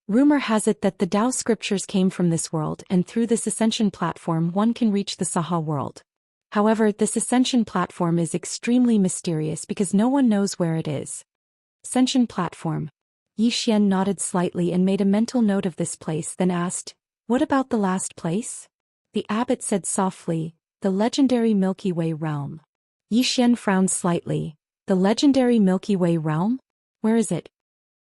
Rumor has it that the Tao scriptures came from this world, and through this ascension platform one can reach the Saha world. However, this ascension platform is extremely mysterious because no one knows where it is. Ascension platform. Xian nodded slightly and made a mental note of this place, then asked, what about the last place? The abbot said softly, the legendary Milky Way realm. Xian frowned slightly. The legendary Milky Way realm? Where is it?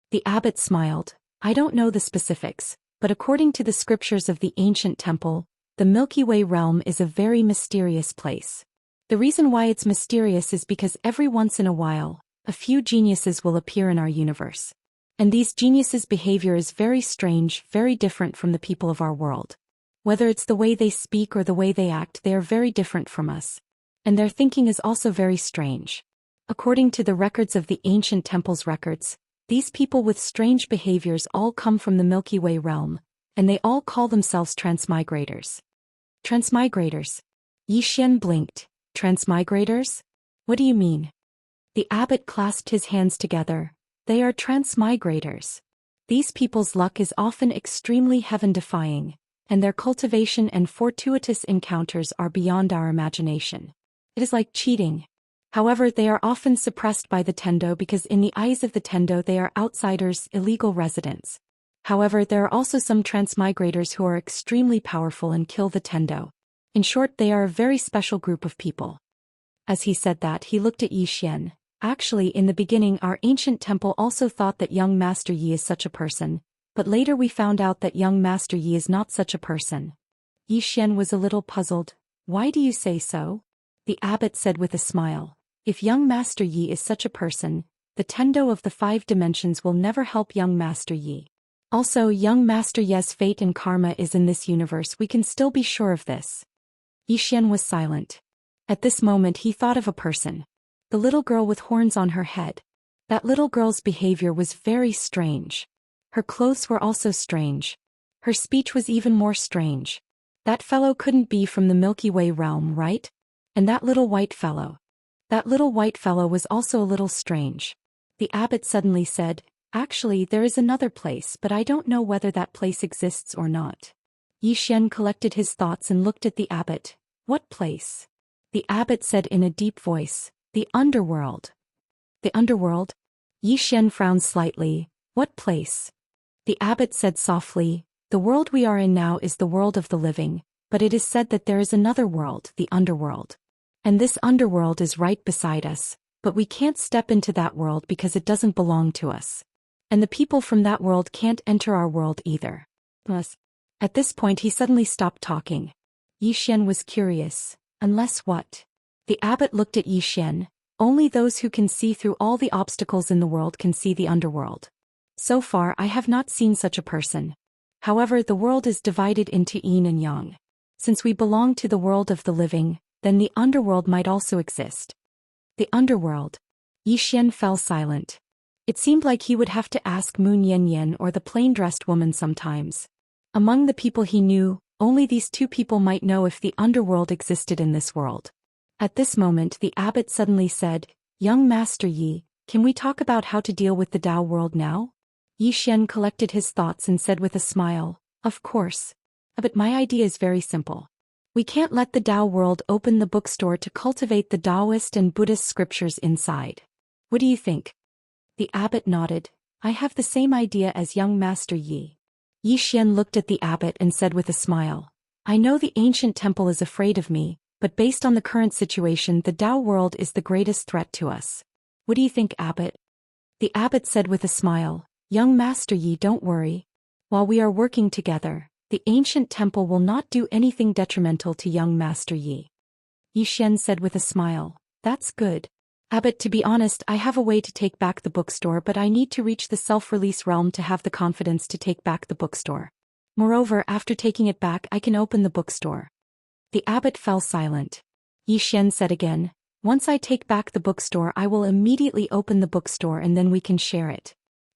The abbot smiled. I don't know the specifics, but according to the scriptures of the ancient temple, the Milky Way realm is a very mysterious place. The reason why it's mysterious is because every once in a while, a few geniuses will appear in our universe. And these geniuses' behavior is very strange, very different from the people of our world. Whether it's the way they speak or the way they act, they are very different from us. And their thinking is also very strange. According to the records of the ancient temple's records, these people with strange behaviors all come from the Milky Way realm, and they all call themselves transmigrators. Transmigrators. Xian blinked. Transmigrators? What do you mean? The abbot clasped his hands together. They are transmigrators. These people's luck is often extremely heaven-defying, and their cultivation and fortuitous encounters are beyond our imagination. It is like cheating. However, they are often suppressed by the Tendo because in the eyes of the Tendo they are outsiders, illegal residents. However, there are also some transmigrators who are extremely powerful and kill the Tendo. In short, they are a very special group of people. As he said that, he looked at Xian. Actually, in the beginning our ancient temple also thought that young Master Yi is such a person, but later we found out that young Master Yi is not such a person. Xian was a little puzzled. Why do you say so? The abbot said with a smile. If young Master Yi is such a person, the Tendo of the 5 dimensions will never help young Master Yi. Also, young Master Ye's fate and karma is in this universe, we can still be sure of this. Xian was silent. At this moment he thought of a person. The little girl with horns on her head. That little girl's behavior was very strange. Her clothes were also strange. Her speech was even more strange. That fellow couldn't be from the Milky Way realm, right? And that little white fellow. That little white fellow was also a little strange. The abbot suddenly said, actually there is another place, but I don't know whether that place exists or not. Xian collected his thoughts and looked at the abbot. What place? The abbot said in a deep voice, the underworld. The underworld? Xian frowned slightly. What place? The abbot said softly, the world we are in now is the world of the living, but it is said that there is another world, the underworld. And this underworld is right beside us, but we can't step into that world because it doesn't belong to us. And the people from that world can't enter our world either. Plus, at this point he suddenly stopped talking. Xian was curious. Unless what? The abbot looked at Xian. Only those who can see through all the obstacles in the world can see the underworld. So far I have not seen such a person. However, the world is divided into yin and yang. Since we belong to the world of the living, then the underworld might also exist. The underworld. Yi Xian fell silent. It seemed like he would have to ask Moon Yen or the plain-dressed woman sometimes. Among the people he knew, only these two people might know if the underworld existed in this world. At this moment the abbot suddenly said, "Young Master Yi, can we talk about how to deal with the Tao world now?" Yi Xian collected his thoughts and said with a smile, "Of course. But my idea is very simple. We can't let the Tao world open the bookstore to cultivate the Daoist and Buddhist scriptures inside. What do you think?" The abbot nodded. "I have the same idea as young Master Yi." Yi Xian looked at the abbot and said with a smile, "I know the ancient temple is afraid of me, but based on the current situation the Tao world is the greatest threat to us. What do you think, abbot?" The abbot said with a smile, "Young Master Yi, don't worry. While we are working together, the ancient temple will not do anything detrimental to young Master Yi." Yi Xian said with a smile, "That's good. Abbot, to be honest, I have a way to take back the bookstore, but I need to reach the self-release realm to have the confidence to take back the bookstore. Moreover, after taking it back I can open the bookstore." The abbot fell silent. Yi Xian said again, "Once I take back the bookstore I will immediately open the bookstore and then we can share it.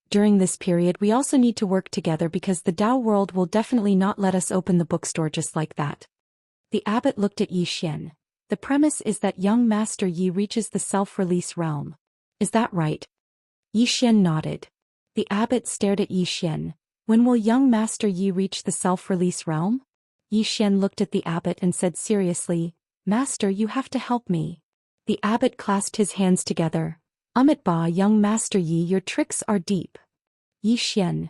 During this period we also need to work together because the Tao world will definitely not let us open the bookstore just like that." The abbot looked at Yi Xian. "The premise is that young Master Yi reaches the self-release realm. Is that right?" Yi Xian nodded. The abbot stared at Yi Xian. "When will young Master Yi reach the self-release realm?" Yi Xian looked at the abbot and said seriously, "Master, you have to help me." The abbot clasped his hands together. "Ba, young Master Yi, your tricks are deep." Yi Xian.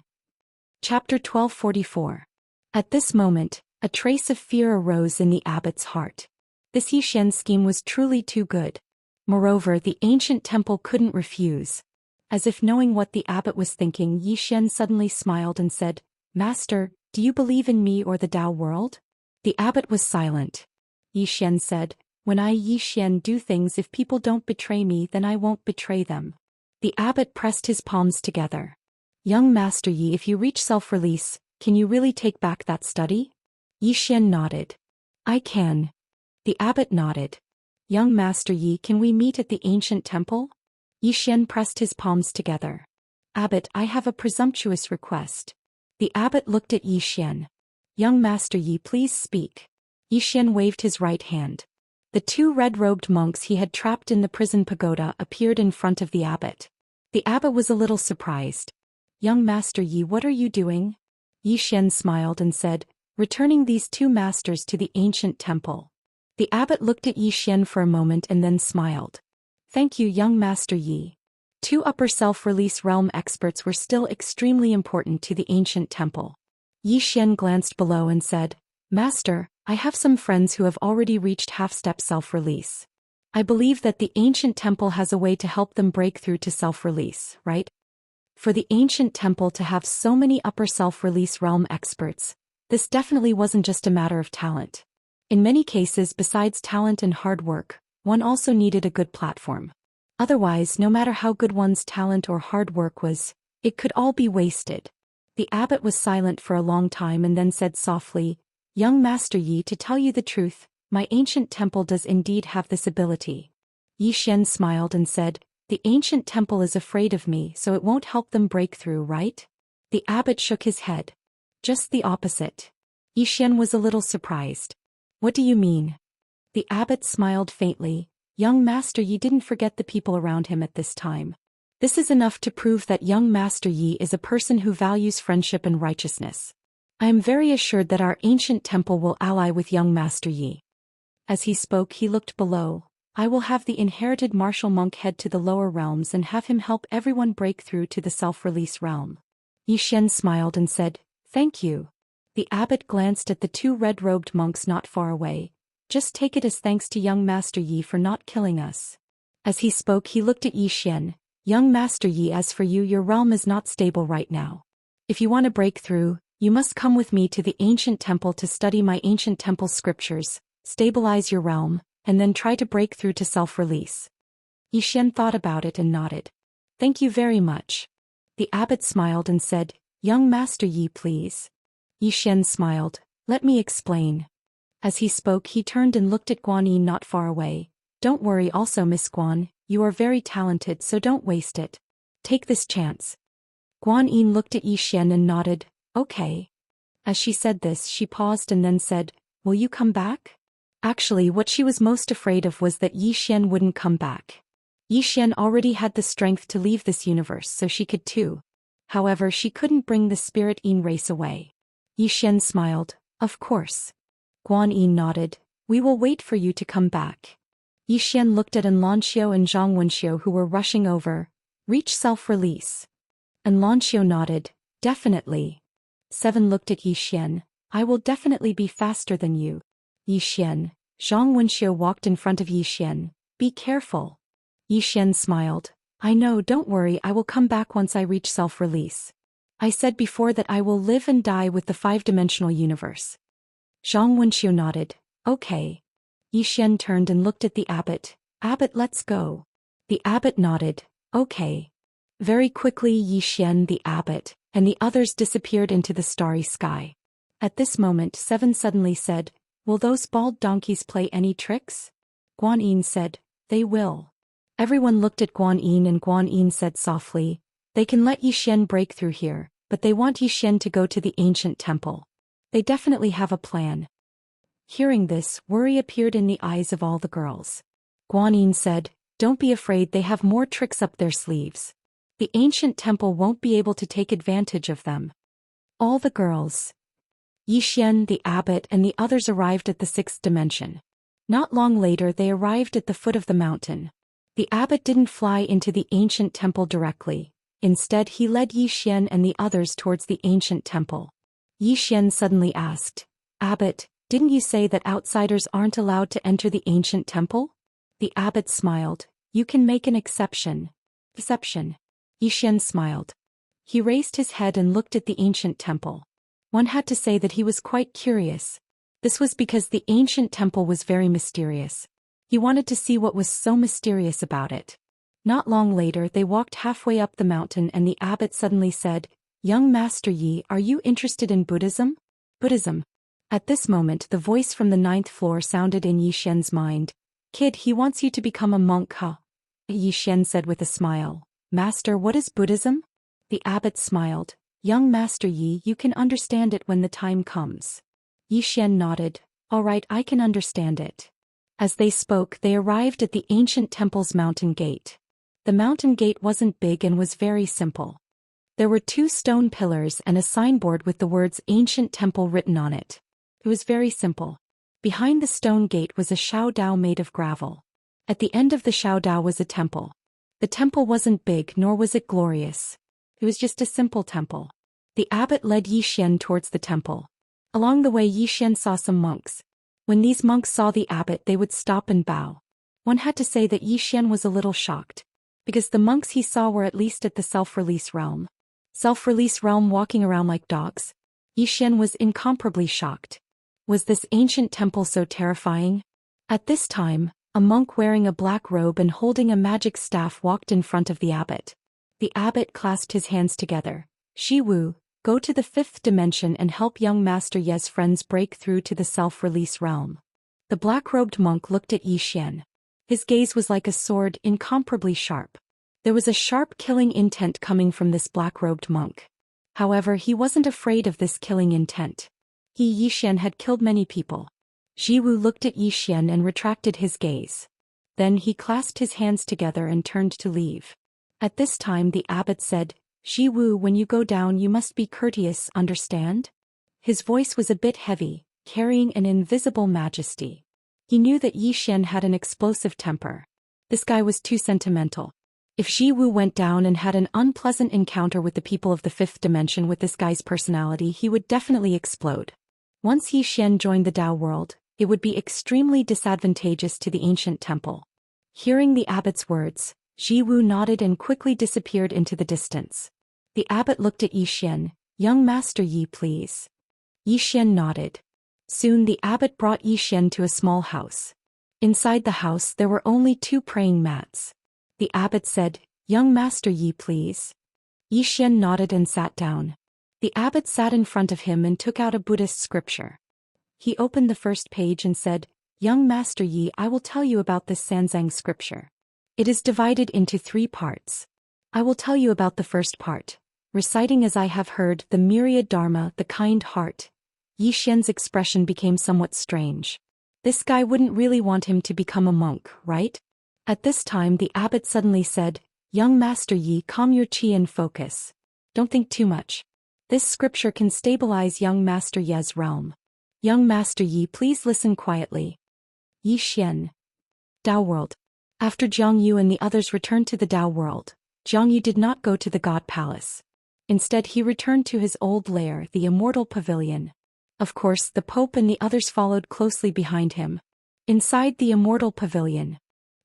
Chapter 1244. At this moment, a trace of fear arose in the abbot's heart. This Yi Xian scheme was truly too good. Moreover, the ancient temple couldn't refuse. As if knowing what the abbot was thinking, Yi Xian suddenly smiled and said, "Master, do you believe in me or the Tao world?" The abbot was silent. Yi Xian said, "When I Yi Xian do things, if people don't betray me then I won't betray them." The abbot pressed his palms together. "Young Master Yi, if you reach self-release, can you really take back that study?" Yi Xian nodded. "I can." The abbot nodded. "Young Master Yi, can we meet at the ancient temple?" Yi Xian pressed his palms together. "Abbot, I have a presumptuous request." The abbot looked at Yi Xian. "Young Master Yi, please speak." Yi Xian waved his right hand. The two red-robed monks he had trapped in the prison pagoda appeared in front of the abbot. The abbot was a little surprised. "Young Master Yi, what are you doing?" Yi Xian smiled and said, "Returning these two masters to the ancient temple." The abbot looked at Yi Xian for a moment and then smiled. "Thank you, young Master Yi." Two upper self-release realm experts were still extremely important to the ancient temple. Yi Xian glanced below and said, "Master, I have some friends who have already reached half-step self-release. I believe that the ancient temple has a way to help them break through to self-release, right?" For the ancient temple to have so many upper self-release realm experts, this definitely wasn't just a matter of talent. In many cases, besides talent and hard work, one also needed a good platform. Otherwise, no matter how good one's talent or hard work was, it could all be wasted. The abbot was silent for a long time and then said softly, "Young Master Yi, to tell you the truth, my ancient temple does indeed have this ability." Yi Xian smiled and said, "The ancient temple is afraid of me, so it won't help them break through, right?" The abbot shook his head. "Just the opposite." Yi Xian was a little surprised. "What do you mean?" The abbot smiled faintly. "Young Master Yi didn't forget the people around him at this time. This is enough to prove that young Master Yi is a person who values friendship and righteousness. I am very assured that our ancient temple will ally with young Master Yi." As he spoke, he looked below. "I will have the inherited martial monk head to the lower realms and have him help everyone break through to the self-release realm." Yi Xian smiled and said, "Thank you." The abbot glanced at the two red-robed monks not far away. "Just take it as thanks to young Master Yi for not killing us." As he spoke, he looked at Yi Xian. "Young Master Yi, as for you, your realm is not stable right now. If you want to break through, you must come with me to the ancient temple to study my ancient temple scriptures, stabilize your realm, and then try to break through to self-release." Yi Xian thought about it and nodded. Thank you very much. The abbot smiled and said, Young Master Yi, please. Yi Xian smiled. Let me explain. As he spoke, he turned and looked at Guan Yin not far away. Don't worry also, Miss Guan, you are very talented, so don't waste it. Take this chance. Guan Yin looked at Yi Xian and nodded. Okay. As she said this, she paused and then said, Will you come back? Actually, what she was most afraid of was that Yi Xian wouldn't come back. Yi Xian already had the strength to leave this universe, so she could too. However, she couldn't bring the Spirit Yin race away. Yi Xian smiled. Of course. Guan Yin nodded. We will wait for you to come back. Yi Xian looked at Anlanxiao and Zhang Wenxiao, who were rushing over. Reach self-release. Anlanxiao nodded. Definitely. 7 looked at Yi Xian. I will definitely be faster than you. Yi Xian. Zhang Wenxiao walked in front of Yi Xian. Be careful. Yi Xian smiled. I know, don't worry, I will come back once I reach self-release. I said before that I will live and die with the 5-dimensional universe. Zhang Wenxiao nodded. Okay. Yi Xian turned and looked at the abbot. Abbot, let's go. The abbot nodded. Okay. Very quickly Yi Xian, the abbot, and the others disappeared into the starry sky. At this moment 7 suddenly said, Will those bald donkeys play any tricks? Guan Yin said, They will. Everyone looked at Guan Yin and Guan Yin said softly, They can let Yi Xian break through here, but they want Yi Xian to go to the ancient temple. They definitely have a plan. Hearing this, worry appeared in the eyes of all the girls. Guan Yin said, Don't be afraid, they have more tricks up their sleeves. The ancient temple won't be able to take advantage of them. All the girls, Yi Xian, the abbot, and the others arrived at the 6th dimension. Not long later they arrived at the foot of the mountain. The abbot didn't fly into the ancient temple directly. Instead he led Yi Xian and the others towards the ancient temple. Yi Xian suddenly asked, Abbot, didn't you say that outsiders aren't allowed to enter the ancient temple? The abbot smiled. You can make an exception. Exception. Yi Xian smiled. He raised his head and looked at the ancient temple. One had to say that he was quite curious. This was because the ancient temple was very mysterious. He wanted to see what was so mysterious about it. Not long later they walked halfway up the mountain and the abbot suddenly said, Young Master Yi, are you interested in Buddhism? Buddhism. At this moment the voice from the 9th floor sounded in Yi Xian's mind. Kid, he wants you to become a monk, huh? Yi Xian said with a smile. Master, what is Buddhism? The abbot smiled. Young Master Yi, you can understand it when the time comes. Yi Xian nodded. All right, I can understand it. As they spoke, they arrived at the ancient temple's mountain gate. The mountain gate wasn't big and was very simple. There were 2 stone pillars and a signboard with the words Ancient Temple written on it. It was very simple. Behind the stone gate was a Xiaodao made of gravel. At the end of the Xiaodao was a temple. The temple wasn't big nor was it glorious. It was just a simple temple. The abbot led Yi Xian towards the temple. Along the way Yi Xian saw some monks. When these monks saw the abbot they would stop and bow. One had to say that Yi Xian was a little shocked. Because the monks he saw were at least at the self-release realm. Self-release realm walking around like dogs. Yi Xian was incomparably shocked. Was this ancient temple so terrifying? At this time, a monk wearing a black robe and holding a magic staff walked in front of the abbot. The abbot clasped his hands together. Shi Wu, go to the 5th dimension and help young Master Ye's friends break through to the self-release realm. The black-robed monk looked at Yi Xian. His gaze was like a sword, incomparably sharp. There was a sharp killing intent coming from this black-robed monk. However, he wasn't afraid of this killing intent. He, Yi Xian, had killed many people. Shi Wu looked at Yi Xian and retracted his gaze. Then he clasped his hands together and turned to leave. At this time the abbot said, Shi Wu, when you go down you must be courteous, understand? His voice was a bit heavy, carrying an invisible majesty. He knew that Yi Xian had an explosive temper. This guy was too sentimental. If Shi Wu went down and had an unpleasant encounter with the people of the 5th dimension with this guy's personality, he would definitely explode. Once Yi Xian joined the Dao world, it would be extremely disadvantageous to the ancient temple. Hearing the abbot's words, Shi Wu nodded and quickly disappeared into the distance. The abbot looked at Yi Xian. Young Master Yi, please. Yi Xian nodded. Soon the abbot brought Yi Xian to a small house. Inside the house there were only 2 praying mats. The abbot said, "Young Master Yi, please." Yi Xian nodded and sat down. The abbot sat in front of him and took out a Buddhist scripture. He opened the first page and said, "Young Master Yi, I will tell you about this Sanzang scripture. It is divided into 3 parts. I will tell you about the first part. Reciting as I have heard the myriad Dharma, the kind heart." Yi Xian's expression became somewhat strange. This guy wouldn't really want him to become a monk, right? At this time the abbot suddenly said, "Young Master Yi, calm your qi and focus. Don't think too much. This scripture can stabilize young Master Ye's realm. Young Master Yi, please listen quietly." Yi Xian. Dao World. After Jiang Yu and the others returned to the Dao World, Jiang Yu did not go to the God Palace. Instead he returned to his old lair, the Immortal Pavilion. Of course, the Pope and the others followed closely behind him. Inside the Immortal Pavilion,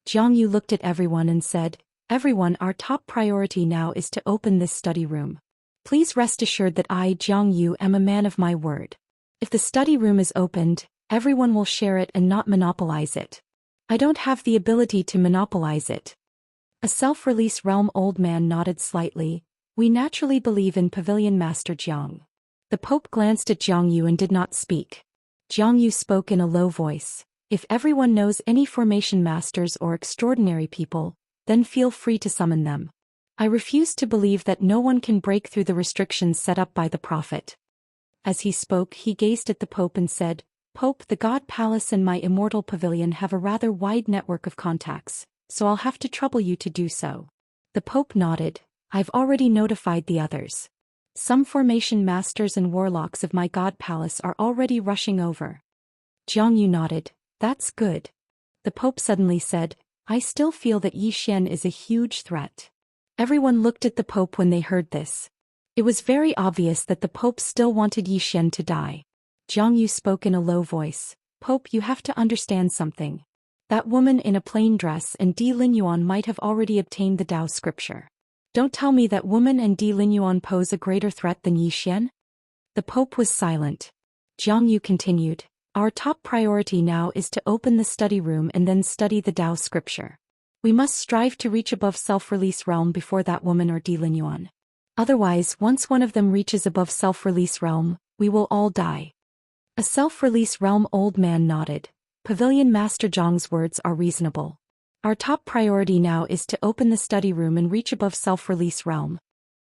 Jiang Yu looked at everyone and said, "Everyone, our top priority now is to open this study room. Please rest assured that I, Jiang Yu, am a man of my word. If the study room is opened, everyone will share it and not monopolize it. I don't have the ability to monopolize it." A self-release realm old man nodded slightly. "We naturally believe in Pavilion Master Jiang." The Pope glanced at Jiang Yu and did not speak. Jiang Yu spoke in a low voice. "If everyone knows any formation masters or extraordinary people, then feel free to summon them. I refuse to believe that no one can break through the restrictions set up by the Prophet." As he spoke, he gazed at the Pope and said, "Pope, the God Palace and my Immortal Pavilion have a rather wide network of contacts, so I'll have to trouble you to do so." The Pope nodded. "I've already notified the others. Some formation masters and warlocks of my God Palace are already rushing over." Jiang Yu nodded. "That's good." The Pope suddenly said, "I still feel that Yi Xian is a huge threat." Everyone looked at the Pope when they heard this. It was very obvious that the Pope still wanted Yi Xian to die. Jiang Yu spoke in a low voice. "Pope, you have to understand something. That woman in a plain dress and Di Linyuan might have already obtained the Dao scripture. Don't tell me that woman and Di Linyuan pose a greater threat than Yi Xian?" The Pope was silent. Jiang Yu continued, "Our top priority now is to open the study room and then study the Dao scripture. We must strive to reach above self-release realm before that woman or Di Linyuan. Otherwise, once one of them reaches above self-release realm, we will all die." A self-release realm old man nodded. Pavilion Master Zhang's words are reasonable. Our top priority now is to open the study room and reach above self-release realm.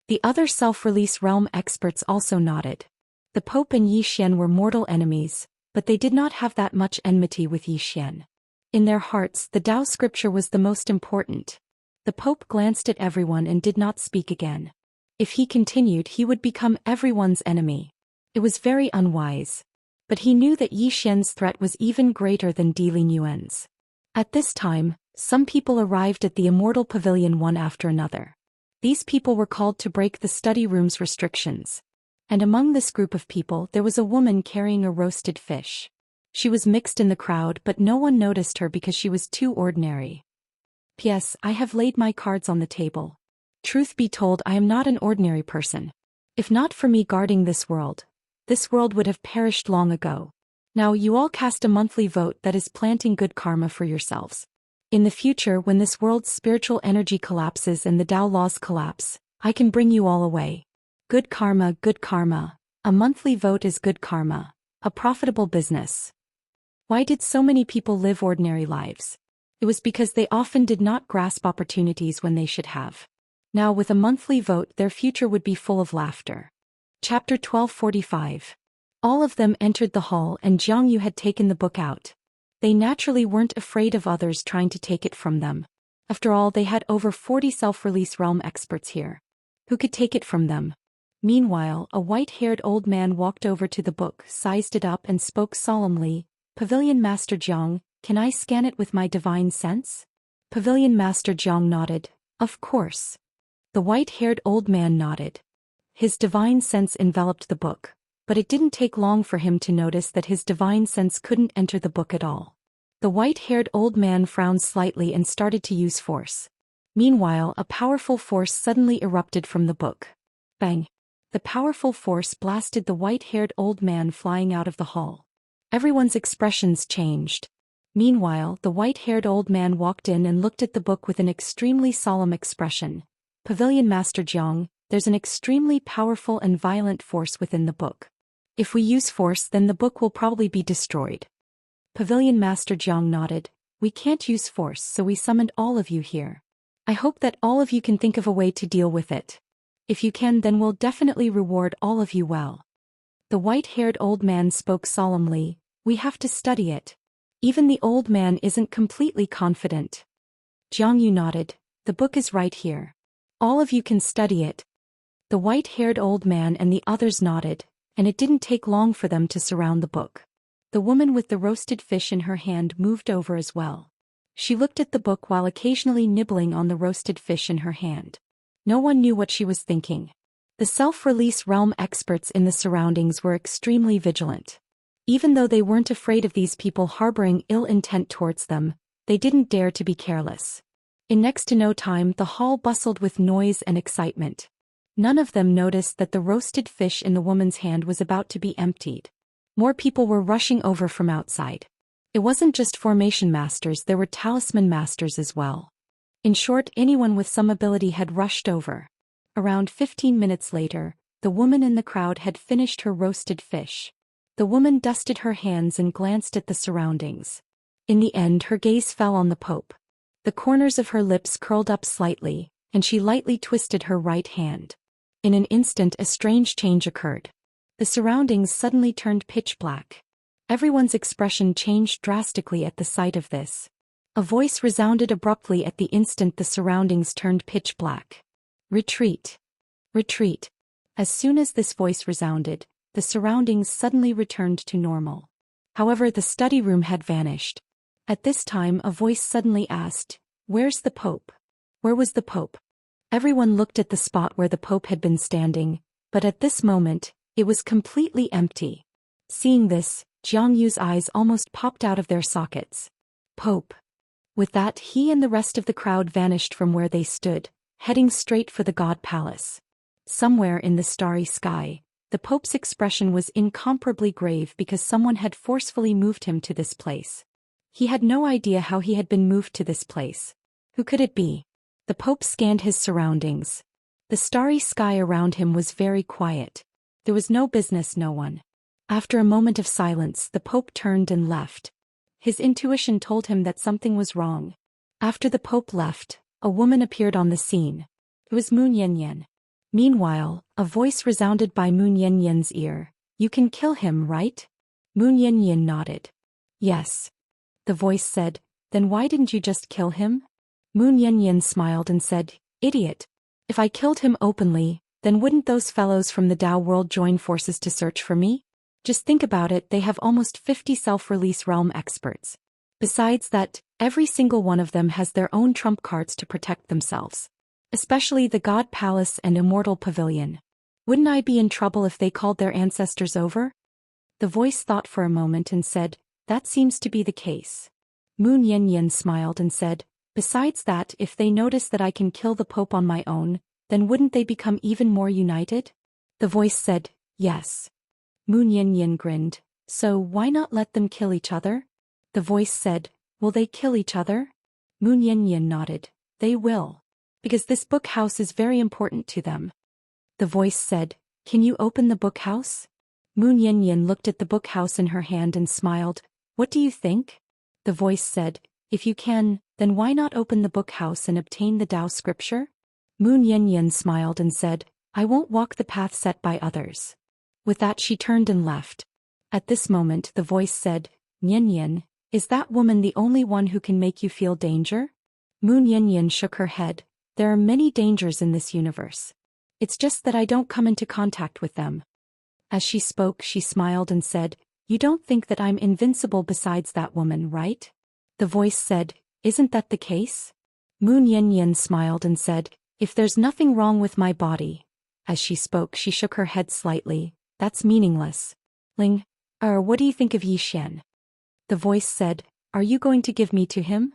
The other self-release realm experts also nodded. The Pope and Yi Xian were mortal enemies, but they did not have that much enmity with Yi Xian. In their hearts, the Dao scripture was the most important. The Pope glanced at everyone and did not speak again. If he continued, he would become everyone's enemy. It was very unwise. But he knew that Yi Xian's threat was even greater than Di Linyuan's. At this time, some people arrived at the Immortal Pavilion one after another. These people were called to break the study room's restrictions. And among this group of people there was a woman carrying a roasted fish. She was mixed in the crowd, but no one noticed her because she was too ordinary. P.S. I have laid my cards on the table. Truth be told, I am not an ordinary person. If not for me guarding this world would have perished long ago. Now you all cast a monthly vote that is planting good karma for yourselves. In the future, when this world's spiritual energy collapses and the Tao laws collapse, I can bring you all away. Good karma, good karma. A monthly vote is good karma. A profitable business. Why did so many people live ordinary lives? It was because they often did not grasp opportunities when they should have. Now with a monthly vote, their future would be full of laughter. Chapter 1245. All of them entered the hall and Jiang Yu had taken the book out. They naturally weren't afraid of others trying to take it from them. After all, they had over 40 self-release realm experts here. Who could take it from them? Meanwhile, a white-haired old man walked over to the book, sized it up and spoke solemnly. Pavilion Master Jiang, can I scan it with my divine sense? Pavilion Master Jiang nodded. Of course. The white-haired old man nodded. His divine sense enveloped the book, but it didn't take long for him to notice that his divine sense couldn't enter the book at all. The white-haired old man frowned slightly and started to use force. Meanwhile, a powerful force suddenly erupted from the book. Bang! The powerful force blasted the white-haired old man flying out of the hall. Everyone's expressions changed. Meanwhile, the white-haired old man walked in and looked at the book with an extremely solemn expression. Pavilion Master Jiang, there's an extremely powerful and violent force within the book. If we use force, then the book will probably be destroyed. Pavilion Master Jiang nodded. We can't use force, so we summoned all of you here. I hope that all of you can think of a way to deal with it. If you can, then we'll definitely reward all of you well. The white-haired old man spoke solemnly. We have to study it. Even the old man isn't completely confident. Jiang Yu nodded. The book is right here. All of you can study it. The white-haired old man and the others nodded, and it didn't take long for them to surround the book. The woman with the roasted fish in her hand moved over as well. She looked at the book while occasionally nibbling on the roasted fish in her hand. No one knew what she was thinking. The self-release realm experts in the surroundings were extremely vigilant. Even though they weren't afraid of these people harboring ill intent towards them, they didn't dare to be careless. In next to no time, the hall bustled with noise and excitement. None of them noticed that the roasted fish in the woman's hand was about to be emptied. More people were rushing over from outside. It wasn't just formation masters, there were talisman masters as well. In short, anyone with some ability had rushed over. Around 15 minutes later, the woman in the crowd had finished her roasted fish. The woman dusted her hands and glanced at the surroundings. In the end, her gaze fell on the Pope. The corners of her lips curled up slightly, and she lightly twisted her right hand. In an instant, a strange change occurred. The surroundings suddenly turned pitch black. Everyone's expression changed drastically at the sight of this. A voice resounded abruptly at the instant the surroundings turned pitch black. Retreat! Retreat! As soon as this voice resounded, the surroundings suddenly returned to normal. However, the study room had vanished. At this time, a voice suddenly asked, "Where's the Pope? Where was the Pope?" Everyone looked at the spot where the Pope had been standing, but at this moment, it was completely empty. Seeing this, Jiang Yu's eyes almost popped out of their sockets. Pope. With that, he and the rest of the crowd vanished from where they stood, heading straight for the God Palace. Somewhere in the starry sky, the Pope's expression was incomparably grave because someone had forcefully moved him to this place. He had no idea how he had been moved to this place. Who could it be? The Pope scanned his surroundings. The starry sky around him was very quiet. There was no business, no one. After a moment of silence, the Pope turned and left. His intuition told him that something was wrong. After the Pope left, a woman appeared on the scene. It was Moon Yanyan. Meanwhile, a voice resounded by Moon Yanyan's ear. You can kill him, right? Moon Yanyan nodded. Yes. The voice said, then why didn't you just kill him? Moon Yanyan smiled and said, Idiot. If I killed him openly, then wouldn't those fellows from the Dao world join forces to search for me? Just think about it, they have almost 50 self-release realm experts. Besides that, every single one of them has their own trump cards to protect themselves. Especially the God Palace and Immortal Pavilion. Wouldn't I be in trouble if they called their ancestors over? The voice thought for a moment and said, that seems to be the case. Moon Yanyan smiled and said, besides that, if they notice that I can kill the Pope on my own, then wouldn't they become even more united? The voice said, yes. Moon Yanyan grinned, so why not let them kill each other? The voice said, will they kill each other? Moon Yanyan nodded, they will. Because this book house is very important to them. The voice said, can you open the book house? Moon Yanyan looked at the book house in her hand and smiled, what do you think? The voice said, if you can, then why not open the book house and obtain the Dao scripture? Moon Yanyan smiled and said, I won't walk the path set by others. With that she turned and left. At this moment the voice said, Yanyan, is that woman the only one who can make you feel danger? Moon Yanyan shook her head, there are many dangers in this universe. It's just that I don't come into contact with them. As she spoke she smiled and said, you don't think that I'm invincible besides that woman, right? The voice said, isn't that the case? Moon Yanyan smiled and said, if there's nothing wrong with my body. As she spoke she shook her head slightly, that's meaningless. What do you think of Zhou Xian? The voice said, are you going to give me to him?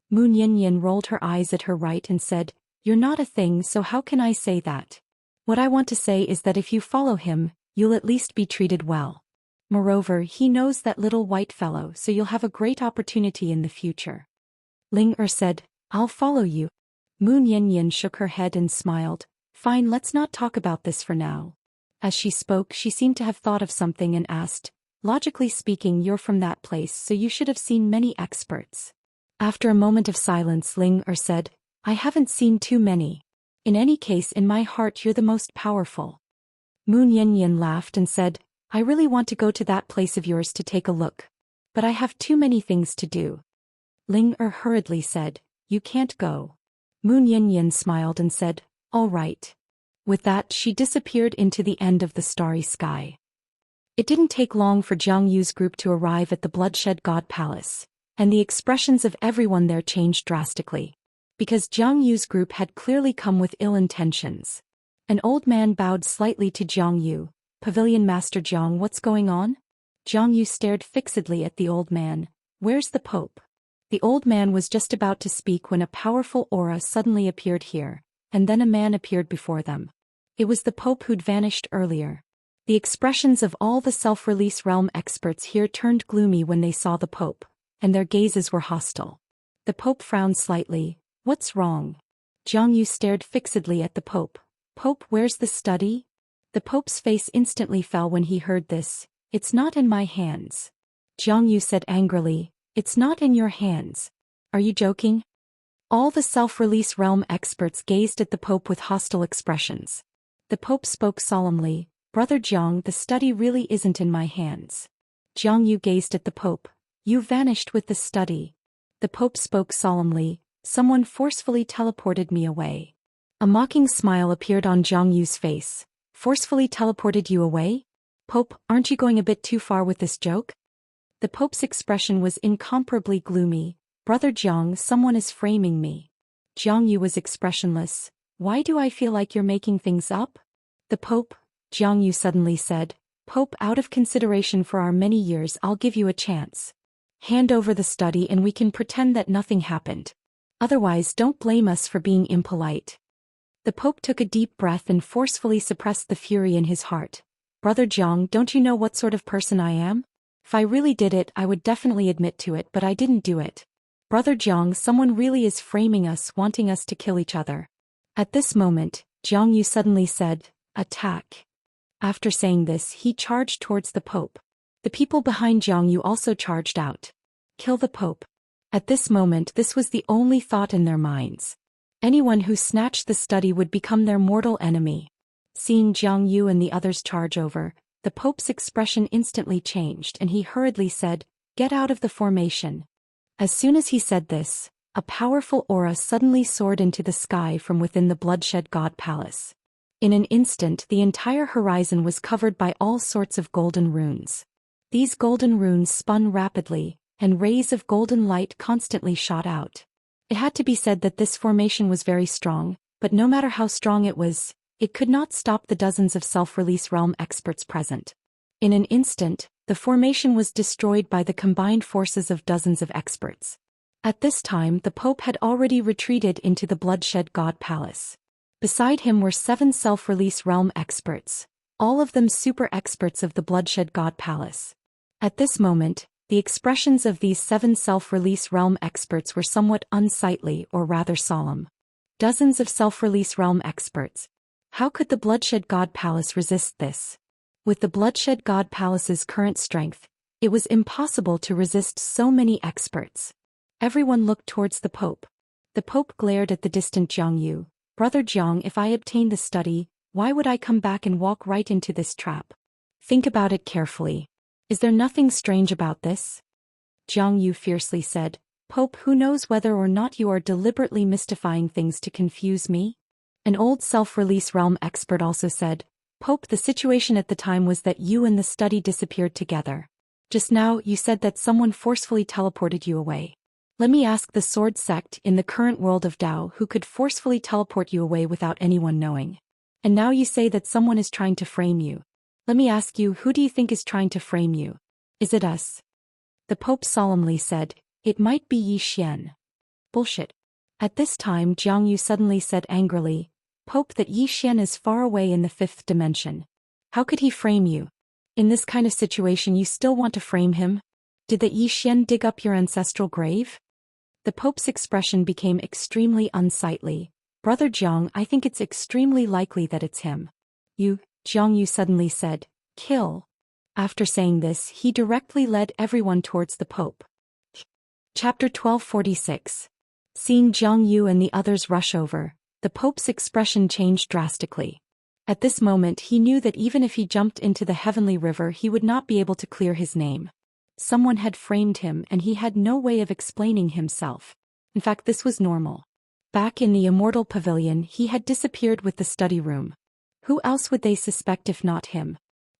Moon Yanyan rolled her eyes at her right and said, you're not a thing, so how can I say that? What I want to say is that if you follow him, you'll at least be treated well. Moreover, he knows that little white fellow, so you'll have a great opportunity in the future. Ling said, I'll follow you. Moon Yanyan shook her head and smiled. Fine, let's not talk about this for now. As she spoke, she seemed to have thought of something and asked, logically speaking, you're from that place, so you should have seen many experts. After a moment of silence, Ling said, I haven't seen too many. In any case, in my heart, you're the most powerful. Moon Yanyan laughed and said, I really want to go to that place of yours to take a look. But I have too many things to do. Ling hurriedly said, you can't go. Moon Yanyan smiled and said, all right. With that, she disappeared into the end of the starry sky. It didn't take long for Jiang Yu's group to arrive at the Bloodshed God Palace, and the expressions of everyone there changed drastically. Because Jiang Yu's group had clearly come with ill intentions. An old man bowed slightly to Jiang Yu. Pavilion Master Jiang, what's going on? Jiang Yu stared fixedly at the old man. Where's the Pope? The old man was just about to speak when a powerful aura suddenly appeared here, and then a man appeared before them. It was the Pope who'd vanished earlier. The expressions of all the self-release realm experts here turned gloomy when they saw the Pope, and their gazes were hostile. The Pope frowned slightly. What's wrong? Jiang Yu stared fixedly at the Pope. Pope, where's the study? The Pope's face instantly fell when he heard this. It's not in my hands. Jiang Yu said angrily, it's not in your hands. Are you joking? All the self-release realm experts gazed at the Pope with hostile expressions. The Pope spoke solemnly, Brother Jiang, the study really isn't in my hands. Jiang Yu gazed at the Pope. You vanished with the study. The Pope spoke solemnly, someone forcefully teleported me away. A mocking smile appeared on Jiang Yu's face. Forcefully teleported you away? Pope, aren't you going a bit too far with this joke? The Pope's expression was incomparably gloomy. Brother Jiang, someone is framing me. Jiang Yu was expressionless. Why do I feel like you're making things up? The Pope, Jiang Yu suddenly said, Pope, out of consideration for our many years, I'll give you a chance. Hand over the study and we can pretend that nothing happened. Otherwise, don't blame us for being impolite. The Pope took a deep breath and forcefully suppressed the fury in his heart. Brother Jiang, don't you know what sort of person I am? If I really did it, I would definitely admit to it, but I didn't do it. Brother Jiang, someone really is framing us, wanting us to kill each other. At this moment, Jiang Yu suddenly said, attack. After saying this, he charged towards the Pope. The people behind Jiang Yu also charged out. Kill the Pope. At this moment, this was the only thought in their minds. Anyone who snatched the study would become their mortal enemy. Seeing Jiang Yu and the others charge over, the Pope's expression instantly changed and he hurriedly said, get out of the formation. As soon as he said this, a powerful aura suddenly soared into the sky from within the Bloodshed God Palace. In an instant, the entire horizon was covered by all sorts of golden runes. These golden runes spun rapidly, and rays of golden light constantly shot out. It had to be said that this formation was very strong, but no matter how strong it was, it could not stop the dozens of self-release realm experts present. In an instant, the formation was destroyed by the combined forces of dozens of experts. At this time, the Pope had already retreated into the Bloodshed God Palace. Beside him were 7 self-release realm experts, all of them super experts of the Bloodshed God Palace. At this moment, the expressions of these 7 self-release realm experts were somewhat unsightly or rather solemn. Dozens of self-release realm experts. How could the Bloodshed God Palace resist this? With the Bloodshed God Palace's current strength, it was impossible to resist so many experts. Everyone looked towards the Pope. The Pope glared at the distant Jiang Yu. Brother Jiang, if I obtain the study, why would I come back and walk right into this trap? Think about it carefully. Is there nothing strange about this? Jiang Yu fiercely said, Pope, who knows whether or not you are deliberately mystifying things to confuse me? An old self-release realm expert also said, Pope, the situation at the time was that you and the study disappeared together. Just now, you said that someone forcefully teleported you away. Let me ask the sword sect in the current world of Dao who could forcefully teleport you away without anyone knowing. And now you say that someone is trying to frame you. Let me ask you, who do you think is trying to frame you? Is it us? The Pope solemnly said, it might be Zhou Xian. Bullshit. At this time Jiang Yu suddenly said angrily, Pope, that Zhou Xian is far away in the 5th dimension. How could he frame you? In this kind of situation you still want to frame him? Did the Yi Xian dig up your ancestral grave? The Pope's expression became extremely unsightly. Brother Jiang, I think it's extremely likely that it's him. Jiang Yu suddenly said, kill. After saying this, he directly led everyone towards the Pope. Chapter 1246. Seeing Jiang Yu and the others rush over, the Pope's expression changed drastically. At this moment he knew that even if he jumped into the heavenly river he would not be able to clear his name. Someone had framed him and he had no way of explaining himself. In fact, this was normal. Back in the Immortal Pavilion he had disappeared with the study room. Who else would they suspect if not him?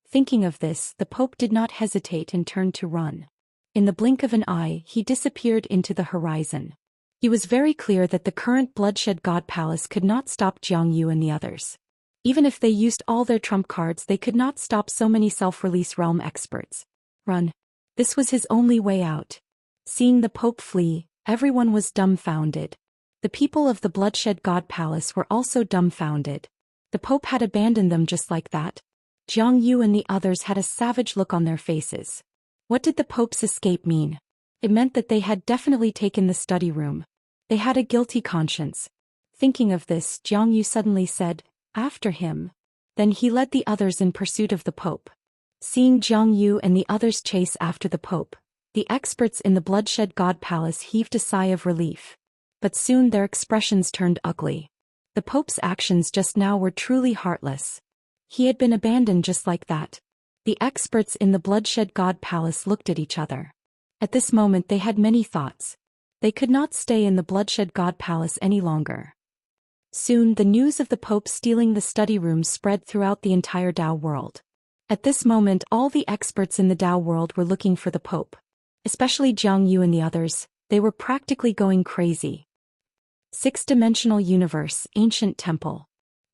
Thinking of this, the Pope did not hesitate and turned to run. In the blink of an eye he disappeared into the horizon. He was very clear that the current bloodshed god palace could not stop Jiang Yu and the others. Even if they used all their trump cards they could not stop so many self-release realm experts. Run. This was his only way out. Seeing the Pope flee, everyone was dumbfounded. The people of the bloodshed god palace were also dumbfounded. The Pope had abandoned them just like that. Jiang Yu and the others had a savage look on their faces. What did the Pope's escape mean? It meant that they had definitely taken the study room. They had a guilty conscience. Thinking of this, Jiang Yu suddenly said, after him. Then he led the others in pursuit of the Pope. Seeing Jiang Yu and the others chase after the Pope, the experts in the bloodshed god palace heaved a sigh of relief. But soon their expressions turned ugly. The Pope's actions just now were truly heartless. He had been abandoned just like that. The experts in the bloodshed god palace looked at each other. At this moment they had many thoughts. They could not stay in the bloodshed god palace any longer. Soon the news of the Pope stealing the study room spread throughout the entire Dao world. At this moment all the experts in the Dao world were looking for the Pope. Especially Jiang Yu and the others, they were practically going crazy. Six-dimensional universe, ancient temple.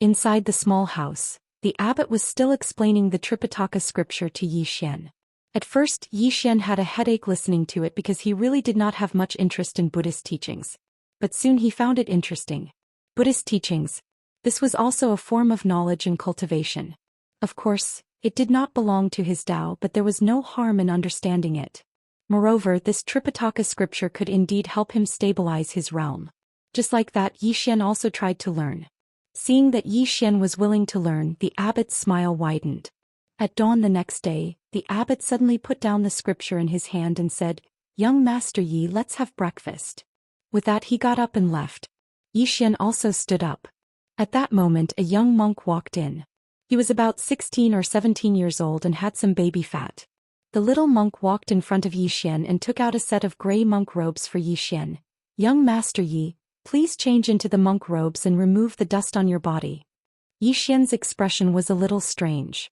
Inside the small house, the abbot was still explaining the Tripitaka scripture to Yi Xian. At first Yi Xian had a headache listening to it because he really did not have much interest in Buddhist teachings. But soon he found it interesting. Buddhist teachings. This was also a form of knowledge and cultivation. Of course, it did not belong to his Tao, but there was no harm in understanding it. Moreover, this Tripitaka scripture could indeed help him stabilize his realm. Just like that, Yi Xian also tried to learn. Seeing that Yi Xian was willing to learn, the abbot's smile widened. At dawn the next day, the abbot suddenly put down the scripture in his hand and said, "Young Master Yi, let's have breakfast." With that he got up and left. Yi Xian also stood up. At that moment a young monk walked in. He was about 16 or 17 years old and had some baby fat. The little monk walked in front of Yi Xian and took out a set of gray monk robes for Yi Xian. "Young Master Yi, please change into the monk robes and remove the dust on your body." Yi Xian's expression was a little strange.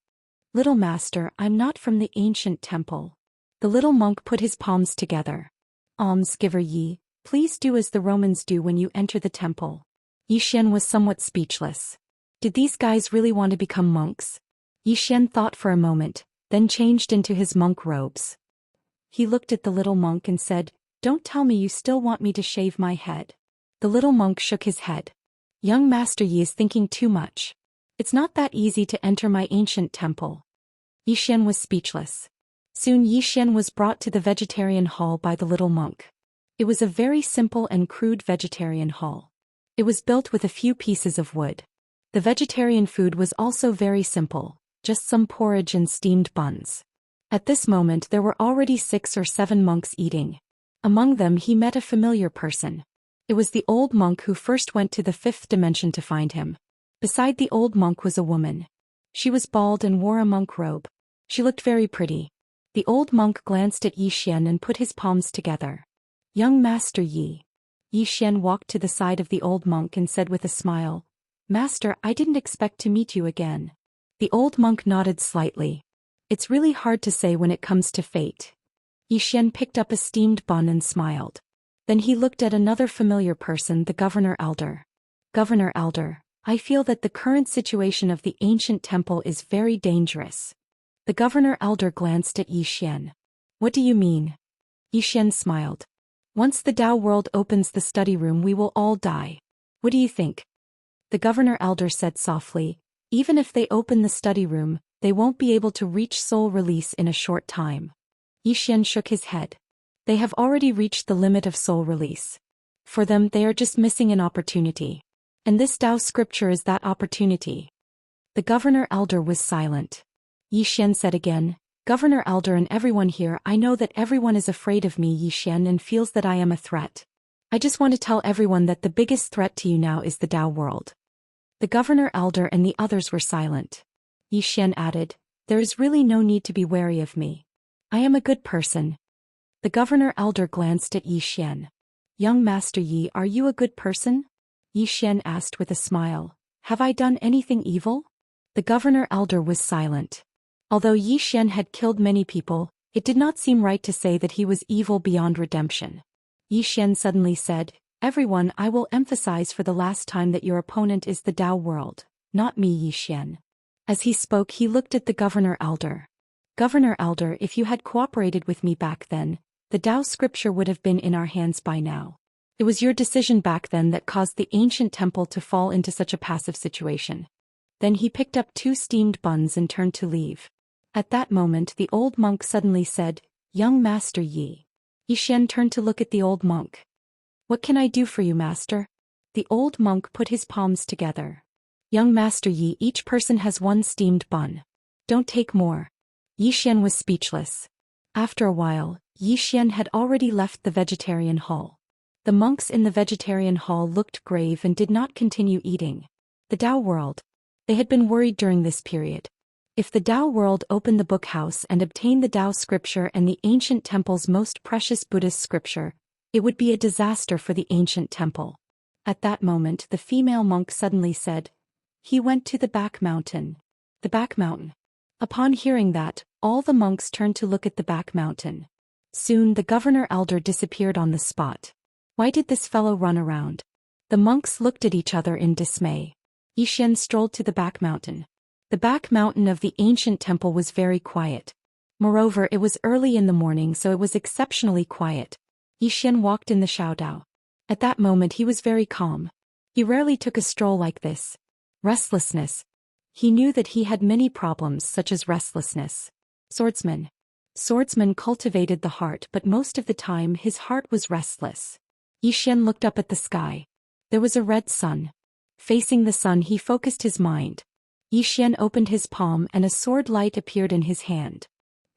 "Little master, I'm not from the ancient temple." The little monk put his palms together. "Almsgiver Yi, please do as the Romans do when you enter the temple." Yi Xian was somewhat speechless. Did these guys really want to become monks? Yi Xian thought for a moment, then changed into his monk robes. He looked at the little monk and said, "Don't tell me you still want me to shave my head." The little monk shook his head. "Young Master Yi is thinking too much. It's not that easy to enter my ancient temple." Yi Xian was speechless. Soon Yi Xian was brought to the vegetarian hall by the little monk. It was a very simple and crude vegetarian hall. It was built with a few pieces of wood. The vegetarian food was also very simple, just some porridge and steamed buns. At this moment there were already 6 or 7 monks eating. Among them he met a familiar person. It was the old monk who first went to the 5th dimension to find him. Beside the old monk was a woman. She was bald and wore a monk robe. She looked very pretty. The old monk glanced at Yi Xian and put his palms together. "Young Master Yi." Yi Xian walked to the side of the old monk and said with a smile, "Master, I didn't expect to meet you again." The old monk nodded slightly. It's really hard to say when it comes to fate. Yi Xian picked up a steamed bun and smiled. Then he looked at another familiar person, the Governor Elder. "Governor Elder, I feel that the current situation of the ancient temple is very dangerous." The Governor Elder glanced at Yi Xian. "What do you mean?" Yi Xian smiled. "Once the Dao world opens the study room we will all die. What do you think?" The Governor Elder said softly, "Even if they open the study room, they won't be able to reach soul release in a short time. Xian shook his head. They have already reached the limit of soul release. For them, they are just missing an opportunity. And this Tao scripture is that opportunity. The Governor Elder was silent. Xian said again, Governor Elder and everyone here, I know that everyone is afraid of me, Xian, and feels that I am a threat. I just want to tell everyone that the biggest threat to you now is the Tao world. The Governor Elder and the others were silent. Xian added, there is really no need to be wary of me. I am a good person. The Governor Elder glanced at Xian. Young Master Yi, are you a good person? Xian asked with a smile. Have I done anything evil? The Governor Elder was silent. Although Xian had killed many people, it did not seem right to say that he was evil beyond redemption. Xian suddenly said, everyone, I will emphasize for the last time that your opponent is the Tao world, not me, Xian. As he spoke, he looked at the Governor Elder. Governor Elder, if you had cooperated with me back then, the Tao scripture would have been in our hands by now. It was your decision back then that caused the ancient temple to fall into such a passive situation. Then he picked up 2 steamed buns and turned to leave. At that moment the old monk suddenly said, Young Master Yi. Xian turned to look at the old monk. What can I do for you, Master? The old monk put his palms together. Young Master Yi, each person has 1 steamed bun. Don't take more. Xian was speechless. After a while, Xian had already left the vegetarian hall. The monks in the vegetarian hall looked grave and did not continue eating. The Tao world. They had been worried during this period. If the Tao world opened the book house and obtained the Tao scripture and the ancient temple's most precious Buddhist scripture, it would be a disaster for the ancient temple. At that moment the female monk suddenly said, he went to the back mountain. The back mountain. Upon hearing that, all the monks turned to look at the back mountain. Soon the Governor Elder disappeared on the spot. Why did this fellow run around? The monks looked at each other in dismay. Xian strolled to the back mountain. The back mountain of the ancient temple was very quiet. Moreover, it was early in the morning, so it was exceptionally quiet. Xian walked in the Shaodao. At that moment he was very calm. He rarely took a stroll like this. Restlessness. He knew that he had many problems such as restlessness. Swordsman. Swordsman cultivated the heart, but most of the time his heart was restless. Xian looked up at the sky. There was a red sun. Facing the sun he focused his mind. Xian opened his palm and a sword light appeared in his hand.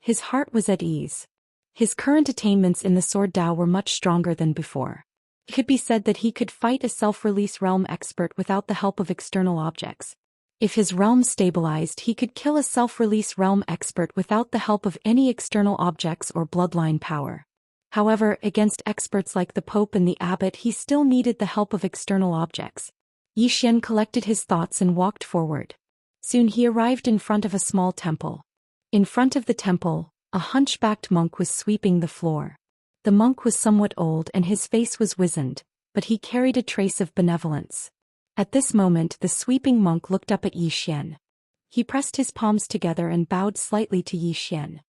His heart was at ease. His current attainments in the sword Tao were much stronger than before. It could be said that he could fight a self-release realm expert without the help of external objects. If his realm stabilized, he could kill a self-release realm expert without the help of any external objects or bloodline power. However, against experts like the Pope and the Abbot he still needed the help of external objects. Xian collected his thoughts and walked forward. Soon he arrived in front of a small temple. In front of the temple, a hunchbacked monk was sweeping the floor. The monk was somewhat old and his face was wizened, but he carried a trace of benevolence. At this moment the sweeping monk looked up at Xian. He pressed his palms together and bowed slightly to Xian.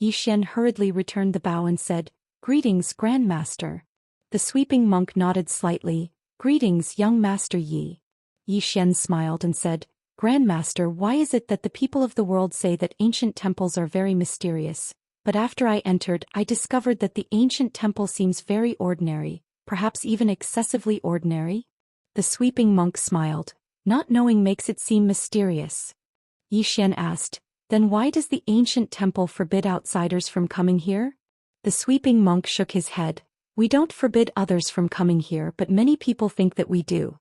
Xian hurriedly returned the bow and said, Greetings, Grand Master. The sweeping monk nodded slightly. Greetings, young Master Yi. Xian smiled and said, Grand Master, why is it that the people of the world say that ancient temples are very mysterious? But after I entered, I discovered that the ancient temple seems very ordinary, perhaps even excessively ordinary? The sweeping monk smiled. Not knowing makes it seem mysterious. Xian asked, Then why does the ancient temple forbid outsiders from coming here? The sweeping monk shook his head. We don't forbid others from coming here, but many people think that we do.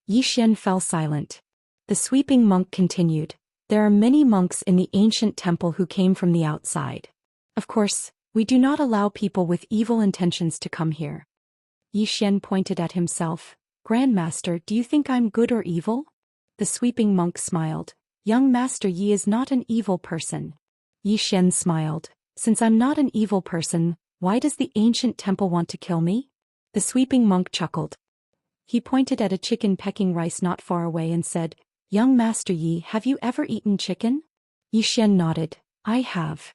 Xian fell silent. The sweeping monk continued. There are many monks in the ancient temple who came from the outside. Of course, we do not allow people with evil intentions to come here. Xian pointed at himself. Grand Master, do you think I'm good or evil? The sweeping monk smiled. Young Master Yi is not an evil person. Xian smiled. Since I'm not an evil person, why does the ancient temple want to kill me? The sweeping monk chuckled. He pointed at a chicken pecking rice not far away and said, Young Master Yi, have you ever eaten chicken? Xian nodded. I have.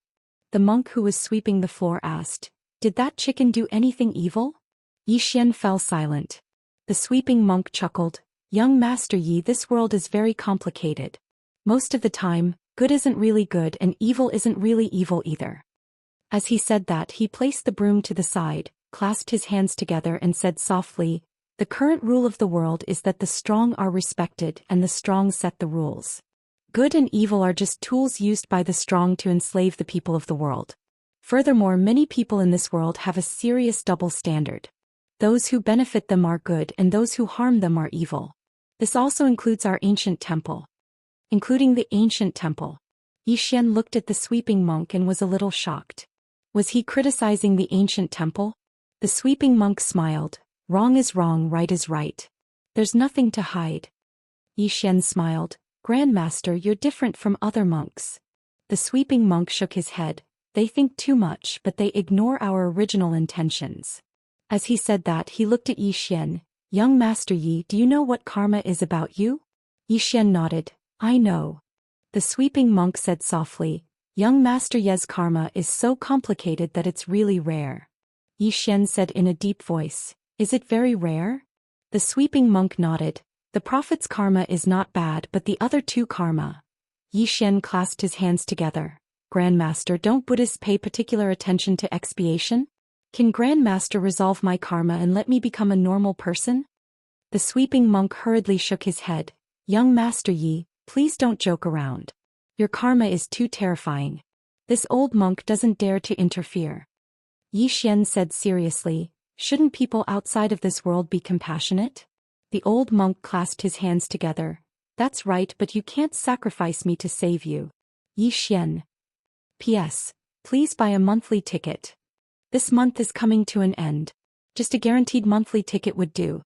The monk who was sweeping the floor asked, Did that chicken do anything evil? Xian fell silent. The sweeping monk chuckled. Young Master Yi, this world is very complicated. Most of the time, Good isn't really good and evil isn't really evil either. As he said that, he placed the broom to the side, clasped his hands together and said softly, "The current rule of the world is that the strong are respected and the strong set the rules. Good and evil are just tools used by the strong to enslave the people of the world. Furthermore, many people in this world have a serious double standard. Those who benefit them are good and those who harm them are evil. This also includes our ancient temple." Including the ancient temple. Xian looked at the sweeping monk and was a little shocked. Was he criticizing the ancient temple? The sweeping monk smiled. "Wrong is wrong, right is right. There's nothing to hide." Xian smiled. "Grandmaster, you're different from other monks." The sweeping monk shook his head. "They think too much but they ignore our original intentions." As he said that, he looked at Xian. "Young Master Yi, do you know what karma is about you?" Xian nodded. "I know." The sweeping monk said softly, "Young Master Ye's karma is so complicated that it's really rare." Xian said in a deep voice, "Is it very rare?" The sweeping monk nodded. "The prophet's karma is not bad but the other two karma." Xian clasped his hands together. "Grandmaster, don't Buddhists pay particular attention to expiation? Can Grandmaster resolve my karma and let me become a normal person?" The sweeping monk hurriedly shook his head. "Young Master Yi, please don't joke around. Your karma is too terrifying. This old monk doesn't dare to interfere." Xian said seriously, "Shouldn't people outside of this world be compassionate?" The old monk clasped his hands together. "That's right, but you can't sacrifice me to save you." Xian. P.S. Please buy a monthly ticket. This month is coming to an end. Just a guaranteed monthly ticket would do.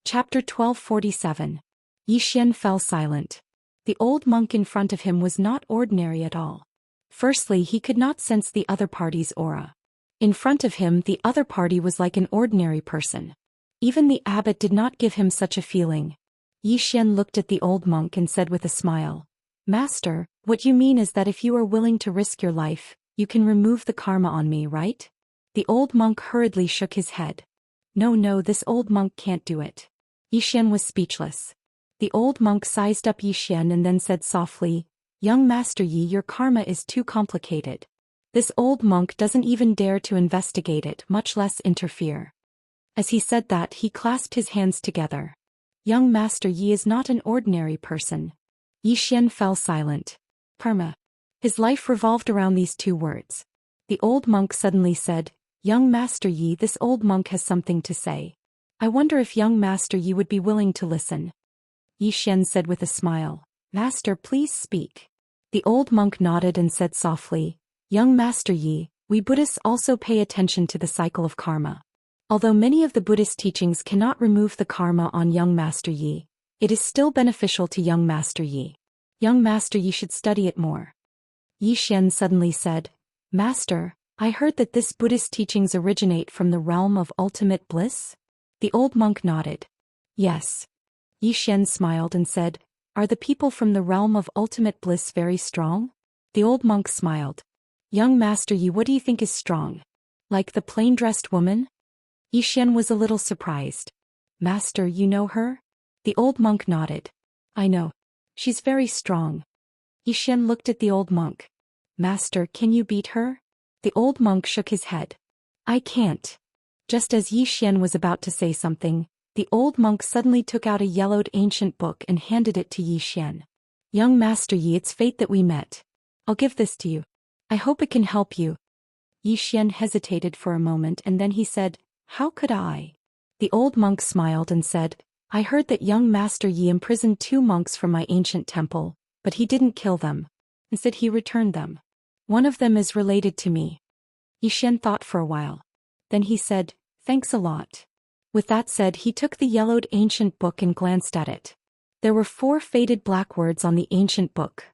Chapter 1247. Xian fell silent. The old monk in front of him was not ordinary at all. Firstly, he could not sense the other party's aura. In front of him, the other party was like an ordinary person. Even the abbot did not give him such a feeling. Xian looked at the old monk and said with a smile, "Master, what you mean is that if you are willing to risk your life, you can remove the karma on me, right?" The old monk hurriedly shook his head. No, this old monk can't do it." Xian was speechless. The old monk sized up Xian and then said softly, "Young Master Yi, your karma is too complicated. This old monk doesn't even dare to investigate it, much less interfere." As he said that, he clasped his hands together. "Young Master Yi is not an ordinary person." Xian fell silent. Karma. His life revolved around these two words. The old monk suddenly said, "Young Master Yi, this old monk has something to say. I wonder if young Master Yi would be willing to listen." Xian said with a smile, "Master, please speak." The old monk nodded and said softly, "Young Master Yi, we Buddhists also pay attention to the cycle of karma. Although many of the Buddhist teachings cannot remove the karma on young Master Yi, it is still beneficial to young Master Yi. Young Master Yi should study it more." Xian suddenly said, "Master, I heard that this Buddhist teachings originate from the realm of ultimate bliss?" The old monk nodded. "Yes." Xian smiled and said, "Are the people from the realm of ultimate bliss very strong?" The old monk smiled. "Young Master Yi, what do you think is strong? Like the plain-dressed woman?" Xian was a little surprised. "Master, you know her?" The old monk nodded. "I know. She's very strong." Xian looked at the old monk. "Master, can you beat her?" The old monk shook his head. "I can't." Just as Xian was about to say something, the old monk suddenly took out a yellowed ancient book and handed it to Xian. "Young Master Yi, it's fate that we met. I'll give this to you. I hope it can help you." Xian hesitated for a moment and then he said, "How could I?" The old monk smiled and said, "I heard that young Master Yi imprisoned 2 monks from my ancient temple, but he didn't kill them. Instead he returned them. One of them is related to me." Xian thought for a while. Then he said, "Thanks a lot." With that said, he took the yellowed ancient book and glanced at it. There were 4 faded black words on the ancient book.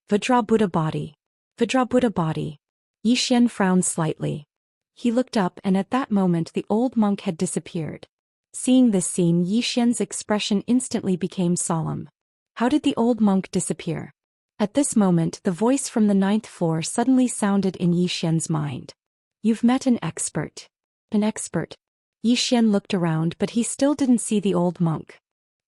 Vajra Buddha body. Vajra Buddha body. Xian frowned slightly. He looked up and at that moment the old monk had disappeared. Seeing this scene, Xian's expression instantly became solemn. How did the old monk disappear? At this moment, the voice from the 9th floor suddenly sounded in Xian's mind. "You've met an expert." An expert. Xian looked around but he still didn't see the old monk.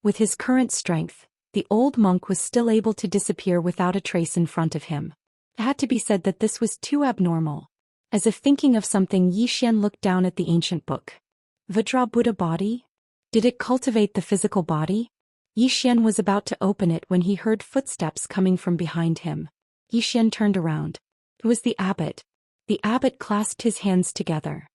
With his current strength, the old monk was still able to disappear without a trace in front of him. It had to be said that this was too abnormal. As if thinking of something, Yi Xian looked down at the ancient book. Vajra Buddha body? Did it cultivate the physical body? Yi Xian was about to open it when he heard footsteps coming from behind him. Yi Xian turned around. It was the abbot. The abbot clasped his hands together.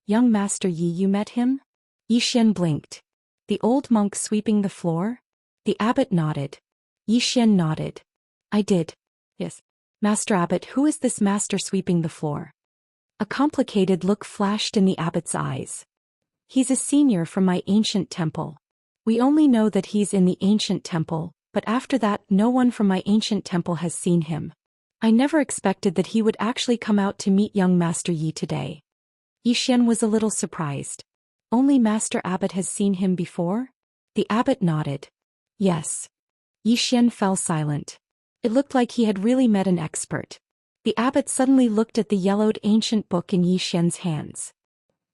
Young Master Yi, you met him? Yi Xian blinked. The old monk sweeping the floor? The abbot nodded. Yi Xian nodded. I did. Yes. Master Abbot, who is this master sweeping the floor? A complicated look flashed in the abbot's eyes. He's a senior from my ancient temple. We only know that he's in the ancient temple, but after that no one from my ancient temple has seen him. I never expected that he would actually come out to meet young Master Yi today. Yi Xian was a little surprised. Only Master Abbot has seen him before? The abbot nodded. Yes. Yi Xian fell silent. It looked like he had really met an expert. The abbot suddenly looked at the yellowed ancient book in Yi Xian's hands.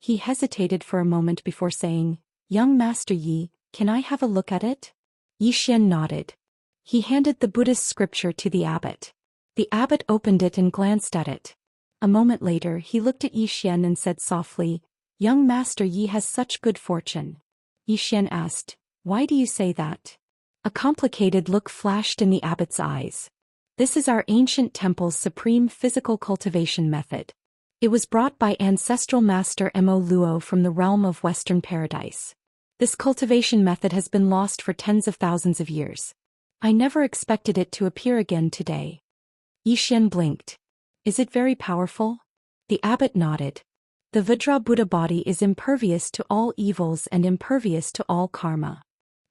He hesitated for a moment before saying, Young Master Yi, can I have a look at it? Yi Xian nodded. He handed the Buddhist scripture to the abbot. The abbot opened it and glanced at it. A moment later he looked at Yi Xian and said softly, Young Master Yi has such good fortune. Yi Xian asked, Why do you say that? A complicated look flashed in the abbot's eyes. This is our ancient temple's supreme physical cultivation method. It was brought by ancestral master Mo Luo from the realm of Western Paradise. This cultivation method has been lost for tens of thousands of years. I never expected it to appear again today. Yi Xian blinked. Is it very powerful? The abbot nodded. The Vajra Buddha body is impervious to all evils and impervious to all karma.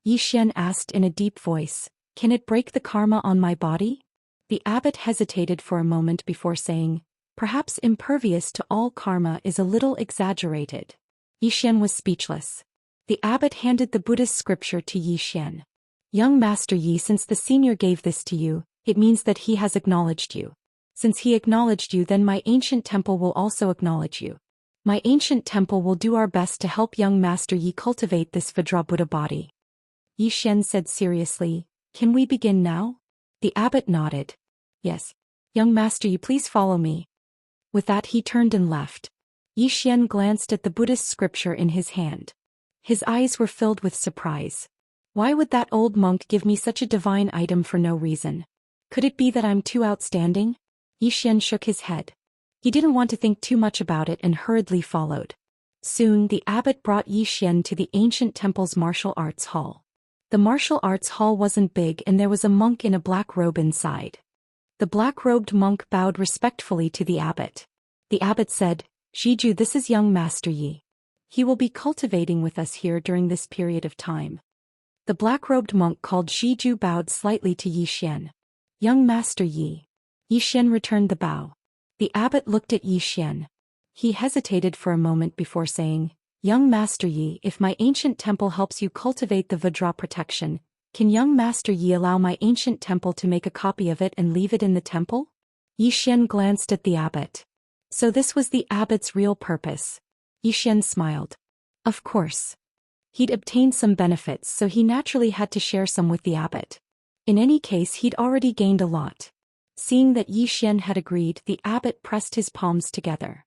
Yi Xian asked in a deep voice, Can it break the karma on my body? The abbot hesitated for a moment before saying, Perhaps impervious to all karma is a little exaggerated. Yi Xian was speechless. The abbot handed the Buddhist scripture to Yi Xian. Young Master Yi, since the senior gave this to you, it means that he has acknowledged you. Since he acknowledged you, then my ancient temple will also acknowledge you. My ancient temple will do our best to help young Master Yi cultivate this Vajra Buddha body. Yi Xian said seriously, Can we begin now? The abbot nodded. Yes. Young Master Yi, please follow me. With that he turned and left. Yi Xian glanced at the Buddhist scripture in his hand. His eyes were filled with surprise. Why would that old monk give me such a divine item for no reason? Could it be that I'm too outstanding? Yi Xian shook his head. He didn't want to think too much about it and hurriedly followed. Soon the abbot brought Yi Xian to the ancient temple's martial arts hall. The martial arts hall wasn't big and there was a monk in a black robe inside. The black-robed monk bowed respectfully to the abbot. The abbot said, Shiju, this is young Master Yi. He will be cultivating with us here during this period of time. The black-robed monk called Shiju bowed slightly to Yi Xian. Young Master Yi. Yi Xian returned the bow. The abbot looked at Yi Xian. He hesitated for a moment before saying, Young Master Yi, if my ancient temple helps you cultivate the Vajra protection, can young Master Yi allow my ancient temple to make a copy of it and leave it in the temple? Yi Xian glanced at the abbot. So this was the abbot's real purpose. Yi Xian smiled. Of course. He'd obtained some benefits, so he naturally had to share some with the abbot. In any case, he'd already gained a lot. Seeing that Yi Xian had agreed, the abbot pressed his palms together.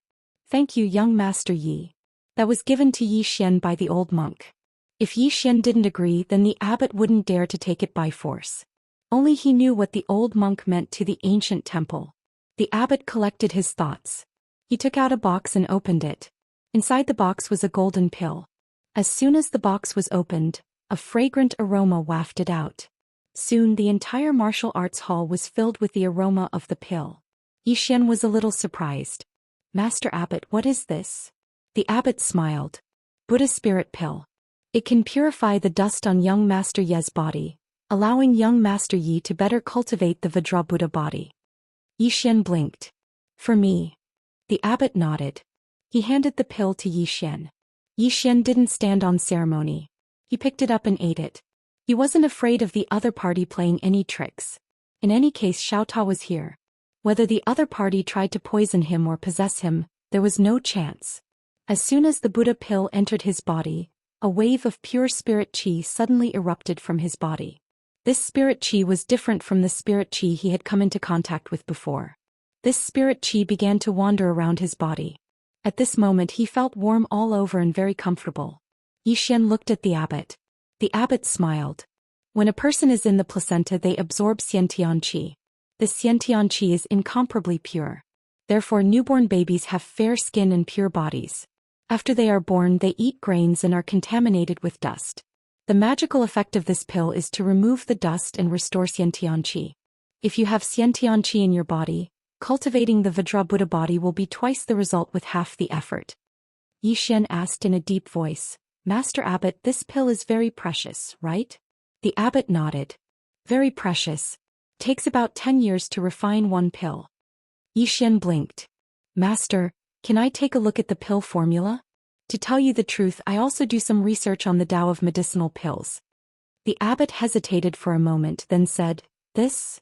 Thank you, young Master Yi. That was given to Yi Xian by the old monk. If Yi Xian didn't agree, then the abbot wouldn't dare to take it by force. Only he knew what the old monk meant to the ancient temple. The abbot collected his thoughts. He took out a box and opened it. Inside the box was a golden pill. As soon as the box was opened, a fragrant aroma wafted out. Soon the entire martial arts hall was filled with the aroma of the pill. Yi Xian was a little surprised. Master Abbot, what is this? The abbot smiled. Buddha Spirit Pill. It can purify the dust on young Master Yi's body, allowing young Master Yi to better cultivate the Vajra Buddha body. Yi Xian blinked. For me. The abbot nodded. He handed the pill to Yi Xian. Yi Xian didn't stand on ceremony. He picked it up and ate it. He wasn't afraid of the other party playing any tricks. In any case, Xiao Ta was here. Whether the other party tried to poison him or possess him, there was no chance. As soon as the Buddha pill entered his body, a wave of pure spirit qi suddenly erupted from his body. This spirit chi was different from the spirit chi he had come into contact with before. This spirit chi began to wander around his body. At this moment he felt warm all over and very comfortable. Xian looked at the abbot. The abbot smiled. When a person is in the placenta they absorb Xiantian chi. The Xiantian chi is incomparably pure. Therefore newborn babies have fair skin and pure bodies. After they are born they eat grains and are contaminated with dust. The magical effect of this pill is to remove the dust and restore Xiantian chi. If you have Xiantian chi in your body, cultivating the Vajrabuddha body will be twice the result with half the effort. Xian asked in a deep voice, Master Abbot, this pill is very precious, right? The abbot nodded. Very precious. Takes about 10 years to refine one pill. Xian blinked. Master, can I take a look at the pill formula? To tell you the truth, I also do some research on the Tao of medicinal pills. The abbot hesitated for a moment, then said, This?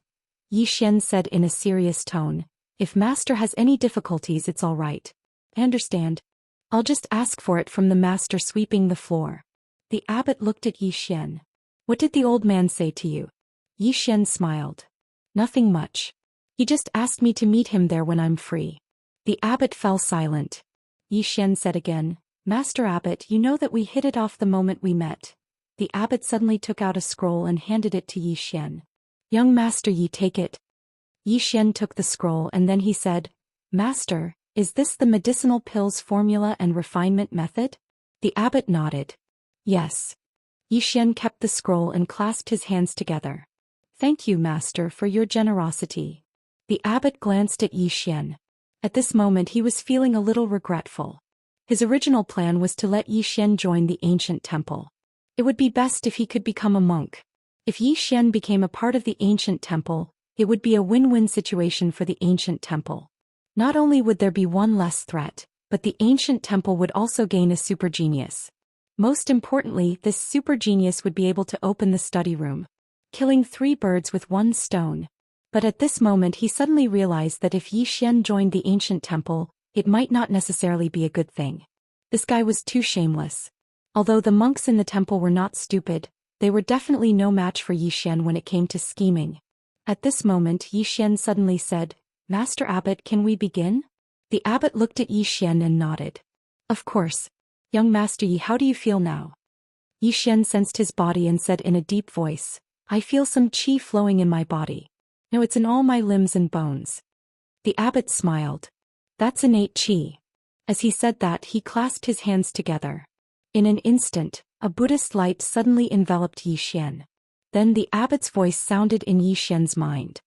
Xian said in a serious tone, If Master has any difficulties it's all right. I understand. I'll just ask for it from the master sweeping the floor. The abbot looked at Xian. What did the old man say to you? Xian smiled. Nothing much. He just asked me to meet him there when I'm free. The abbot fell silent. Xian said again, Master Abbot, you know that we hit it off the moment we met. The abbot suddenly took out a scroll and handed it to Xian. Young Master, ye take it. Xian took the scroll and then he said, Master, is this the medicinal pills formula and refinement method? The abbot nodded. Yes. Xian kept the scroll and clasped his hands together. Thank you, Master, for your generosity. The abbot glanced at Xian. At this moment he was feeling a little regretful. His original plan was to let Xian join the ancient temple. It would be best if he could become a monk. If Xian became a part of the ancient temple, it would be a win-win situation for the ancient temple. Not only would there be one less threat, but the ancient temple would also gain a super genius. Most importantly, this super genius would be able to open the study room, killing 3 birds with 1 stone. But at this moment he suddenly realized that if Xian joined the ancient temple, it might not necessarily be a good thing. This guy was too shameless. Although the monks in the temple were not stupid, they were definitely no match for Xian when it came to scheming. At this moment Xian suddenly said, Master Abbot, can we begin? The abbot looked at Xian and nodded. Of course. Young Master Yi, how do you feel now? Xian sensed his body and said in a deep voice, I feel some qi flowing in my body. No, it's in all my limbs and bones. The abbot smiled. That's innate qi. As he said that, he clasped his hands together. In an instant, a Buddhist light suddenly enveloped Xian. Then the abbot's voice sounded in Xian's mind.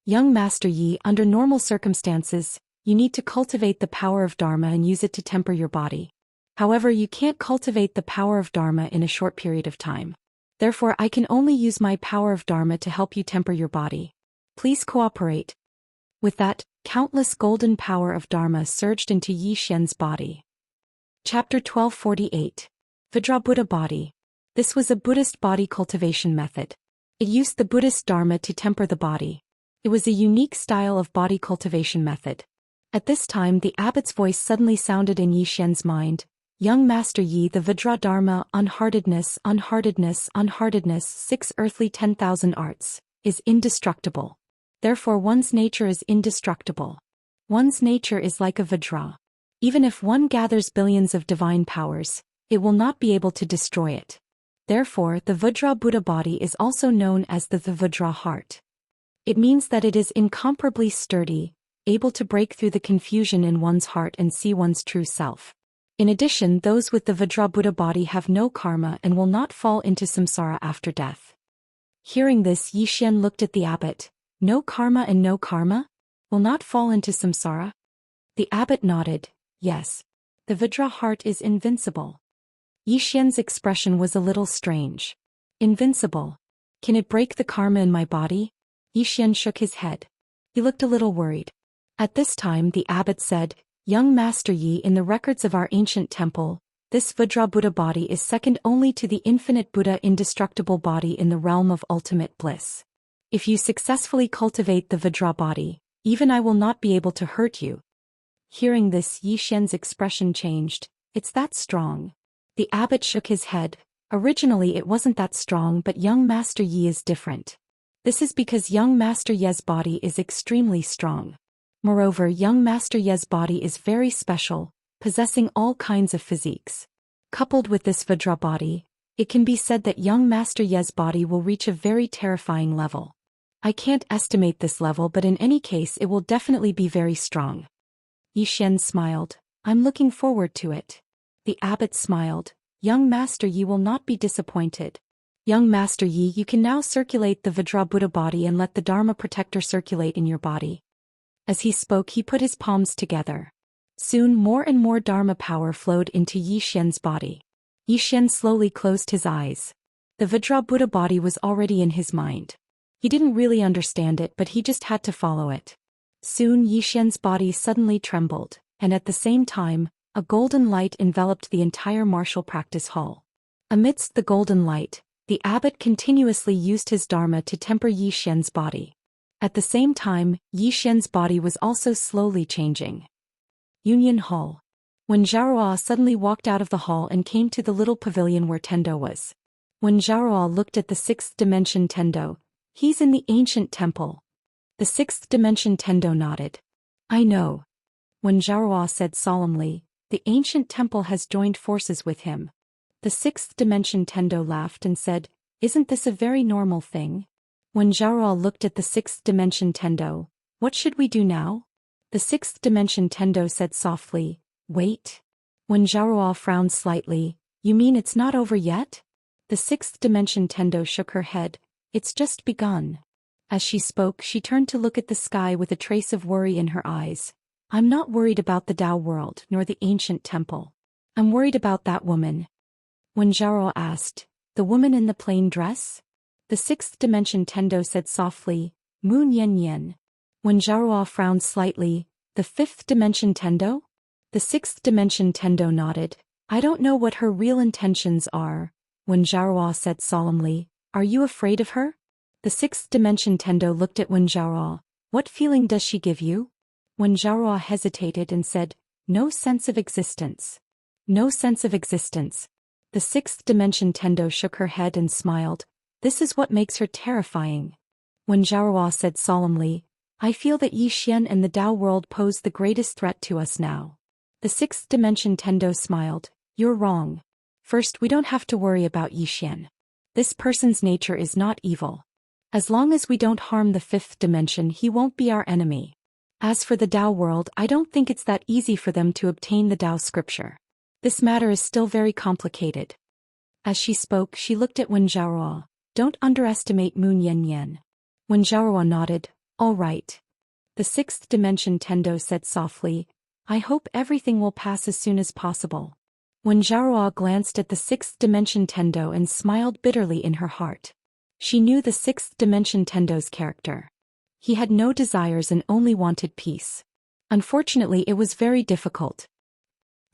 Young Master Yi, under normal circumstances, you need to cultivate the power of Dharma and use it to temper your body. However, you can't cultivate the power of Dharma in a short period of time. Therefore, I can only use my power of Dharma to help you temper your body. Please cooperate. With that, countless golden power of Dharma surged into Xian's body. Chapter 1248. Vajrabuddha body. This was a Buddhist body cultivation method. It used the Buddhist Dharma to temper the body. It was a unique style of body cultivation method. At this time the abbot's voice suddenly sounded in Xian's mind. Young Master Yi, the Vajra Dharma, unheartedness, unheartedness, unheartedness, 6 earthly 10,000 arts, is indestructible. Therefore one's nature is indestructible. One's nature is like a Vajra. Even if one gathers billions of divine powers, it will not be able to destroy it. Therefore, the Vajra Buddha body is also known as the Vajra heart. It means that it is incomparably sturdy, able to break through the confusion in one's heart and see one's true self. In addition, those with the Vajra Buddha body have no karma and will not fall into samsara after death. Hearing this, Xian looked at the abbot. No karma and no karma? Will not fall into samsara? The abbot nodded. Yes. The Vajra heart is invincible. Xian's expression was a little strange. Invincible. Can it break the karma in my body? Xian shook his head. He looked a little worried. At this time the abbot said, Young Master Yi, in the records of our ancient temple, this Vajra Buddha body is second only to the infinite Buddha indestructible body in the realm of ultimate bliss. If you successfully cultivate the Vajra body, even I will not be able to hurt you. Hearing this, Xian's expression changed. It's that strong. The abbot shook his head. Originally it wasn't that strong, but young Master Yi is different. This is because young Master Ye's body is extremely strong. Moreover, young Master Ye's body is very special, possessing all kinds of physiques. Coupled with this Vajra body, it can be said that young Master Ye's body will reach a very terrifying level. I can't estimate this level, but in any case it will definitely be very strong. Yi Xian smiled. I'm looking forward to it. The abbot smiled. Young Master Yi will not be disappointed. Young Master Yi, you can now circulate the Vajra Buddha body and let the Dharma protector circulate in your body. As he spoke, he put his palms together. Soon more and more Dharma power flowed into Yi Xian's body. Yi Xian slowly closed his eyes. The Vajra Buddha body was already in his mind. He didn't really understand it, but he just had to follow it. Soon Yi Xian's body suddenly trembled, and at the same time, a golden light enveloped the entire martial practice hall. Amidst the golden light, the abbot continuously used his dharma to temper Yi Xian's body. At the same time, Yi Xian's body was also slowly changing. Union Hall. When Zhaoruo suddenly walked out of the hall and came to the little pavilion where Tendo was. When Zhaoruo looked at the sixth dimension Tendo, he's in the ancient temple. The sixth dimension Tendo nodded. I know. When Zhaoruo said solemnly, the ancient temple has joined forces with him. The sixth dimension Tendo laughed and said, isn't this a very normal thing? When Zhaoruo looked at the sixth dimension Tendo, what should we do now? The sixth dimension Tendo said softly, wait. When Zhaoruo frowned slightly, you mean it's not over yet? The sixth dimension Tendo shook her head, it's just begun. As she spoke, she turned to look at the sky with a trace of worry in her eyes. I'm not worried about the Tao world nor the ancient temple. I'm worried about that woman. When Zhaoruo asked, the woman in the plain dress? The sixth dimension Tendo said softly, Moon Yen Yen. When Zhaoruo frowned slightly, the fifth dimension Tendo? The sixth dimension Tendo nodded. I don't know what her real intentions are. When Zhaoruo said solemnly, are you afraid of her? The sixth dimension Tendo looked at Wen Zhaoruo. What feeling does she give you? When Zhaoruo hesitated and said, no sense of existence. No sense of existence. The sixth dimension Tendo shook her head and smiled. This is what makes her terrifying. When Zhaoruo said solemnly, I feel that Yi Xian and the Tao world pose the greatest threat to us now. The sixth dimension Tendo smiled. You're wrong. First, we don't have to worry about Yi Xian. This person's nature is not evil. As long as we don't harm the fifth dimension, he won't be our enemy. As for the Tao world, I don't think it's that easy for them to obtain the Tao scripture. This matter is still very complicated. As she spoke, she looked at Wen Zhaoruo. Don't underestimate Moon Yen Yen. When Zhaoruo nodded, all right. The sixth dimension Tendo said softly, I hope everything will pass as soon as possible. When Zhaoruo glanced at the sixth dimension Tendo and smiled bitterly in her heart. She knew the sixth dimension Tendo's character. He had no desires and only wanted peace. Unfortunately, it was very difficult.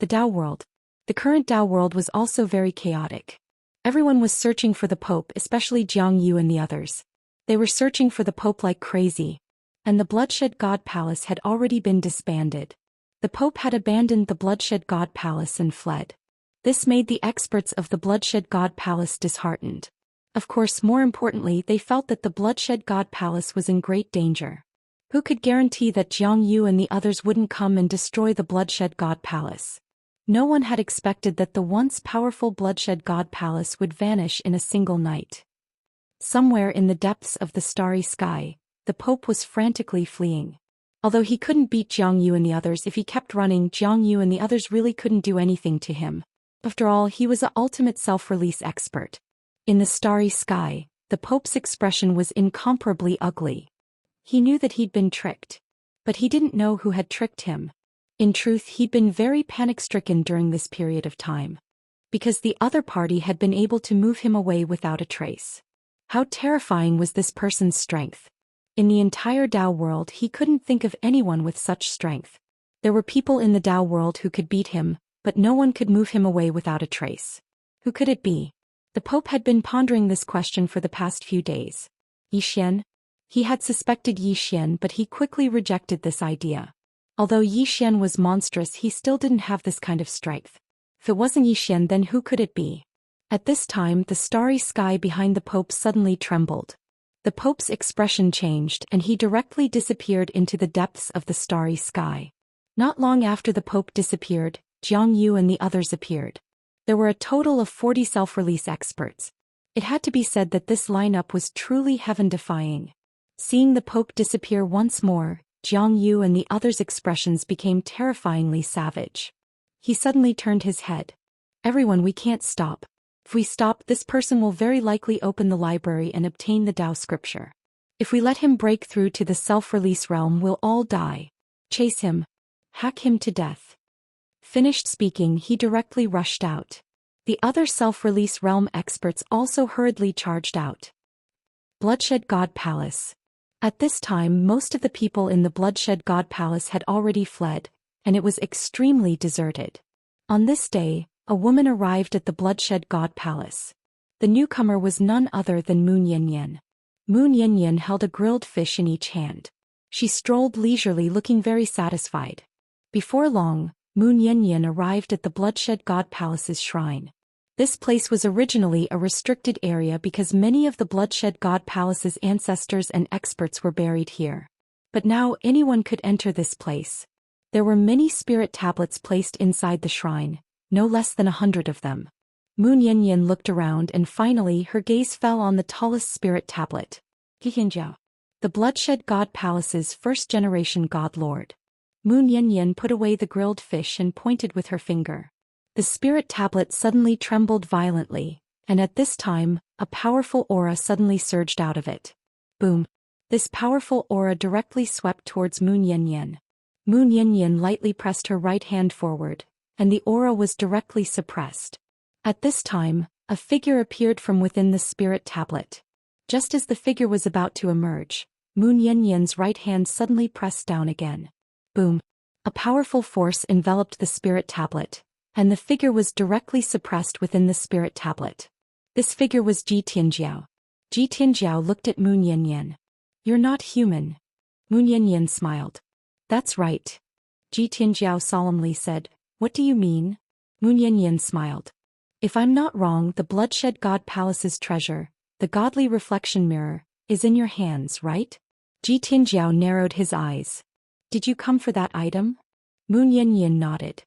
The Tao world. The current Tao world was also very chaotic. Everyone was searching for the Pope, especially Jiang Yu and the others. They were searching for the Pope like crazy. And the Bloodshed God Palace had already been disbanded. The Pope had abandoned the Bloodshed God Palace and fled. This made the experts of the Bloodshed God Palace disheartened. Of course, more importantly, they felt that the Bloodshed God Palace was in great danger. Who could guarantee that Jiang Yu and the others wouldn't come and destroy the Bloodshed God Palace? No one had expected that the once powerful Bloodshed God Palace would vanish in a single night. Somewhere in the depths of the starry sky, the Pope was frantically fleeing. Although he couldn't beat Jiang Yu and the others, if he kept running, Jiang Yu and the others really couldn't do anything to him. After all, he was an ultimate self-release expert. In the starry sky, the Pope's expression was incomparably ugly. He knew that he'd been tricked. But he didn't know who had tricked him. In truth, he'd been very panic-stricken during this period of time. Because the other party had been able to move him away without a trace. How terrifying was this person's strength? In the entire Tao world, he couldn't think of anyone with such strength. There were people in the Tao world who could beat him, but no one could move him away without a trace. Who could it be? The Pope had been pondering this question for the past few days. Yi Xian? He had suspected Yi Xian, but he quickly rejected this idea. Although Yi Xian was monstrous, he still didn't have this kind of strength. If it wasn't Yi Xian, then who could it be? At this time the starry sky behind the Pope suddenly trembled. The Pope's expression changed and he directly disappeared into the depths of the starry sky. Not long after the Pope disappeared, Jiang Yu and the others appeared. There were a total of 40 self-release experts. It had to be said that this lineup was truly heaven-defying. Seeing the Pope disappear once more, Jiang Yu and the others' expressions became terrifyingly savage. He suddenly turned his head. Everyone, we can't stop. If we stop, this person will very likely open the library and obtain the Tao scripture. If we let him break through to the self-release realm, we'll all die. Chase him. Hack him to death. Finished speaking, he directly rushed out. The other self-release realm experts also hurriedly charged out. Bloodshed God Palace. At this time, most of the people in the Bloodshed God Palace had already fled, and it was extremely deserted. On this day, a woman arrived at the Bloodshed God Palace. The newcomer was none other than Moon Yanyan. Moon Yanyan held a grilled fish in each hand. She strolled leisurely, looking very satisfied. Before long, Moon Yanyan arrived at the Bloodshed God Palace's shrine. This place was originally a restricted area because many of the Bloodshed God Palace's ancestors and experts were buried here. But now anyone could enter this place. There were many spirit tablets placed inside the shrine, no less than 100 of them. Moon Yanyan looked around and finally her gaze fell on the tallest spirit tablet. Xianxia, the Bloodshed God Palace's first-generation God Lord. Moon Yanyan put away the grilled fish and pointed with her finger. The spirit tablet suddenly trembled violently, and at this time, a powerful aura suddenly surged out of it. Boom! This powerful aura directly swept towards Moon Yanyan. Moon Yanyan lightly pressed her right hand forward, and the aura was directly suppressed. At this time, a figure appeared from within the spirit tablet. Just as the figure was about to emerge, Moon Yanyan's right hand suddenly pressed down again. Boom! A powerful force enveloped the spirit tablet, and the figure was directly suppressed within the spirit tablet. This figure was Ji Tianjiao. Ji Tianjiao looked at Moon Yanyan. You're not human. Moon Yanyan smiled. That's right. Ji Tianjiao solemnly said, what do you mean? Moon Yanyan smiled. If I'm not wrong, the Bloodshed God Palace's treasure, the godly reflection mirror, is in your hands, right? Ji Tianjiao narrowed his eyes. Did you come for that item? Moon Yanyan nodded.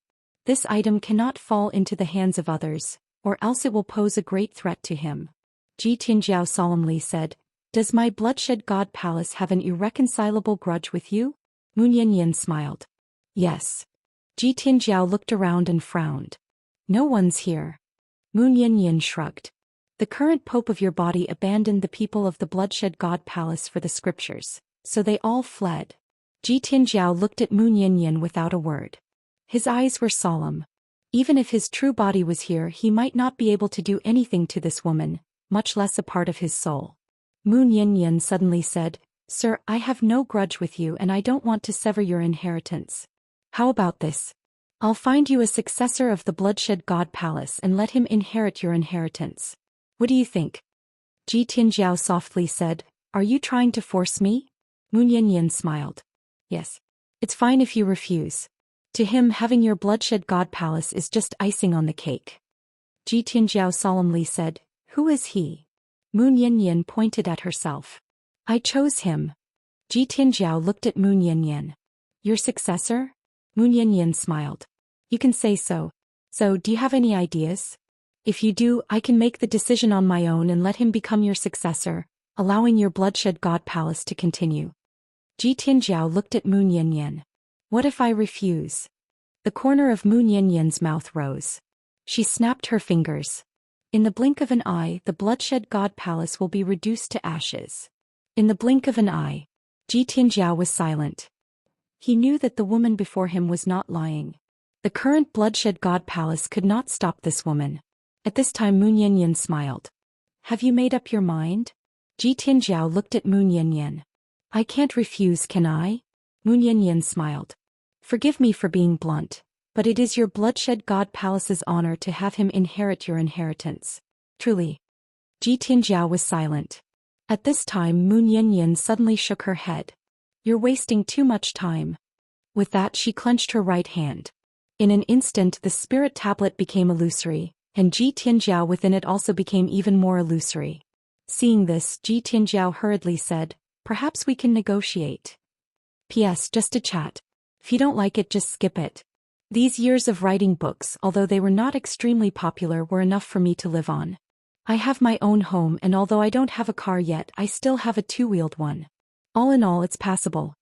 This item cannot fall into the hands of others, or else it will pose a great threat to him. Ji Tianjiao solemnly said, does my Bloodshed God Palace have an irreconcilable grudge with you? Moon Yanyan smiled. Yes. Ji Tianjiao looked around and frowned. No one's here. Moon Yanyan shrugged. The current pope of your body abandoned the people of the Bloodshed God Palace for the scriptures, so they all fled. Ji Tianjiao looked at Moon Yanyan without a word. His eyes were solemn. Even if his true body was here, he might not be able to do anything to this woman, much less a part of his soul. Moon Yanyan suddenly said, Sir, I have no grudge with you and I don't want to sever your inheritance. How about this? I'll find you a successor of the Bloodshed God Palace and let him inherit your inheritance. What do you think? Ji Tianjiao softly said, Are you trying to force me? Moon Yanyan smiled. Yes. It's fine if you refuse. To him, having your Bloodshed God Palace is just icing on the cake. Ji Tianjiao solemnly said, Who is he? Moon Yanyan pointed at herself. I chose him. Ji Tianjiao looked at Moon Yanyan. Your successor? Moon Yanyan smiled. You can say so. So, do you have any ideas? If you do, I can make the decision on my own and let him become your successor, allowing your Bloodshed God Palace to continue. Ji Tianjiao looked at Moon Yanyan. What if I refuse? The corner of Moon Yanyan's mouth rose. She snapped her fingers. In the blink of an eye, the Bloodshed God Palace will be reduced to ashes. In the blink of an eye. Ji Tianjiao was silent. He knew that the woman before him was not lying. The current Bloodshed God Palace could not stop this woman. At this time Moon Yanyan smiled. Have you made up your mind? Ji Tianjiao looked at Moon Yanyan. I can't refuse, can I? Moon Yanyan smiled. Forgive me for being blunt, but it is your Bloodshed God Palace's honor to have him inherit your inheritance. Truly. Ji Tianjiao was silent. At this time Moon Yanyan suddenly shook her head. You're wasting too much time. With that she clenched her right hand. In an instant the spirit tablet became illusory, and Ji Tianjiao within it also became even more illusory. Seeing this, Ji Tianjiao hurriedly said, "Perhaps we can negotiate. P.S. Just a chat. If you don't like it, just skip it." These years of writing books, although they were not extremely popular, were enough for me to live on. I have my own home, and although I don't have a car yet, I still have a two-wheeled one. All in all, it's passable.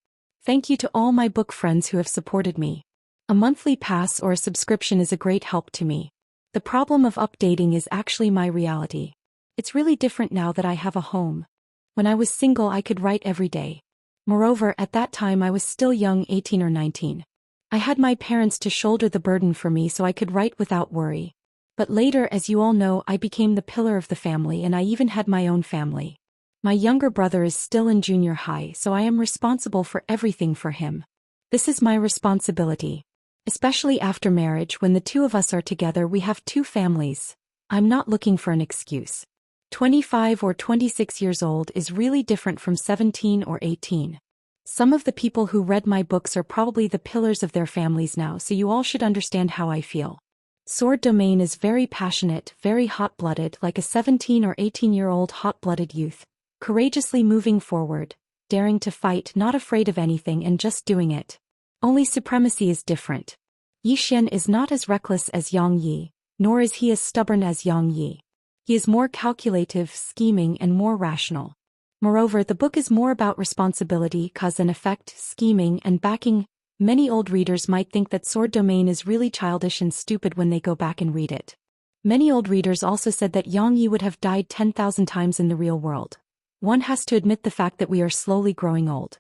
Thank you to all my book friends who have supported me. A monthly pass or a subscription is a great help to me. The problem of updating is actually my reality. It's really different now that I have a home. When I was single, I could write every day. Moreover, at that time I was still young, 18 or 19. I had my parents to shoulder the burden for me so I could write without worry. But later, as you all know, I became the pillar of the family, and I even had my own family. My younger brother is still in junior high, so I am responsible for everything for him. This is my responsibility. Especially after marriage, when the two of us are together, we have two families. I'm not looking for an excuse. 25 or 26 years old is really different from 17 or 18. Some of the people who read my books are probably the pillars of their families now, so you all should understand how I feel. Sword Domain is very passionate, very hot-blooded, like a 17 or 18-year-old hot-blooded youth, courageously moving forward, daring to fight, not afraid of anything and just doing it. Only supremacy is different. Yi Xian is not as reckless as Yang Yi, nor is he as stubborn as Yang Yi. He is more calculative, scheming, and more rational. Moreover, the book is more about responsibility, cause and effect, scheming, and backing. Many old readers might think that Sword Domain is really childish and stupid when they go back and read it. Many old readers also said that Yang Yi would have died 10,000 times in the real world. One has to admit the fact that we are slowly growing old.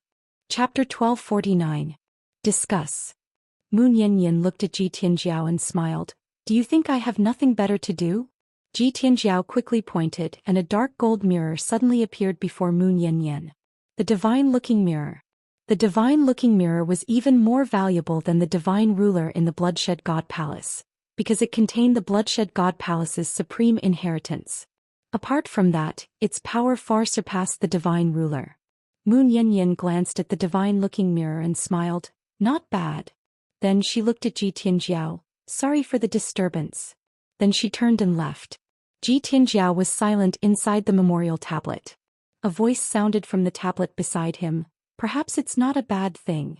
Chapter 1249. Discuss. Moon Yanyan looked at Ji Tianjiao and smiled. "Do you think I have nothing better to do?" Ji Tianjiao quickly pointed, and a dark gold mirror suddenly appeared before Moon Yanyan. The divine-looking mirror. The divine-looking mirror was even more valuable than the divine ruler in the Bloodshed God Palace, because it contained the Bloodshed God Palace's supreme inheritance. Apart from that, its power far surpassed the divine ruler. Moon Yanyan glanced at the divine-looking mirror and smiled. "Not bad." Then she looked at Ji Tianjiao. "Sorry for the disturbance." Then she turned and left. Ji Tianjiao was silent inside the memorial tablet. A voice sounded from the tablet beside him. "Perhaps it's not a bad thing."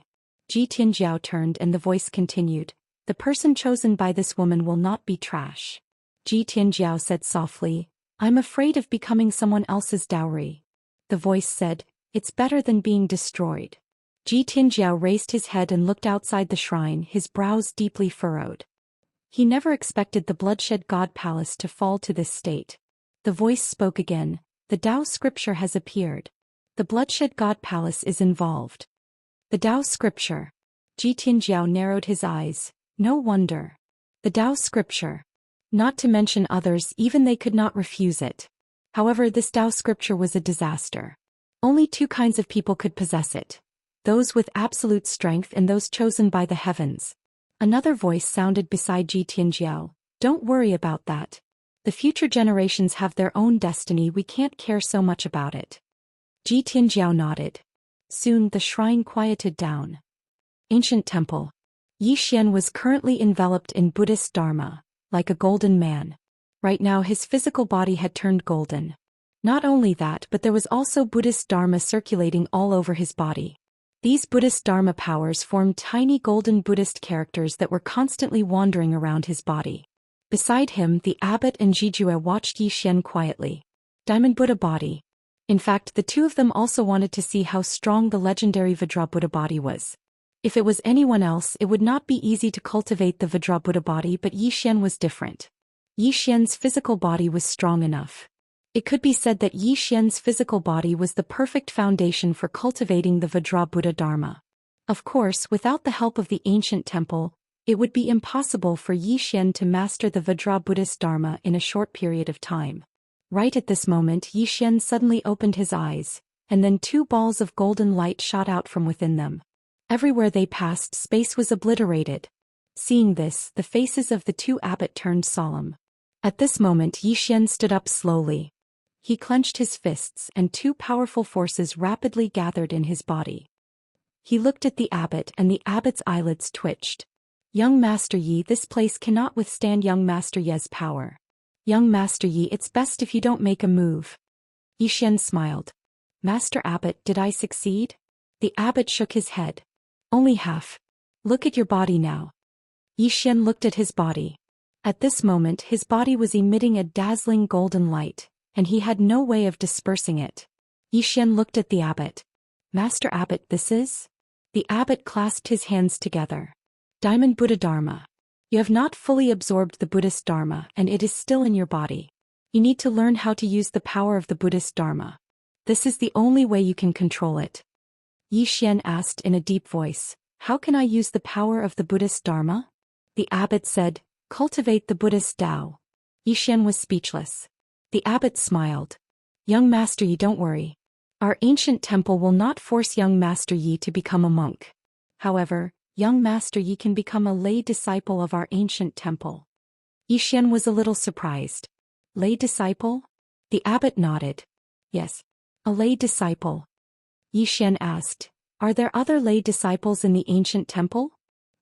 Ji Tianjiao turned and the voice continued. "The person chosen by this woman will not be trash." Ji Tianjiao said softly, "I'm afraid of becoming someone else's dowry." The voice said, "It's better than being destroyed." Ji Tianjiao raised his head and looked outside the shrine, his brows deeply furrowed. He never expected the Bloodshed God Palace to fall to this state. The voice spoke again. "The Tao scripture has appeared. The Bloodshed God Palace is involved." The Tao scripture. Ji Tianjiao narrowed his eyes. No wonder. The Tao scripture. Not to mention others, even they could not refuse it. However, this Tao scripture was a disaster. Only two kinds of people could possess it. Those with absolute strength and those chosen by the heavens. Another voice sounded beside Ji Tianjiao. "Don't worry about that. The future generations have their own destiny, we can't care so much about it." Ji Tianjiao nodded. Soon the shrine quieted down. Ancient temple. Yi Xian was currently enveloped in Buddhist Dharma, like a golden man. Right now his physical body had turned golden. Not only that, but there was also Buddhist Dharma circulating all over his body. These Buddhist Dharma powers formed tiny golden Buddhist characters that were constantly wandering around his body. Beside him, the abbot and Jijue watched Yi Xian quietly. Diamond Buddha body. In fact, the two of them also wanted to see how strong the legendary Vajra Buddha body was. If it was anyone else, it would not be easy to cultivate the Vajra Buddha body, but Yi Xian was different. Yi Xian's physical body was strong enough. It could be said that Yi Xian's physical body was the perfect foundation for cultivating the Vajra Buddha Dharma. Of course, without the help of the ancient temple, it would be impossible for Yi Xian to master the Vajra Buddhist Dharma in a short period of time. Right at this moment, Yi Xian suddenly opened his eyes, and then two balls of golden light shot out from within them. Everywhere they passed, space was obliterated. Seeing this, the faces of the two abbot turned solemn. At this moment, Yi Xian stood up slowly. He clenched his fists, and two powerful forces rapidly gathered in his body. He looked at the abbot, and the abbot's eyelids twitched. Young Master Yi, this place cannot withstand young Master Ye's power. Young Master Yi, it's best if you don't make a move. Yi Xian smiled. Master Abbot, did I succeed? The abbot shook his head. Only half. Look at your body now. Yi Xian looked at his body. At this moment his body was emitting a dazzling golden light, and he had no way of dispersing it. Yi Xian looked at the abbot. Master Abbot, this is? The abbot clasped his hands together. Diamond Buddha Dharma. You have not fully absorbed the Buddhist Dharma and it is still in your body. You need to learn how to use the power of the Buddhist Dharma. This is the only way you can control it. Yi Xian asked in a deep voice, how can I use the power of the Buddhist Dharma? The abbot said, cultivate the Buddhist Tao. Yi Xian was speechless. The abbot smiled. Young Master Yi, don't worry. Our ancient temple will not force young Master Yi to become a monk. However, young Master Yi can become a lay disciple of our ancient temple. Yi Xian was a little surprised. Lay disciple? The abbot nodded. Yes. A lay disciple. Yi Xian asked, are there other lay disciples in the ancient temple?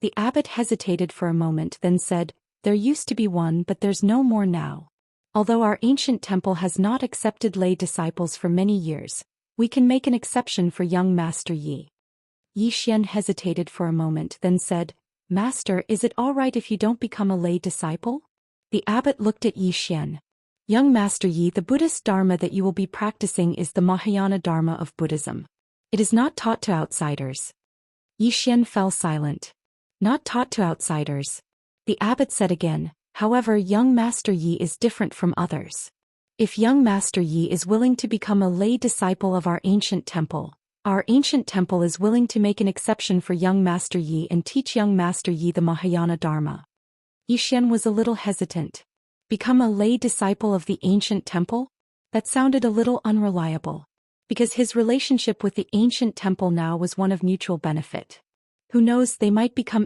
The abbot hesitated for a moment then said, there used to be one but there's no more now. Although our ancient temple has not accepted lay disciples for many years, we can make an exception for young Master Yi. Yi Xian hesitated for a moment then said, Master, is it all right if you don't become a lay disciple? The abbot looked at Yi Xian. Young Master Yi, the Buddhist Dharma that you will be practicing is the Mahayana Dharma of Buddhism. It is not taught to outsiders. Yi Xian fell silent. Not taught to outsiders. The abbot said again, however, young Master Yi is different from others. If young Master Yi is willing to become a lay disciple of our ancient temple, our ancient temple is willing to make an exception for young Master Yi and teach young Master Yi the Mahayana Dharma. Yi Xian was a little hesitant. Become a lay disciple of the ancient temple? That sounded a little unreliable. Because his relationship with the ancient temple now was one of mutual benefit. Who knows, they might become